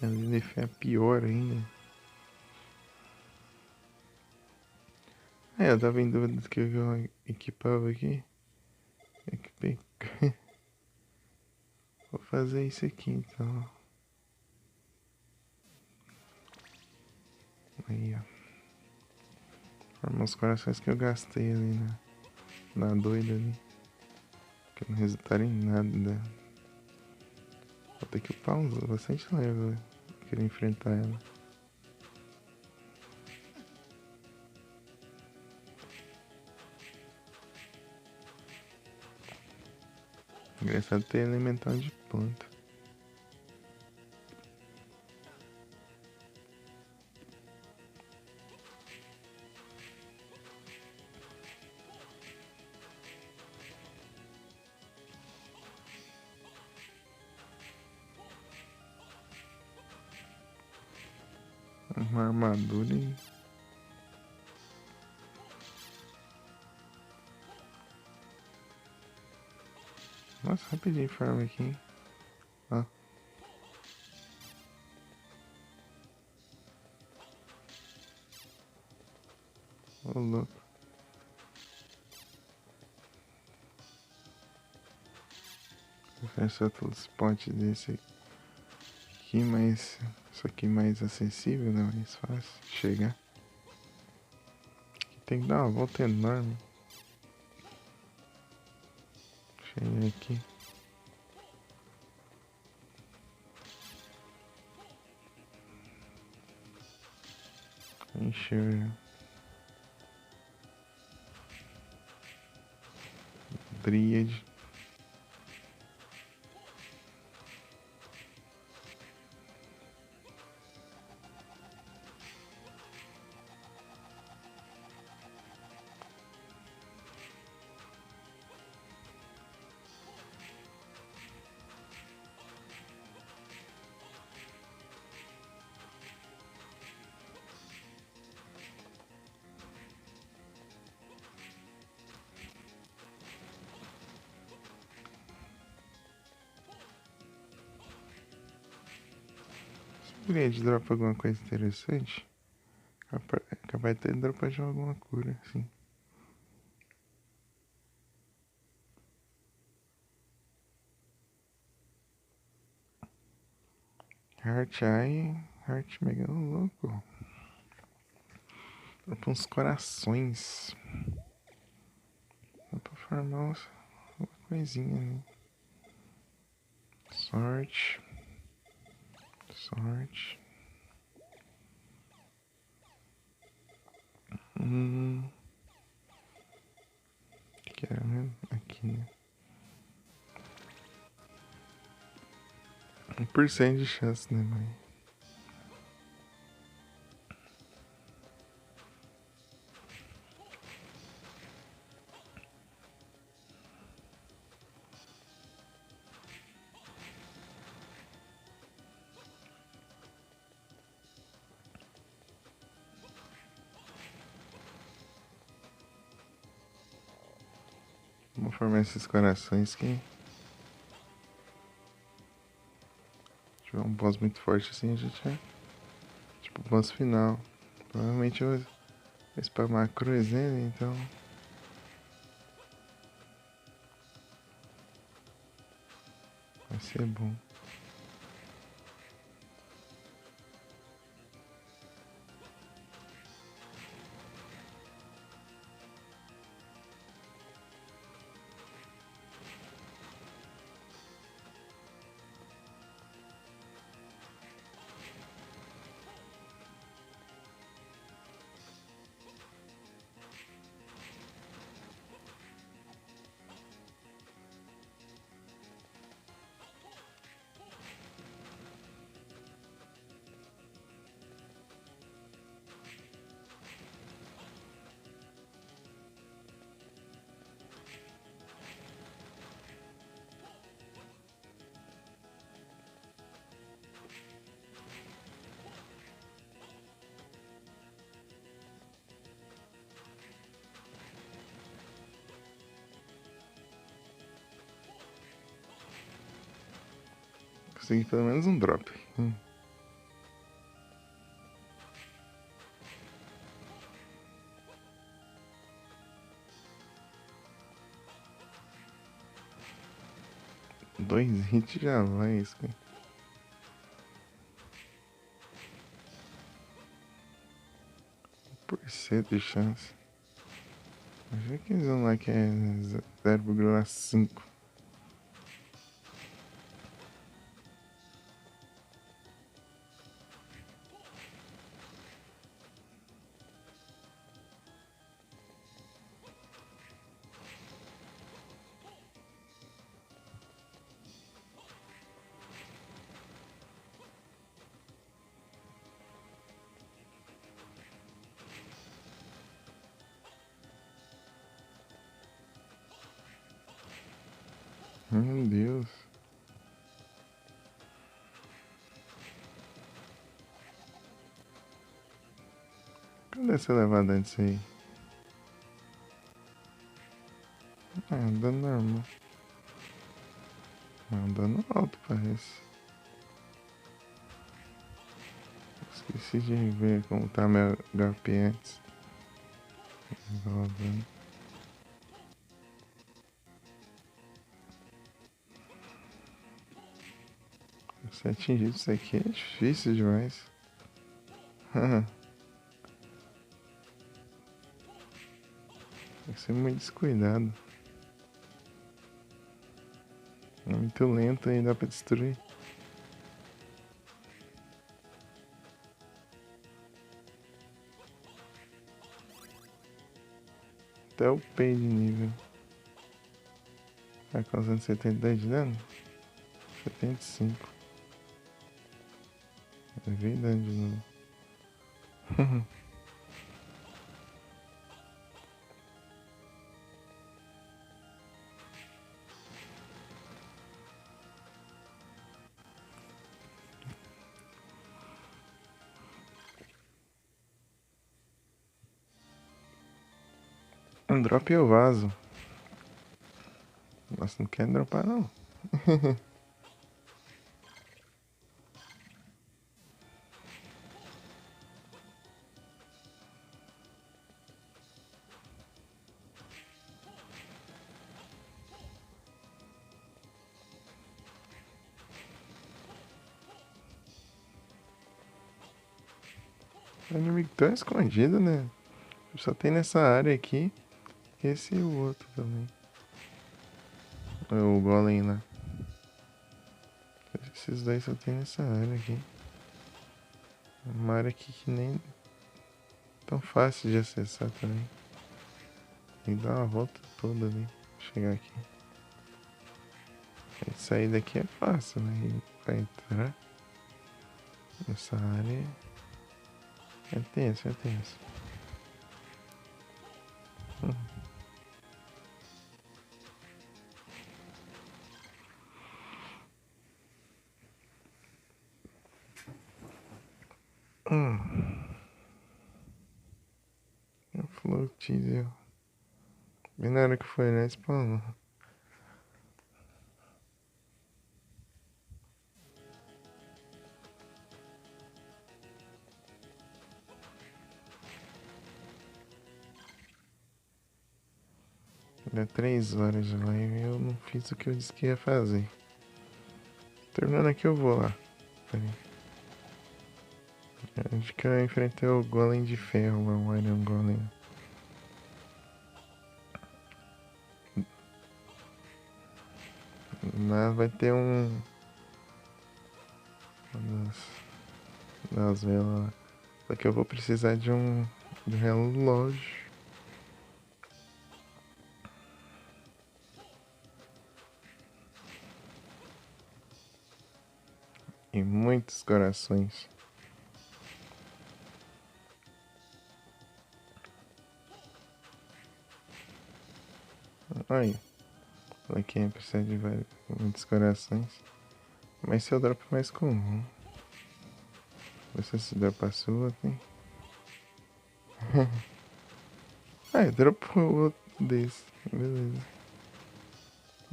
A Lilith é pior ainda. Eu tava em dúvida do que eu equipava aqui. Equipei. Vou fazer isso aqui então. Aí, ó. Formar os corações que eu gastei ali na doida ali. Que não resultaram em nada. Vou ter que upar bastante level. Querer enfrentar ela. Engraçado ter elemental de planta. Uma armadura e... Nossa, rapidinho farm aqui, hein? Ó. Ô, louco. Vou fechar todos os potes desse aqui, mas... Isso aqui mais acessível, né? Mais fácil de chegar. Tem que dar uma volta enorme. Cheguei aqui. Encher. Dríade. Dríade dropa alguma coisa interessante? Capaz de ter dropado de alguma cura, assim. Heart Eye. Heart Mega louco. Dropa uns corações. Dá pra formar uma coisinha ali. Sorte. Que era mesmo? Aqui, né? 1% de chance, né, mãe? Vamos formar esses corações aqui. Se tiver um boss muito forte assim, a gente é... Tipo, o boss final. Provavelmente eu vou spamar a cruz nele, então... Vai ser bom. consegui pelo menos um drop. Dois hits já vai isso, cara. Por cento de chance. Acho que eles vão lá que é 0,5. Meu Deus. Cadê essa levada antes aí? Ah, dano normal. Ah, dano alto parece. Esqueci de ver como tá meu HP antes. Rodando. Ser atingido isso aqui é difícil demais. Tem que ser muito descuidado. É muito lento e dá pra destruir. Até o P de nível. Tá causando 72 de dano? 75. É verdade de novo. Um drop eu vazo. Nossa, não quer dropar não. O inimigo tão escondido, né? Só tem nessa área aqui. Esse e o outro também. O golem lá. Esses dois só tem nessa área aqui. Uma área aqui que nem tão fácil de acessar também. Tem que dar uma volta toda ali pra chegar aqui. E sair daqui é fácil, né? E pra entrar nessa área é tenso, é tenso. Flow teaser. Bem na hora que foi, né? Spawnou. Deu 3 horas de live e eu não fiz o que eu disse que ia fazer. Terminando aqui eu vou lá. Peraí. Acho que eu enfrentei o Golem de Ferro, o Iron Golem. Lá vai ter uma das velas lá. Só que eu vou precisar de um relógio. E muitos corações. Aí. Aqui precisa de muitos corações. Mas se eu dropo mais comum. Você se dropa a sua, tem. Ah, eu dropo outro desse. Beleza.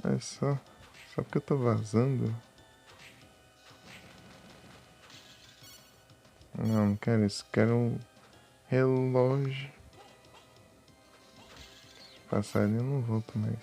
Olha só. Só porque eu tô vazando. Não quero isso. Quero um relógio. Se passar ali eu não volto mais.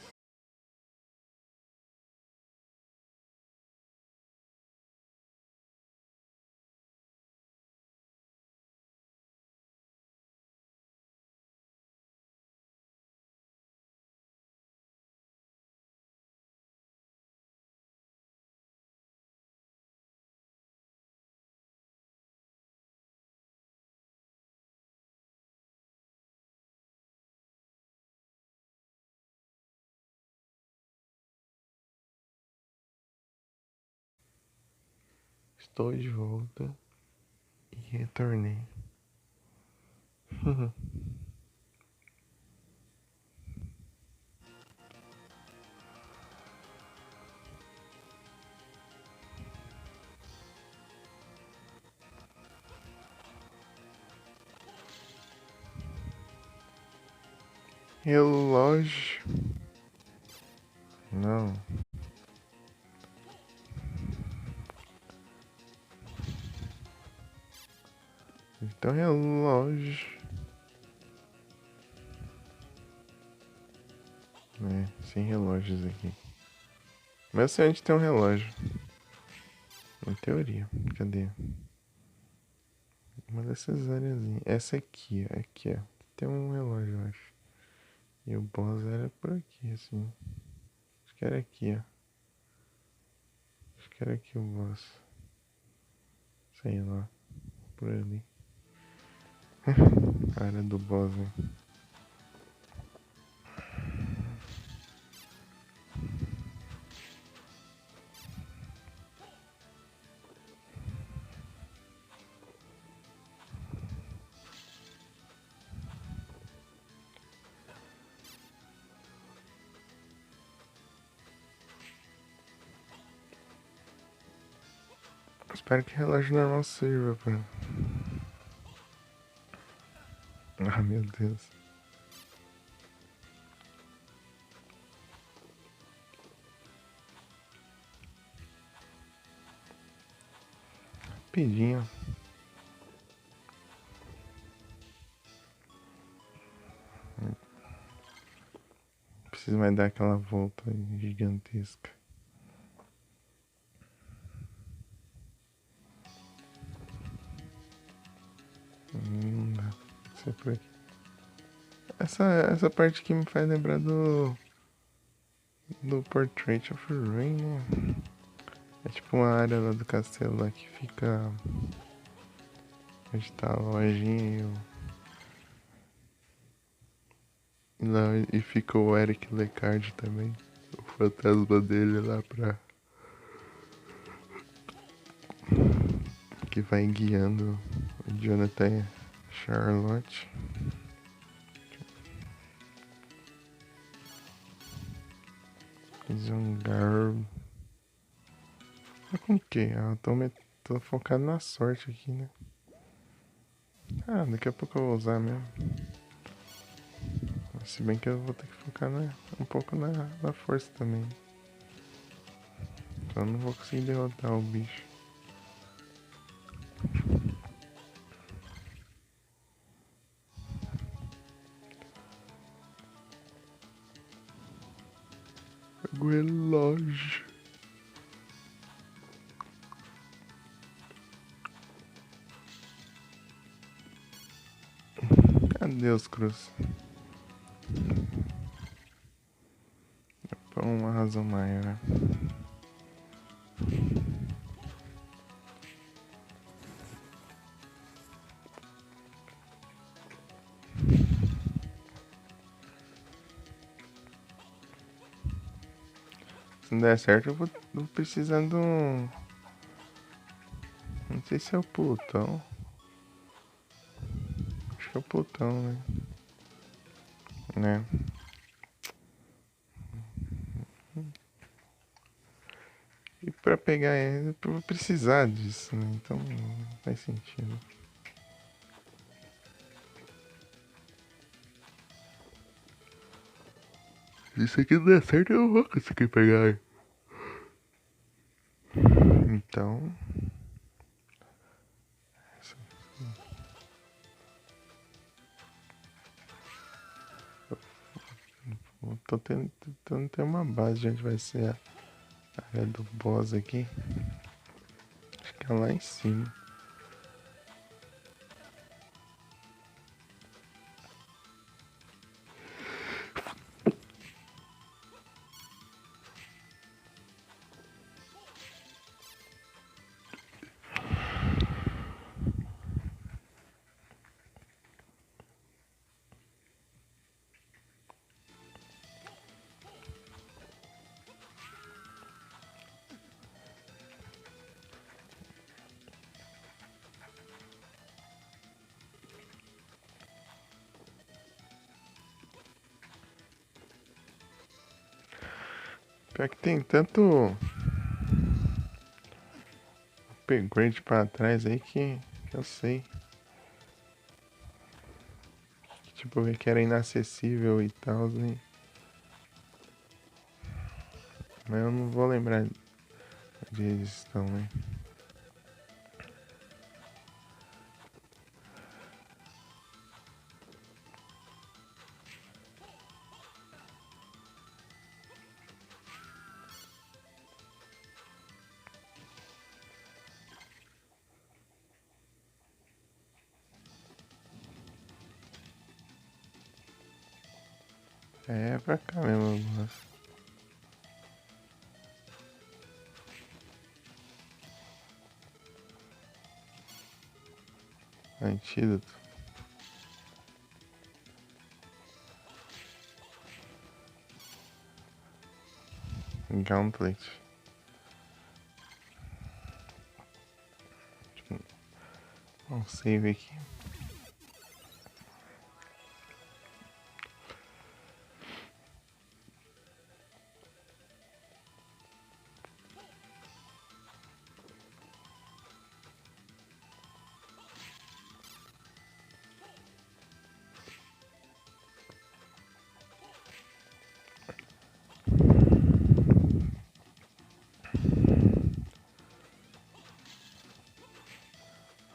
Estou de volta e retornei. Relógio. Não. Então relógio. Sem relógios aqui. Mas eu sei onde tem um relógio. Em teoria. Cadê? Uma dessas áreazinhas. Essa aqui, ó. Aqui, ó. Tem um relógio, eu acho. E o boss era por aqui, assim. Acho que era aqui, ó. Acho que era aqui o boss. Sei lá. Por ali. A área do boss, né? Espero que o relógio normal sirva pra... Ah, meu Deus. Rapidinho. Preciso mais dar aquela volta gigantesca. Não dá. Sei por aqui. Essa parte aqui me faz lembrar do Portrait of Rain, né? É tipo uma área lá do castelo lá que fica... Onde tá a lojinha e fica o Eric Lecard também. O fantasma dele lá pra... Que vai guiando o Jonathan Charlotte. Zangar. Mas com o que? Tô focado na sorte aqui, né? Ah, daqui a pouco eu vou usar mesmo. Se bem que eu vou ter que focar um pouco na força também. Então eu não vou conseguir derrotar o bicho. Pega o relógio. Adeus, Cruz. Por uma razão maior. Se não der certo, eu vou precisando. Não sei se é o Plutão. Acho que é o Plutão, né? E pra pegar ele, eu vou precisar disso, né? Então não faz sentido. Se isso aqui não der certo, eu não vou conseguir pegar. Então. Tô tentando ter uma base de onde vai ser a área do boss aqui. Acho que é lá em cima. Pior que tem tanto upgrade pra trás aí que eu sei. Que, tipo, que era inacessível e tal, né? Mas eu não vou lembrar onde eles estão, né? É pra cá mesmo, nossa. Antídoto. Gauntlet. Vamos save aqui.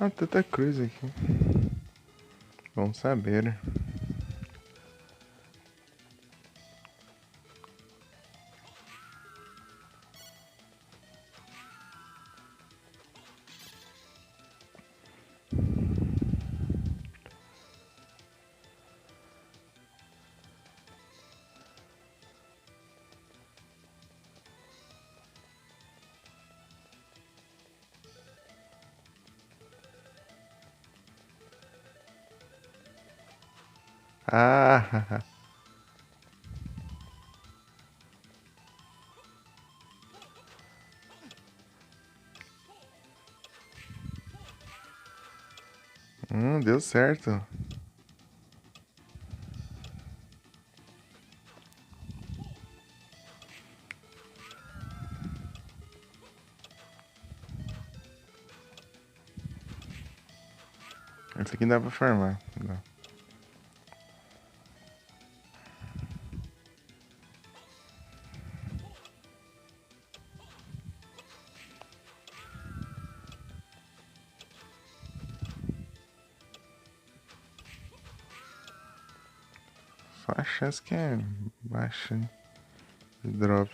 Ah, tanta cruz aqui. Bom saber. Ah, deu certo. Esse aqui dá pra farmar. Dá. Só a chance que é baixa, né? De drop.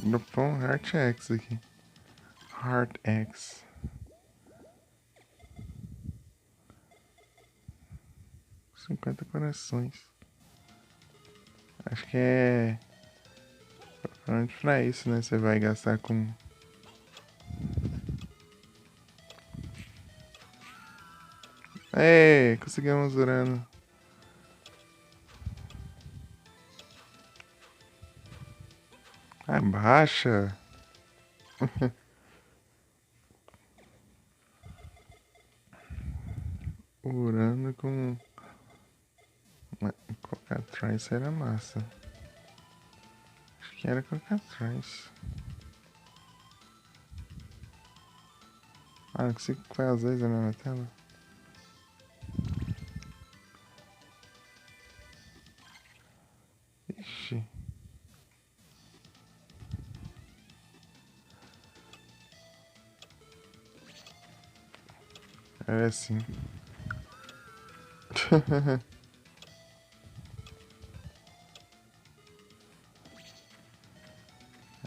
Dropou um Heart X aqui. Heart X. 50 corações. Acho que é provavelmente pra isso, né? Você vai gastar com. Ei, conseguimos Urano. Ah, baixa. Urano com. Cocatrice era massa. Acho que era Cocatrice. Ah, não consigo ver as dois na mesma tela. Ixi. É assim.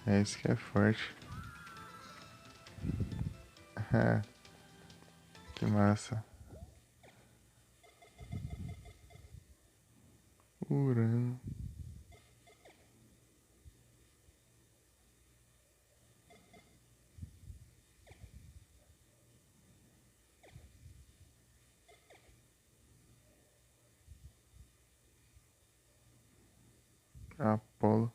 É isso que é forte. Que massa. Urano. Apolo.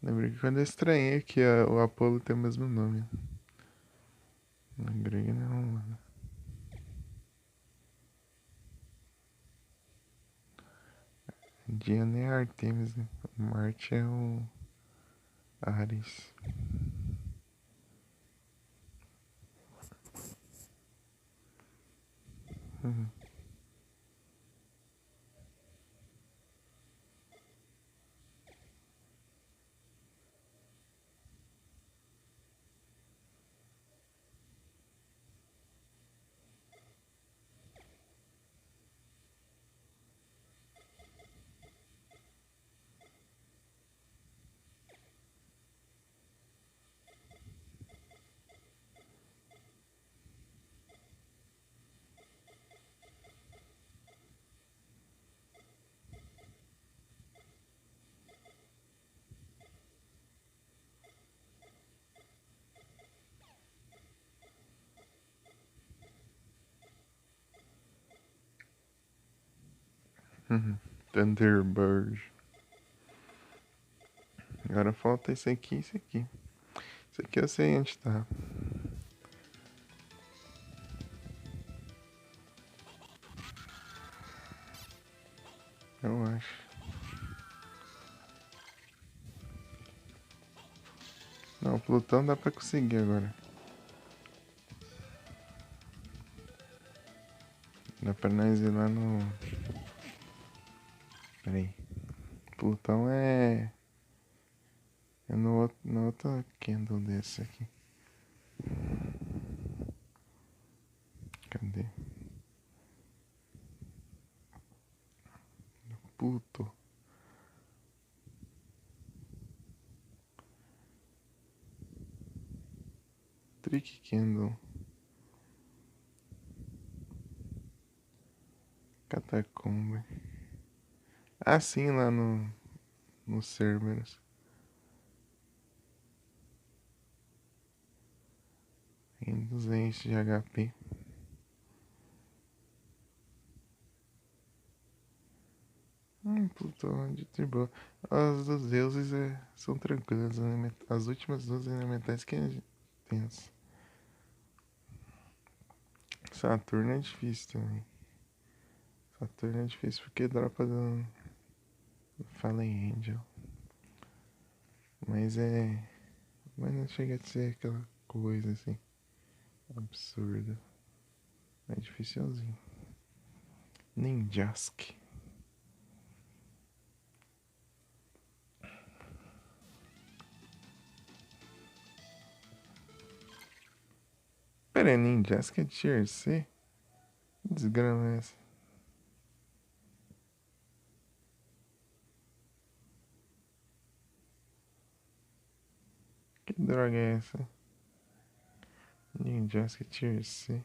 Lembrei que quando eu estranhei que o Apolo tem o mesmo nome. Lembrei que não, mano. Diana é Artemis, né? Marte é o Ares. Thunderbird. Agora falta esse aqui e esse aqui. Esse aqui eu sei onde tá. Eu acho. Não, Plutão dá pra conseguir agora. Dá pra nós ir lá no. Peraí. Plutão é. É no outro candle desse aqui. Cadê? Puto. Trick Candle. Catacomba. Ah, sim, lá no Cerberus. Em 200 de HP. Plutão de boa. As dos deuses são tranquilas. As últimas duas elementais que é tenso. Saturno é difícil também. Saturno é difícil porque dropa do Fallen Angel. Mas é. Mas não chega a ser aquela coisa assim. Absurda. É dificilzinho. Ninjask. Pera aí, Ninjask é Tier C? Que desgrama é essa? Que droga é essa? Ninjask Tier C.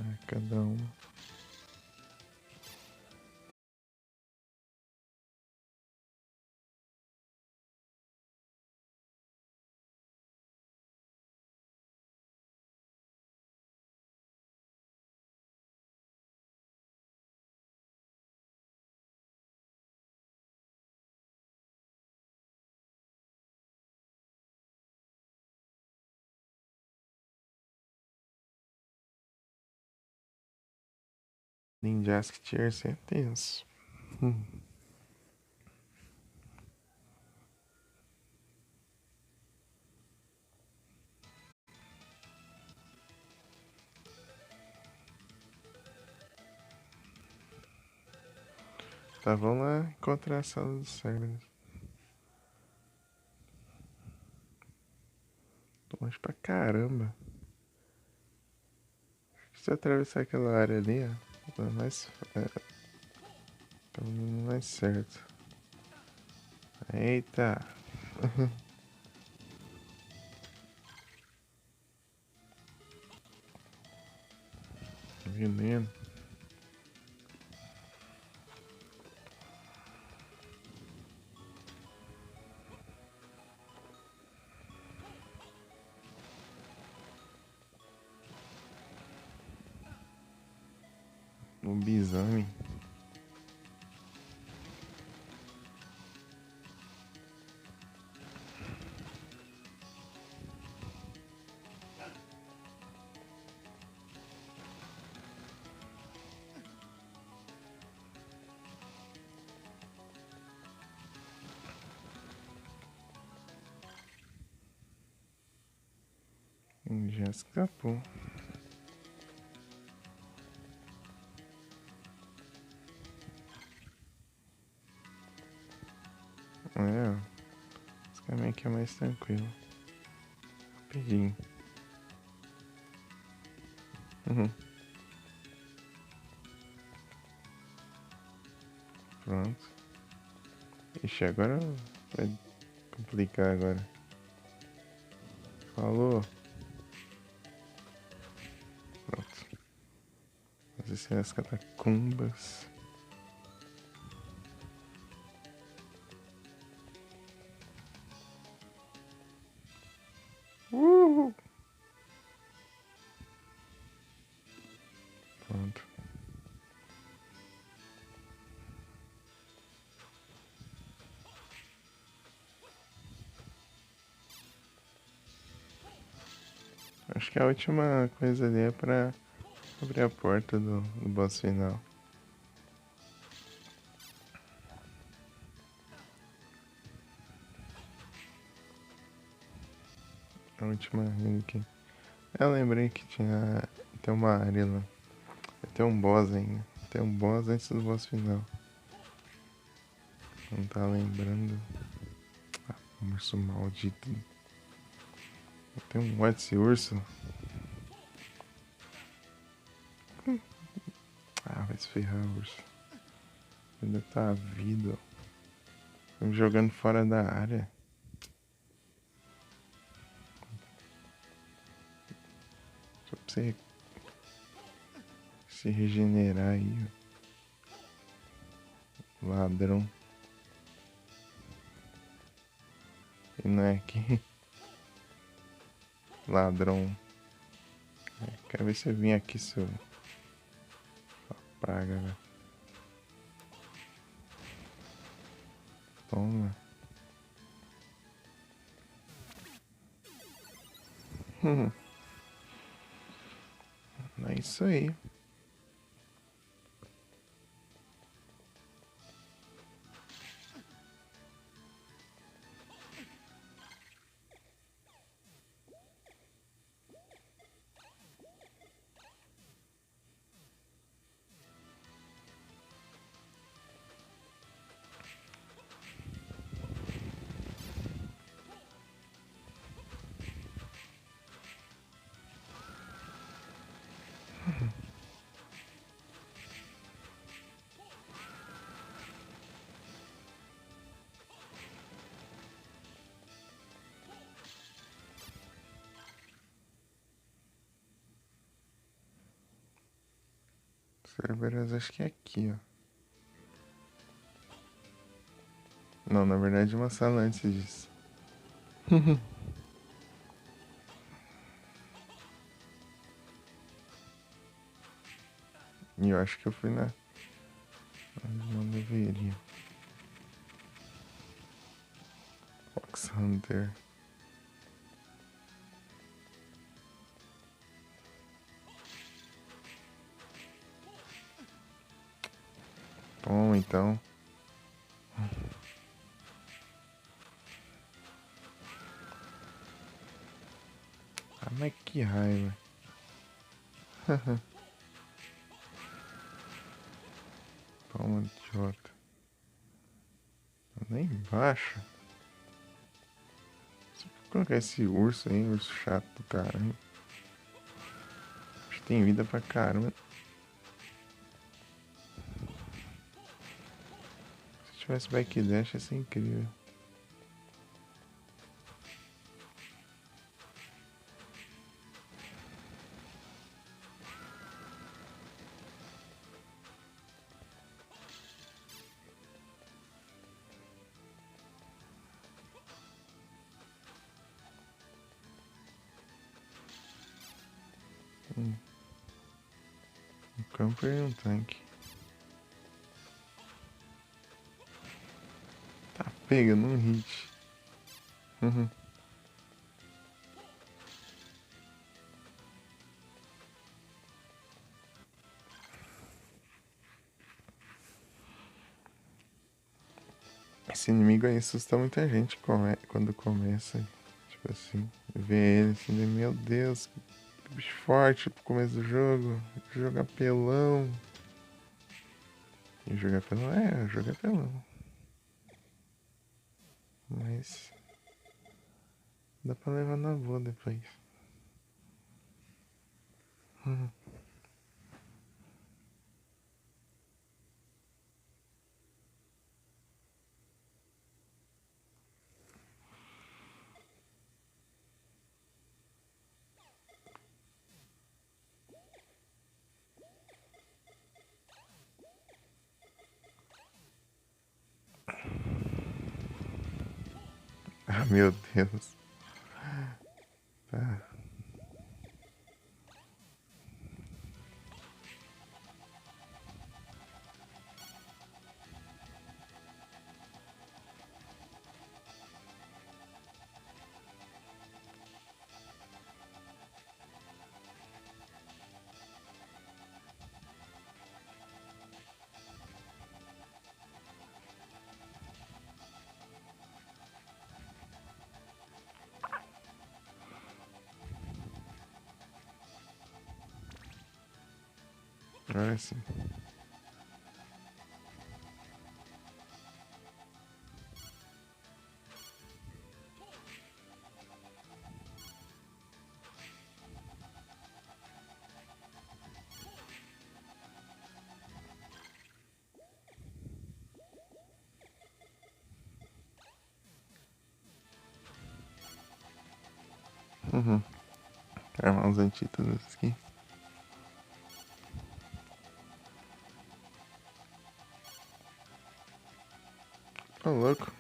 Ah, cada uma. Ninjask Tier C é tenso. Tá, vamos lá encontrar a sala dos cérebros. Tô longe pra caramba. Se eu atravessar aquela área ali, ó, tá mais, tá mais certo. Eita! Veneno. Lobisomem. Já escapou. É, ó. Esse caminho aqui é mais tranquilo. Rapidinho. Pronto. Ixi, agora vai complicar agora. Falou. Pronto. Fazer ser as catacumbas. Uhul. Pronto. Acho que a última coisa ali é pra abrir a porta do boss final. A última aqui. Eu lembrei que tem uma área lá. Tem um boss ainda. Tem um boss antes do boss final. Não tá lembrando. Ah, urso maldito. Tem um ódio desse urso. Ah, vai se ferrar, urso. Ainda tá vivo. Tô me jogando fora da área. Só pra você se regenerar aí, ó. Ladrão. E não é aqui. Ladrão. Quero ver se eu vim aqui, seu praga, velho. Toma. É isso aí. Cerberus, acho que é aqui, ó. Não, na verdade, uma sala antes disso. E eu acho que eu fui na. Não deveria. Fox Hunter. Bom, então. Ah, mas que raiva. Toma, idiota. Lá embaixo. Deixa eu colocar esse urso aí, urso chato do caramba. tem vida pra caramba. Se tivesse backdash ia ser incrível. Um camper e um tanque. Tá pegando um hit. Esse inimigo aí assusta muita gente quando começa. Tipo assim, ver ele assim, meu Deus, que bicho forte pro começo do jogo. Jogo apelão. E jogo apelão jogo apelão. Mas dá pra levar na boa depois. Ah, meu Deus. Tá. Agora sim. Armar uns antídotos aqui. Ô, louco.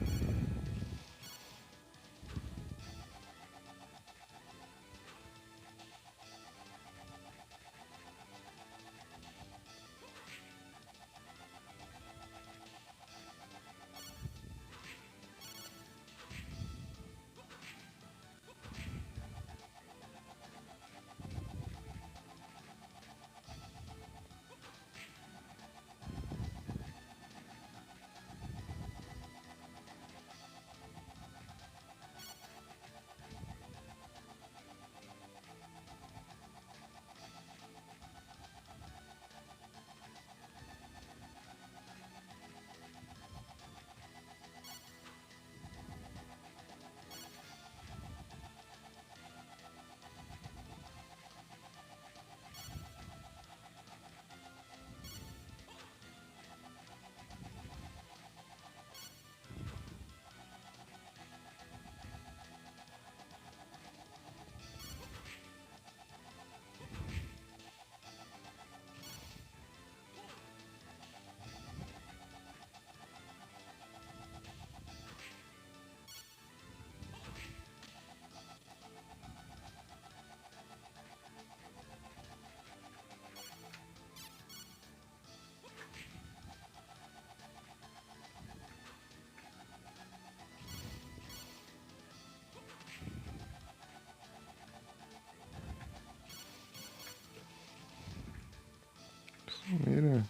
Sumiram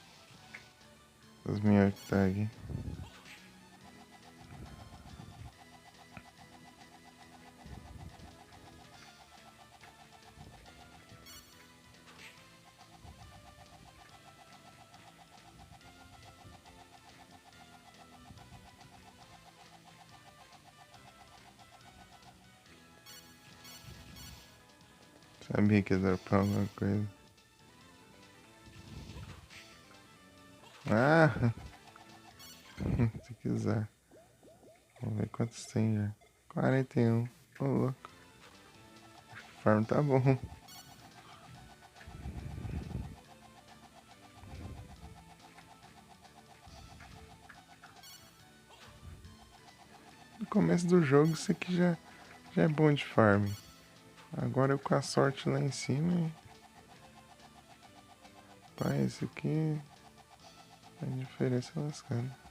as minhas tags. Sabia que ia dropar alguma coisa. Ah, se quiser. Vamos ver quantos tem já. 41. Ô, louco. O farm tá bom. No começo do jogo isso aqui já é bom de farm. Agora eu com a sorte lá em cima. Pá, esse aqui a diferença é lascando.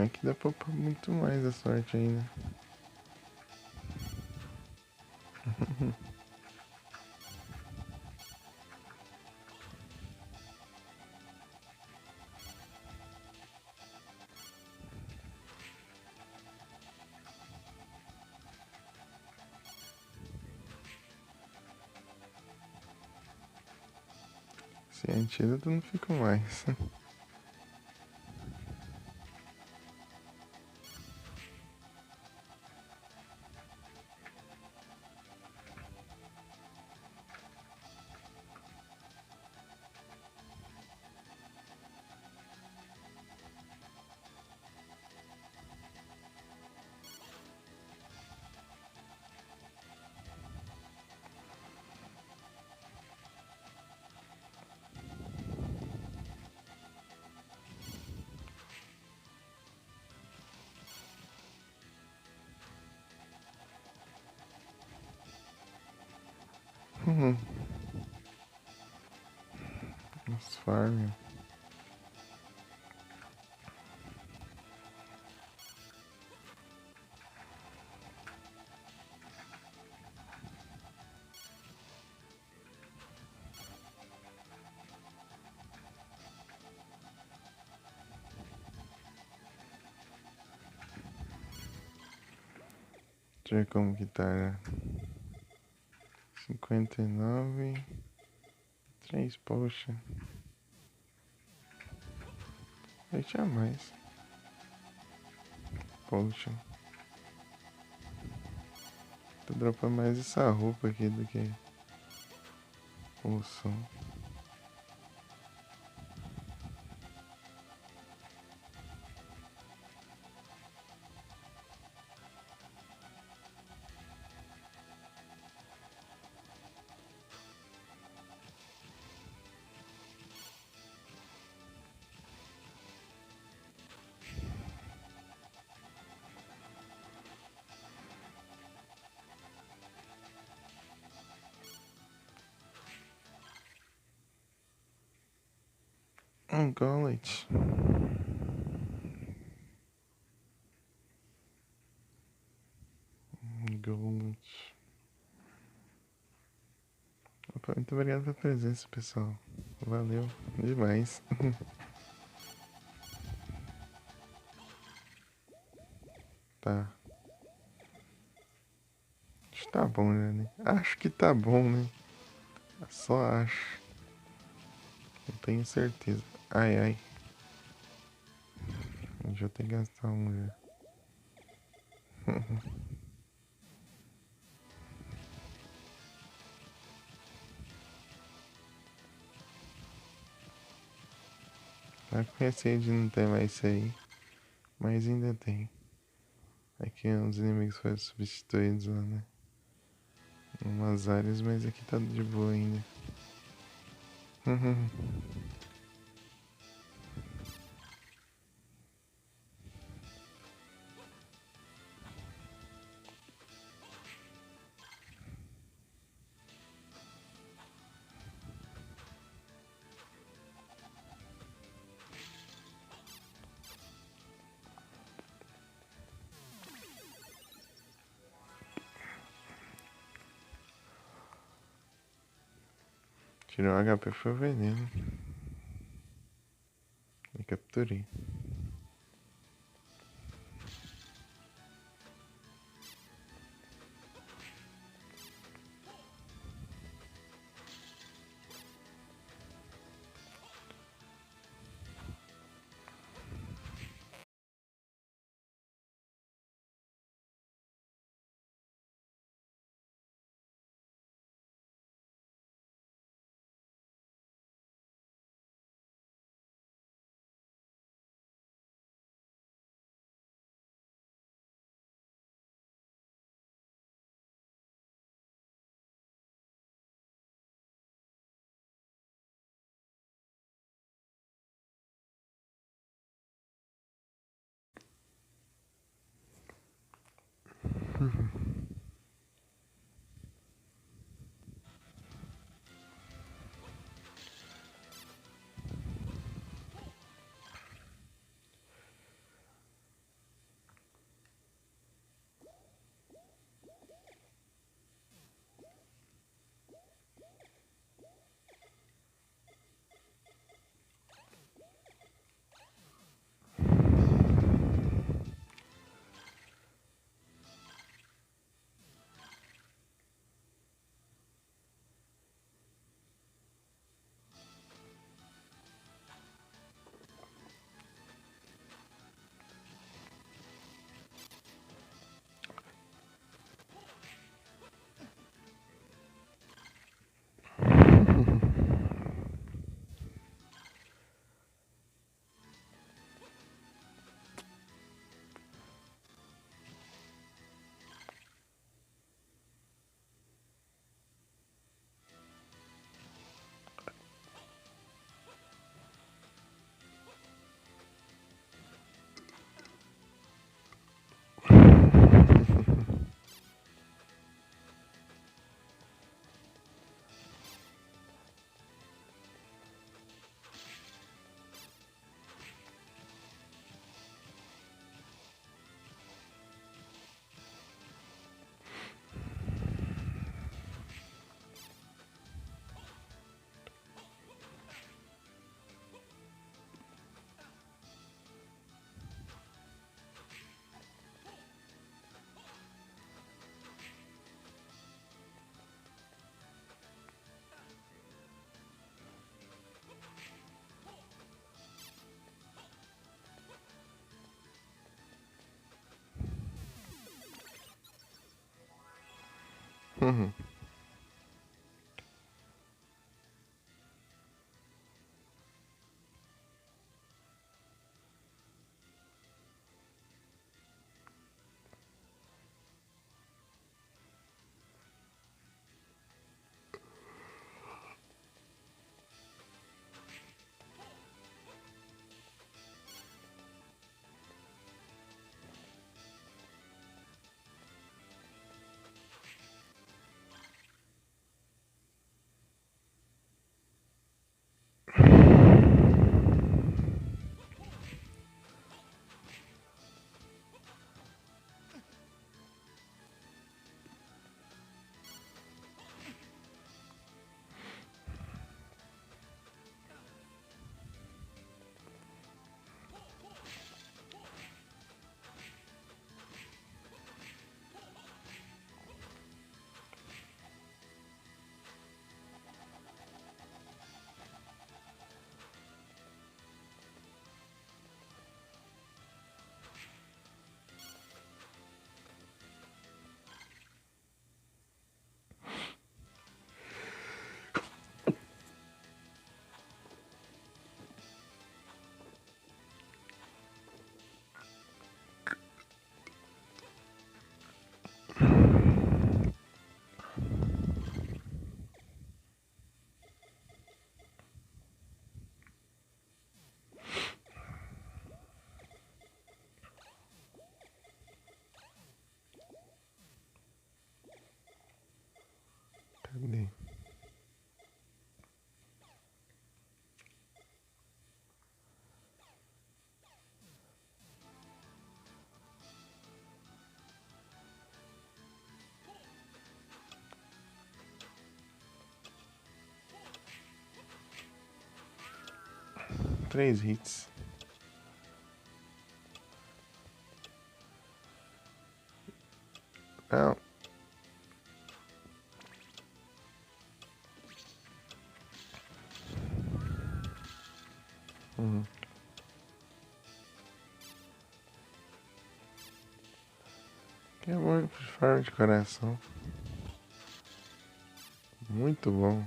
Aqui dá pra upar muito mais a sorte ainda. Sem antídoto não fico mais. Os farm. Deixa eu ver como que tá, né? 59. 3, poxa. Eu tinha mais. Poxa. Tu dropa mais essa roupa aqui do que o som. Um gauntlet. Gauntlet. Opa, muito obrigado pela presença, pessoal. Valeu demais. Tá. Acho que tá bom, né? Acho que tá bom, né? Só acho. Não tenho certeza. Ai, ai. Já tem que gastar um já. Tá com receio de não ter mais isso aí. Mas ainda tem. Aqui os inimigos foram substituídos lá, né? Umas áreas, mas aqui tá de boa ainda. Tirou o HP, foi o veneno. E capturei. Uhum. 3 hits. Não. Uhum. Que amor forte de coração. Muito bom.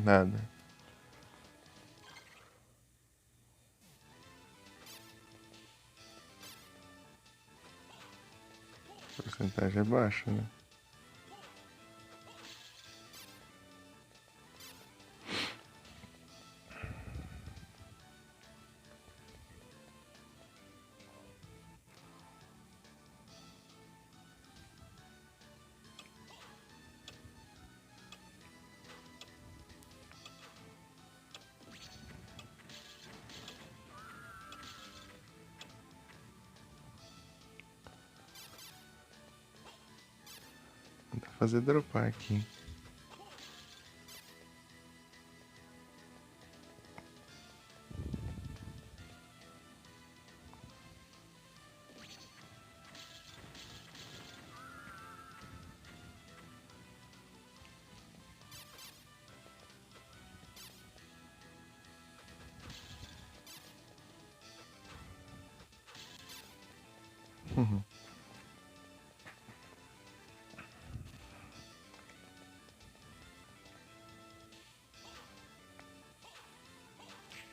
Nada. A porcentagem é baixa, né? Vou tentar fazer dropar aqui.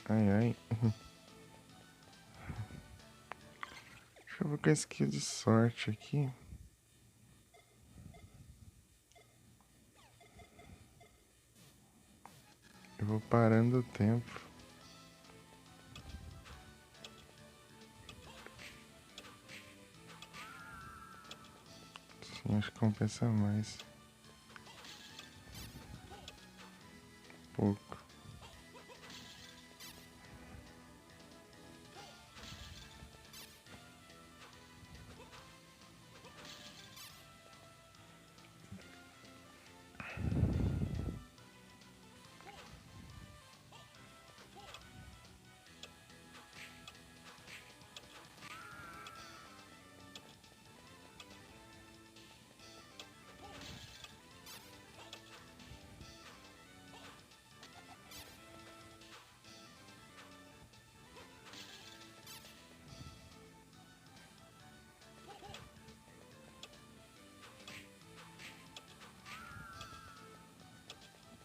Ai, ai. Deixa eu ver com a skill de sorte aqui. Eu vou parando o tempo. Sim, acho que compensa mais. Pouco.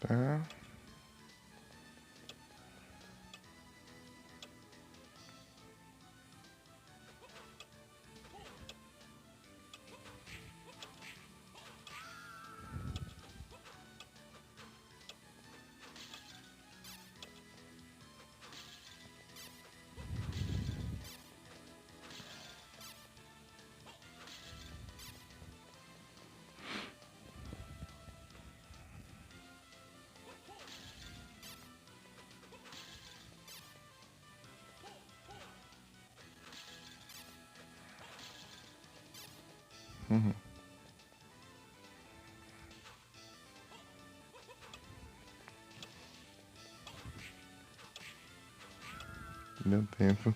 Tá. Uhum. Deu tempo.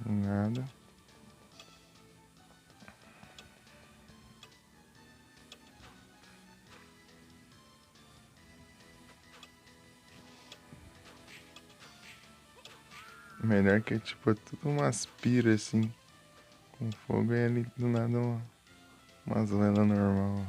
Nada. Melhor que é tipo é tudo umas pira assim. Com fogo e ali do nada umas velas normal.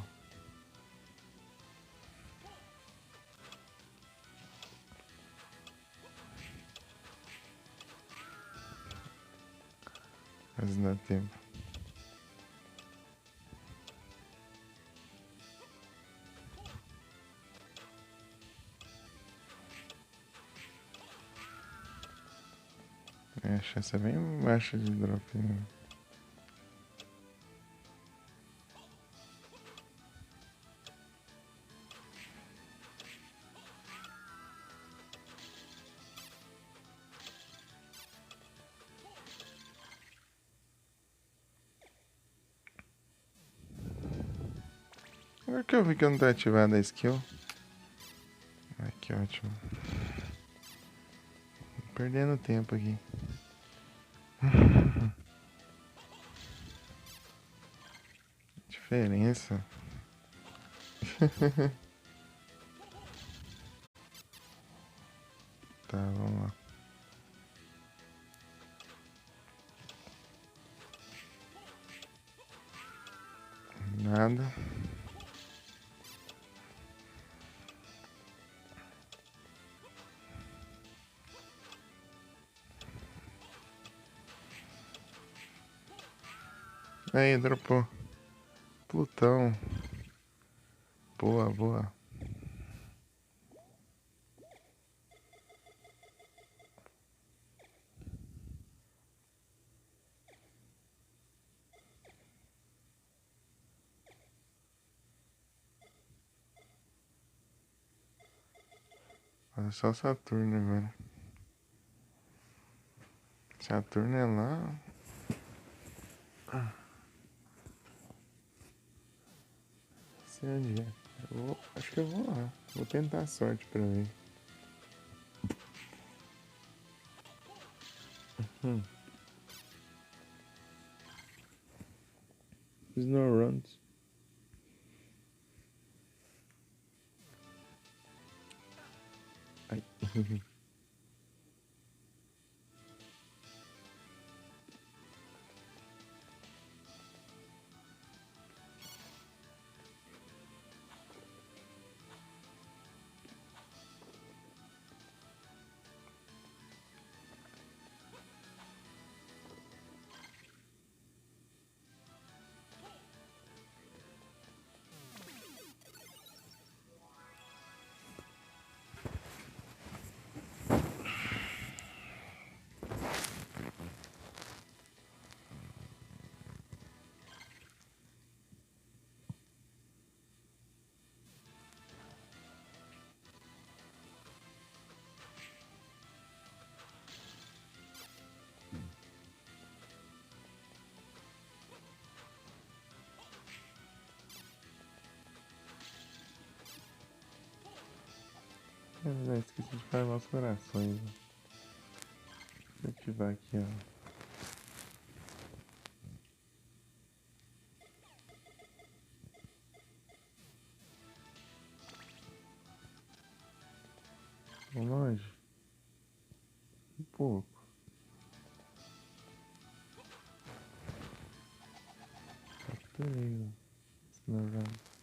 Mas não dá tempo. É, a chance é bem baixa de drop, né? Agora que eu vi que eu não tô ativada a skill. Ai, que ótimo. Perdendo tempo aqui. diferença. Tá, vamos lá. Nada. Aí, dropou. Plutão. Boa, boa. Olha só Saturno agora. Saturno é lá. Sei onde é. Acho que eu vou lá. Vou tentar a sorte pra ver. Snow runs. Ai. Eu esqueci de farmar os corações. Deixa eu ativar aqui, ó. Vamos longe? Um pouco. Capturei, ó. Snow runs.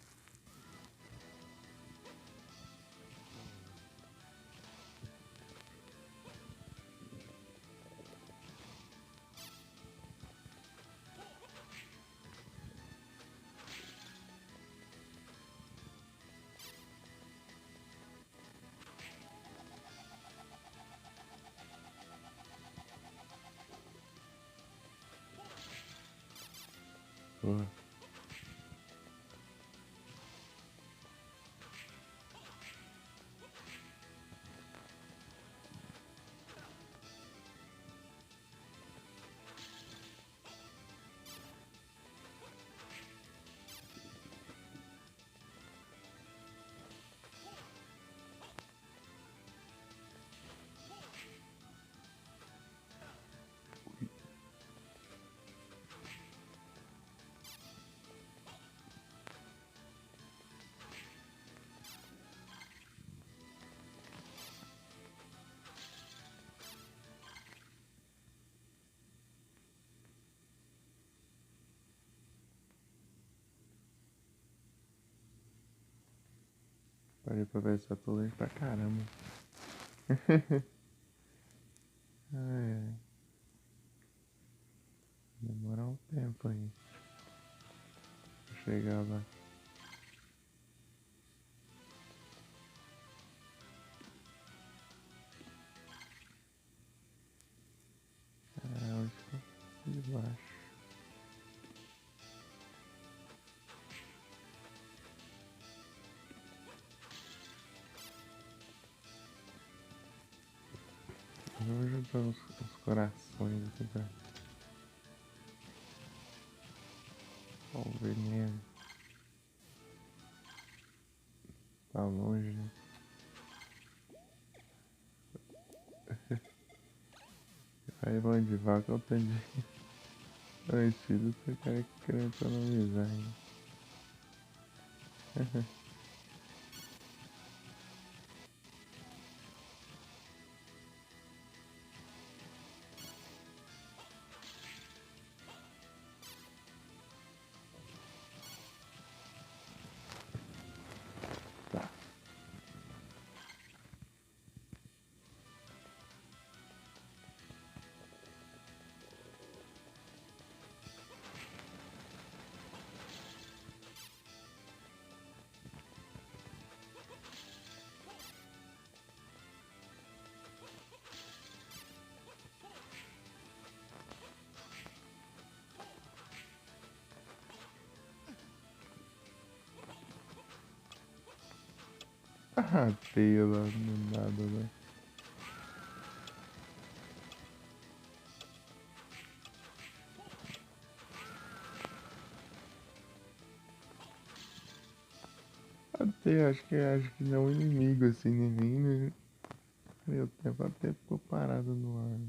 Boa. Parei pra ver essa toleira pra caramba. Ai, ai. Demorar um tempo aí. Pra chegar lá. É, onde que eu de baixo. Vou juntar os corações aqui pra. Ó, o veneno. Tá longe, né? Aí vão de vaca, eu tenho de antídoto, o cara que querendo economizar, hein? Tá. Ah, teia lá no nada, né? Até acho que não é um inimigo assim, nem, né? Meu tempo até ficou parado no ar.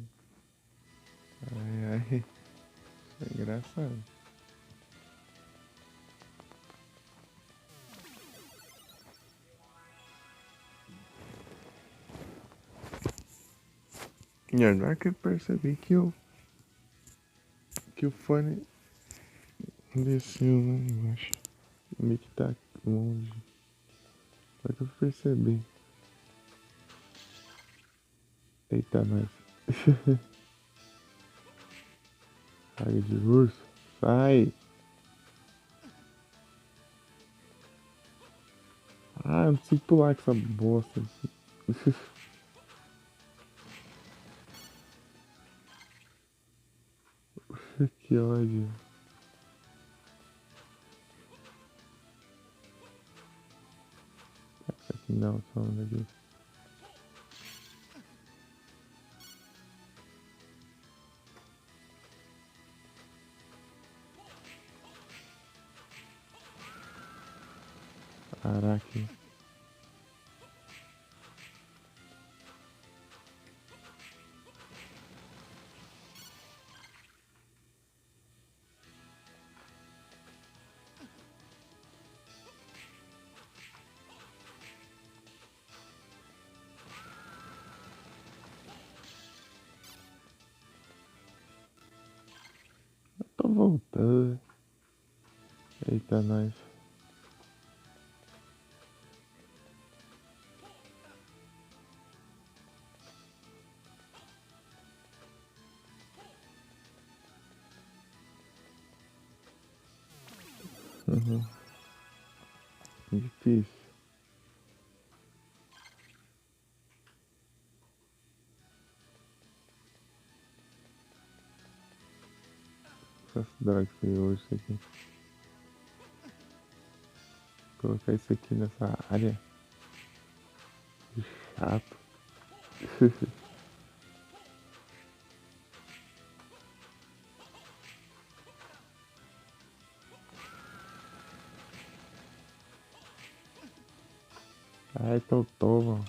Ai, ai. É engraçado. E agora que eu percebi que o fone desceu lá embaixo. Meio que tá longe. Agora que eu percebi. Eita, nós. Sai de urso. Sai! Ah, eu não consigo pular com essa bosta. Que ódio. Aqui não, só um daqui. Caraca. Eu tô voltando. Eita, nós. Uhum. Difícil. Essas drogas que hoje isso aqui. Colocar isso aqui nessa área. Que chato. Ai, tô toma.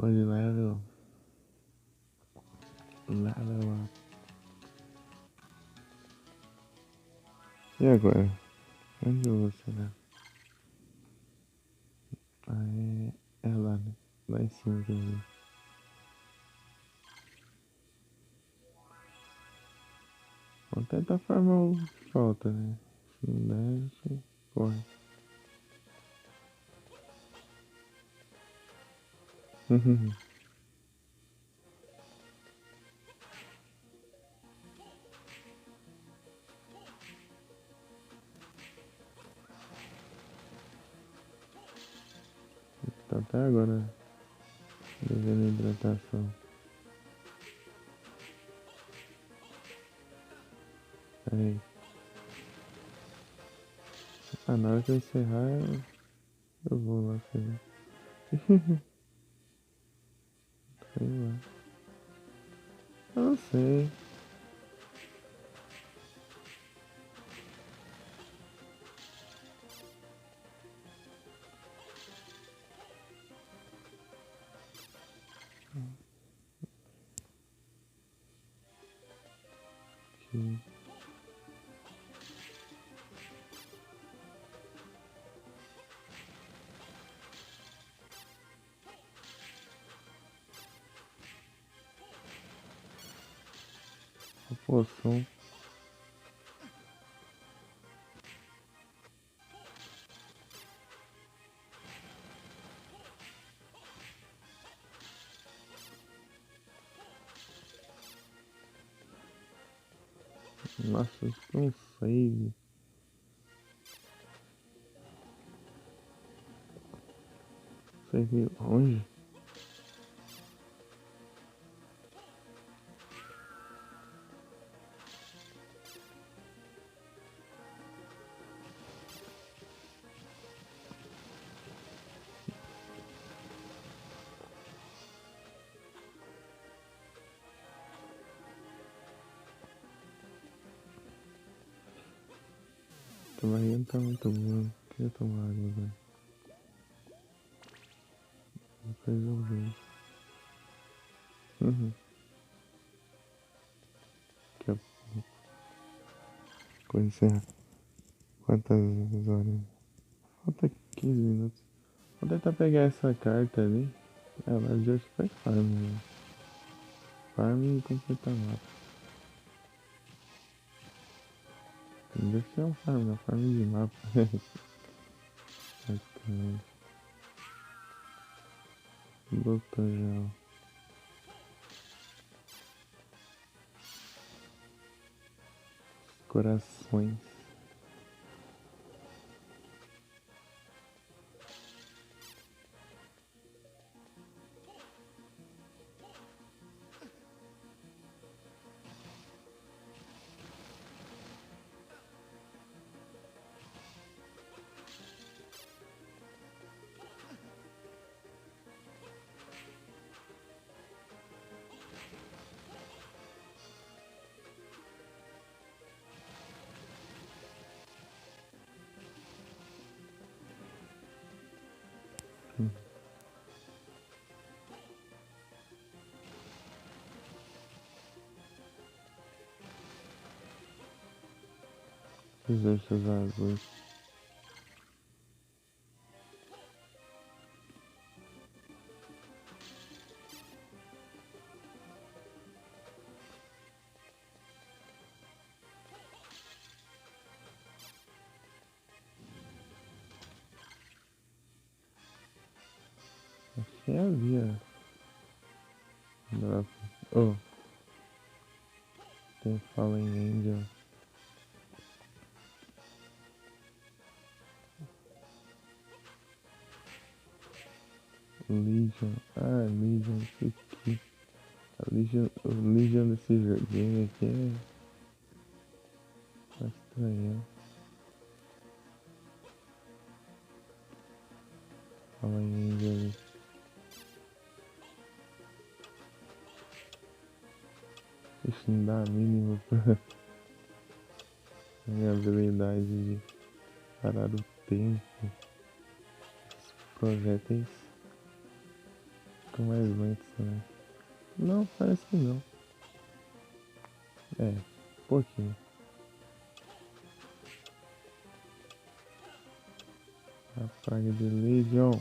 Hoje level up. E agora? Onde você né? É lá, né? Lá em cima que eu vi. Vamos tentar farmar o que falta, né? Se não der, a gente corre. Tá até agora devendo hidratação. Aí. Ah, na hora que eu encerrar, eu vou lá fazer. Sei lá. Eu não sei. Aqui. A poção. Nossa, isso é um save. Save onde? A barriga não tá muito boa. Queria tomar água agora. Depois eu vejo. Daqui a pouco. Quando encerrar. Quantas horas? Falta 15 minutos. Vou tentar pegar essa carta ali. Mas de hoje foi farm, né? Farm e completar mapa. Não deve ser um farm, não. Farm de mapa. Bacana. Doutor já. Corações. Exércitos azuis. Acho que havia. Drop. Oh, tem Fallen Angel. Legion. Ah, Legion, isso aqui. O Legion desse joguinho aqui é estranho. Fallen Angel. Isso não dá a mínima pra minha habilidade de parar o tempo. Os projéteis ficam mais lentos também. Não, parece que não. É, um pouquinho. A praga de Legion.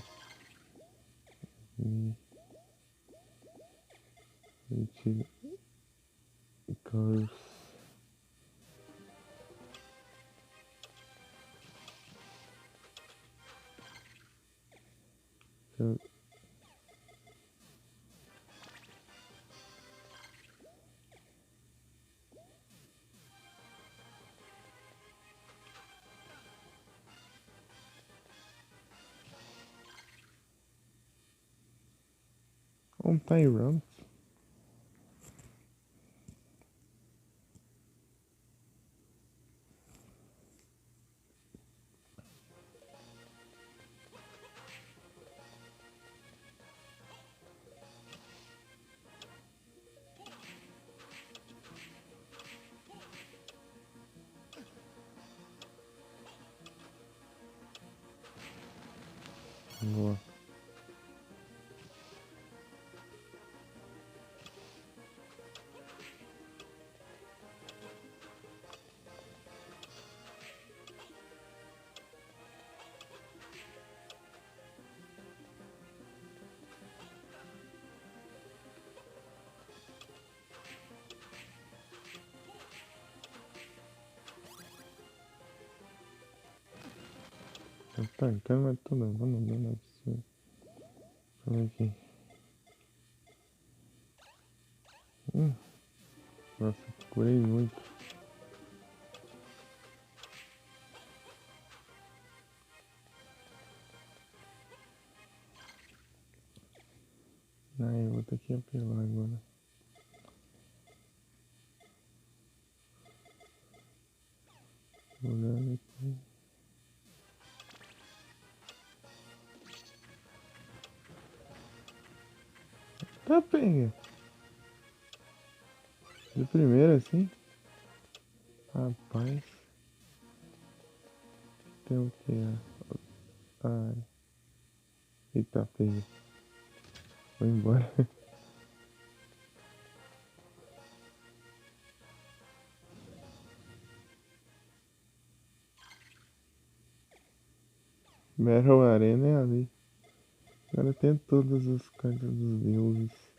Retire Curse. Um Tyrant. Boa. Tá tancando, mas tô levando dano absurdo. Olha aqui. Nossa, curei muito. Ah, eu vou ter que apelar agora. Olhando aqui. Tá, pega. De primeira, assim. Rapaz. Tem o que? Ai. Eita, pega. Vou embora. Battle Arena é ali. Agora tem todas as cartas dos deuses.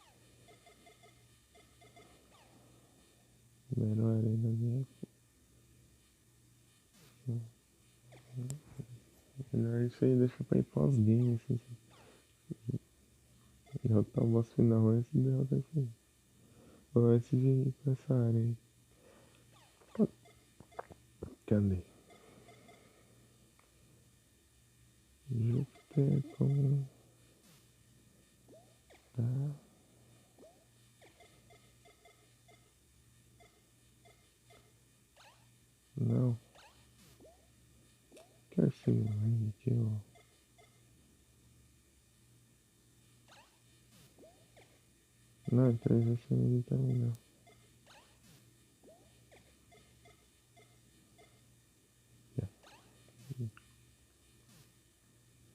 Battle Arena ali. Melhor isso aí, deixa pra ir pós-game, assim. Derrotar o boss final antes de derrotar isso aí. Ou antes de ir pra essa área aí. Cadê? Júpiter com... Tá. Não. Quero seguir aqui, ó. Não, 3 vai ser ninguém também não.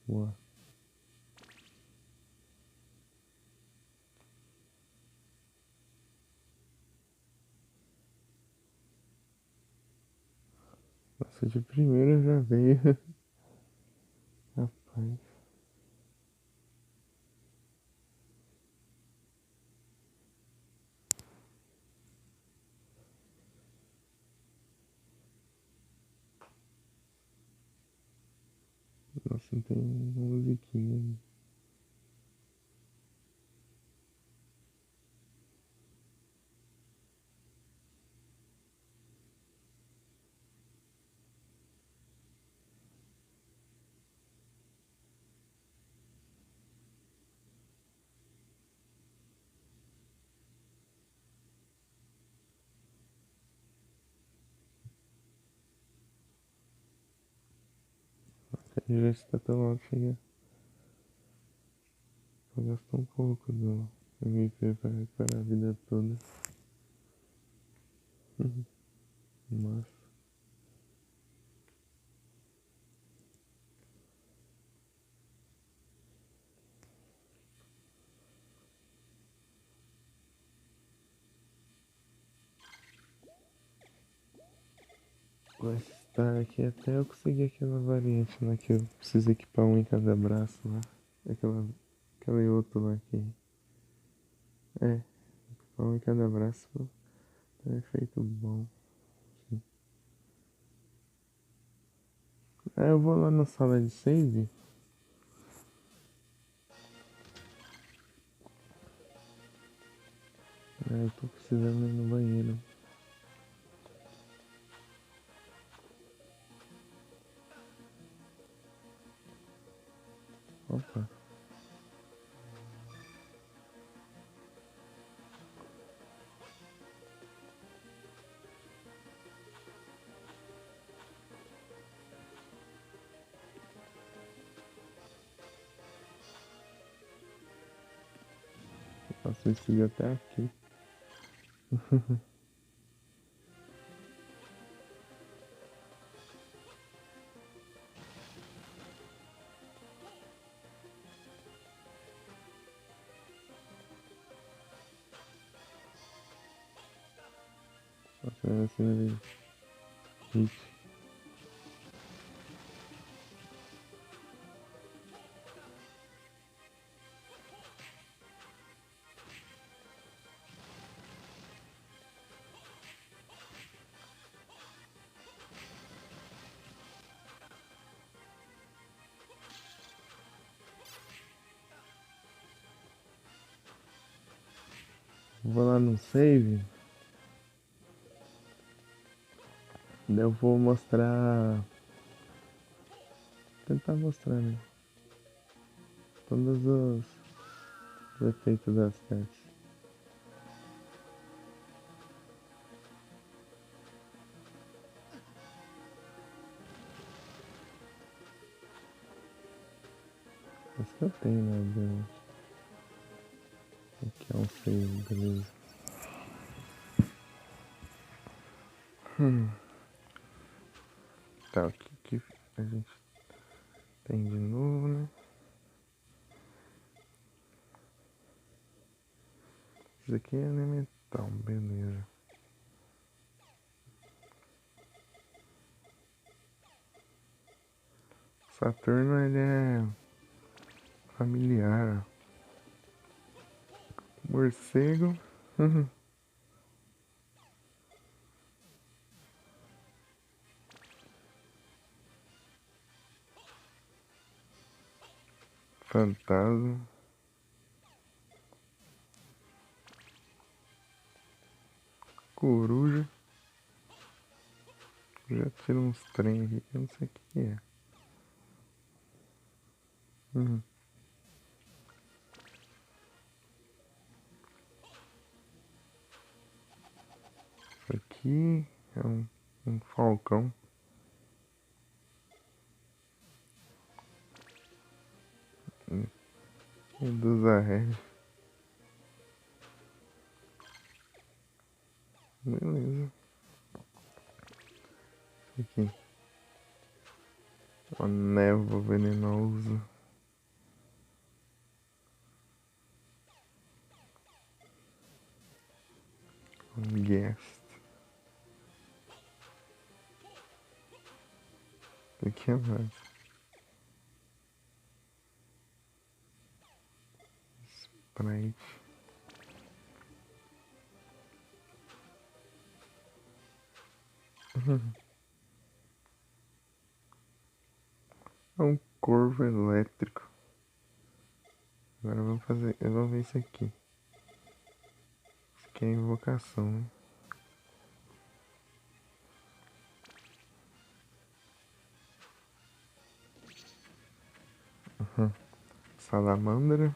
Boa. Nossa, de primeira já veio. Rapaz. Nossa, não tem musiquinha. Já está tão alto, chega a gastar um pouco do MP pra recuperar a vida toda. Mas... Gastar aqui até eu conseguir aquela variante lá que eu preciso equipar um em cada braço lá. Aquele outro lá que. É, equipar um em cada braço. Tem um efeito bom. Sim. Aí eu vou lá na sala de save. Eu tô precisando ir no banheiro. Opa. Posso seguir até aqui. Posso ver assim ali. Hit. Vou lá no save. Daí eu vou mostrar. Tentar mostrar, né? Todos os efeitos das cartas. Esse que eu tenho, né? Aqui é um save, beleza. Tá, o que a gente tem de novo, né? Isso aqui é elemental, beleza. Saturno, ele é familiar. Morcego. Fantasma. Coruja. Já tira uns trem aqui que eu não sei o que é. Isso aqui é um falcão. Medusa Red. Beleza. Isso aqui. Uma névoa venenosa. Um guest. Isso aqui é mais. Sprite. É um corvo elétrico. Agora vamos fazer. Vamos ver isso aqui. Isso aqui é invocação, né? Salamandra.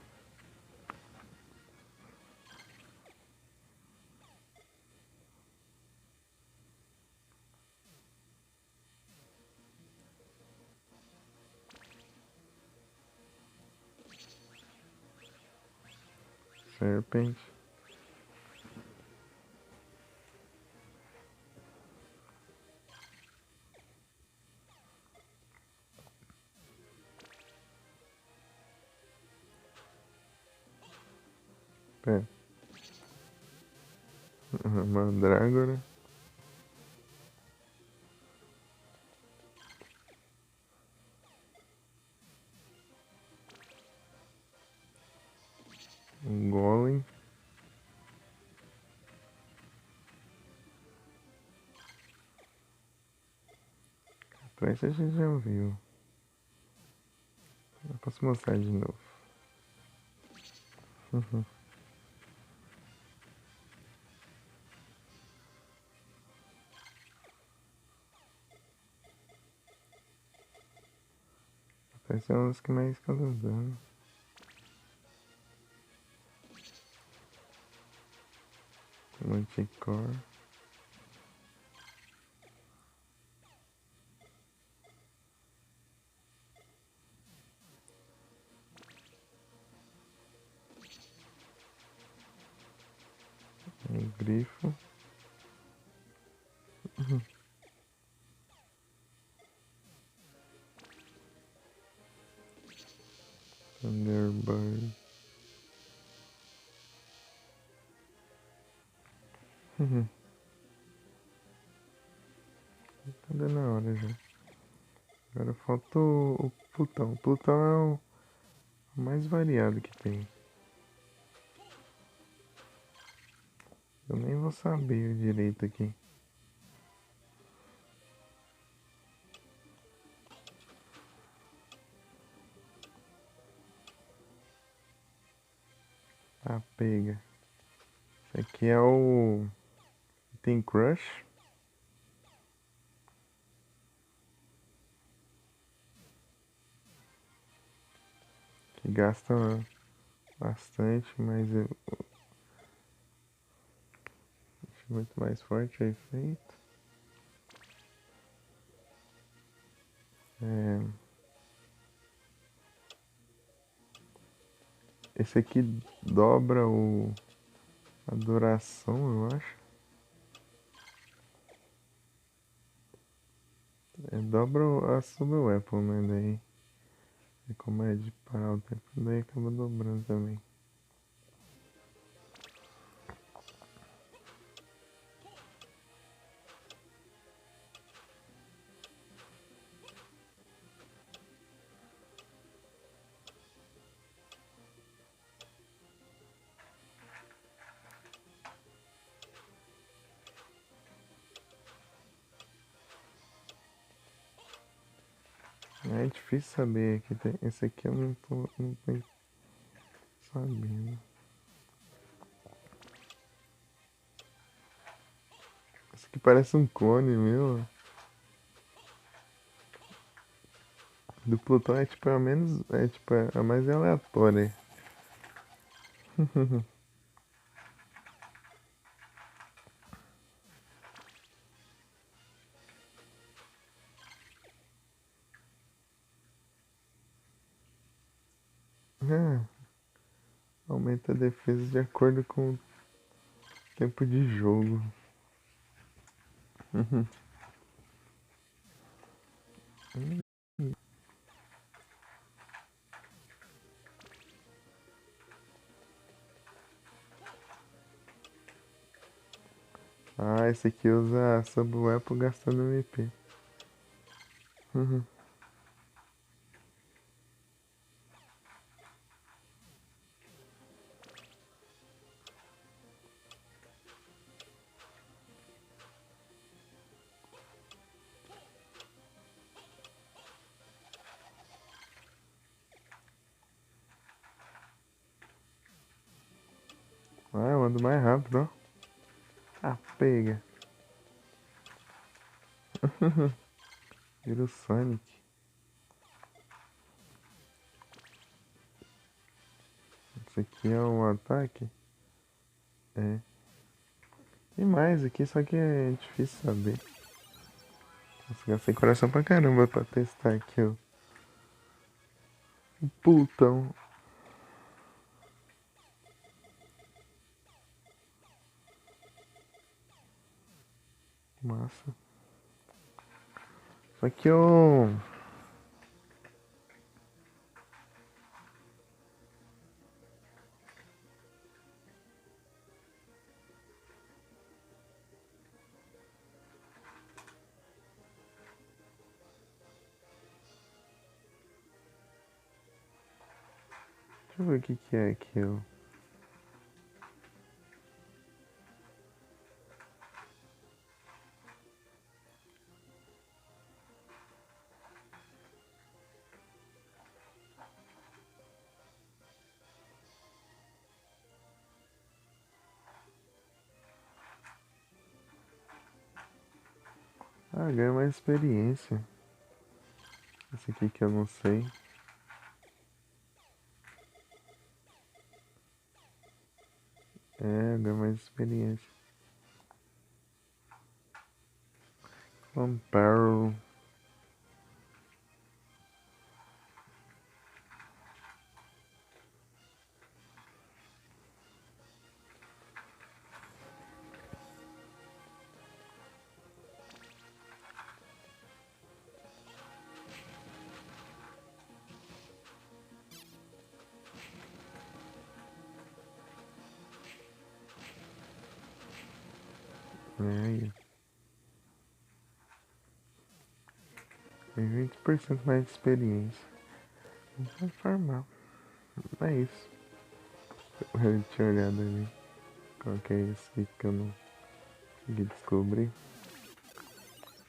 Serpente. É. Mandrágora. Pra isso a gente já viu. Eu posso mostrar de novo. Parece uma das que mais causa dano. Manticore. Um grifo. Thunderbird. Tá dando a hora já. Agora falta o Plutão. O Plutão é o mais variado que tem. Eu nem vou saber direito aqui. Tá, pega. Esse aqui é o... Tem Crush. Que gasta bastante, mas eu acho muito mais forte o efeito. Esse aqui dobra a duração, eu acho. Dobra a sub weapon, né? Daí. E como é de parar o tempo, daí acaba dobrando também. É difícil saber aqui. Esse aqui eu não tô sabendo. Esse aqui parece um clone meu. Do Plutão é tipo a menos. É tipo a mais aleatória. Ah, aumenta a defesa de acordo com o tempo de jogo. Ah, esse aqui usa sub-weapon gastando MP. Ah, eu ando mais rápido, ó. Ah, pega. Vira o Sonic. Esse aqui é um ataque? É. Tem mais aqui, só que é difícil saber. Nossa, gastei coração pra caramba pra testar aqui, ó. Putão. Massa. Só que eu... Deixa eu ver o que que é aquilo. Ah, ganha mais experiência. Esse aqui que eu não sei. É, ganha mais experiência. Amparo. É, tem 20% mais de experiência. Vai farmar. É isso. Eu tinha olhado ali. Qual que é esse aqui que eu não consegui descobrir.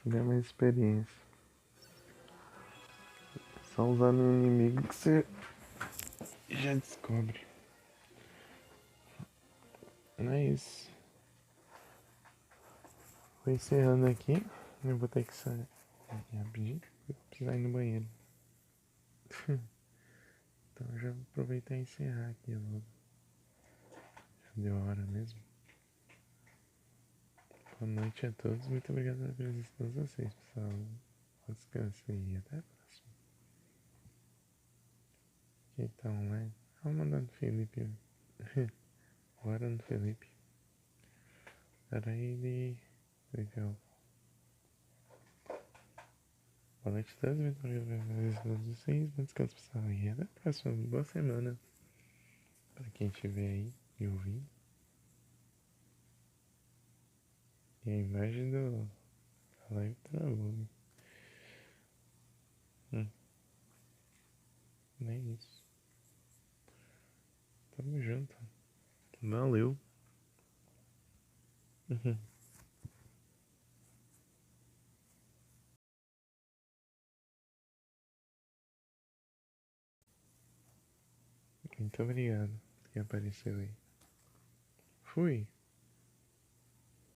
Dá mais experiência. Só usando um inimigo que você já descobre. Não é isso. Vou encerrando aqui. Eu vou ter que sair rapidinho. Eu vou precisar ir no banheiro. Então já vou aproveitar e encerrar aqui logo. Já deu a hora mesmo. Boa noite a todos. Muito obrigado pela presença de todos vocês, pessoal. Descanso e até a próxima. Quem tá online? Vamos mandar no Felipe. Bora no Felipe. Era ele. Legal. Boa noite a todos. Muito obrigado pela presença de todos vocês. Bom descanso, pessoal. E até a próxima. Boa semana. Pra quem estiver aí e ouvindo. E a imagem do live travou. É isso. Tamo junto. Valeu. Muito obrigado por quem apareceu aí. Fui.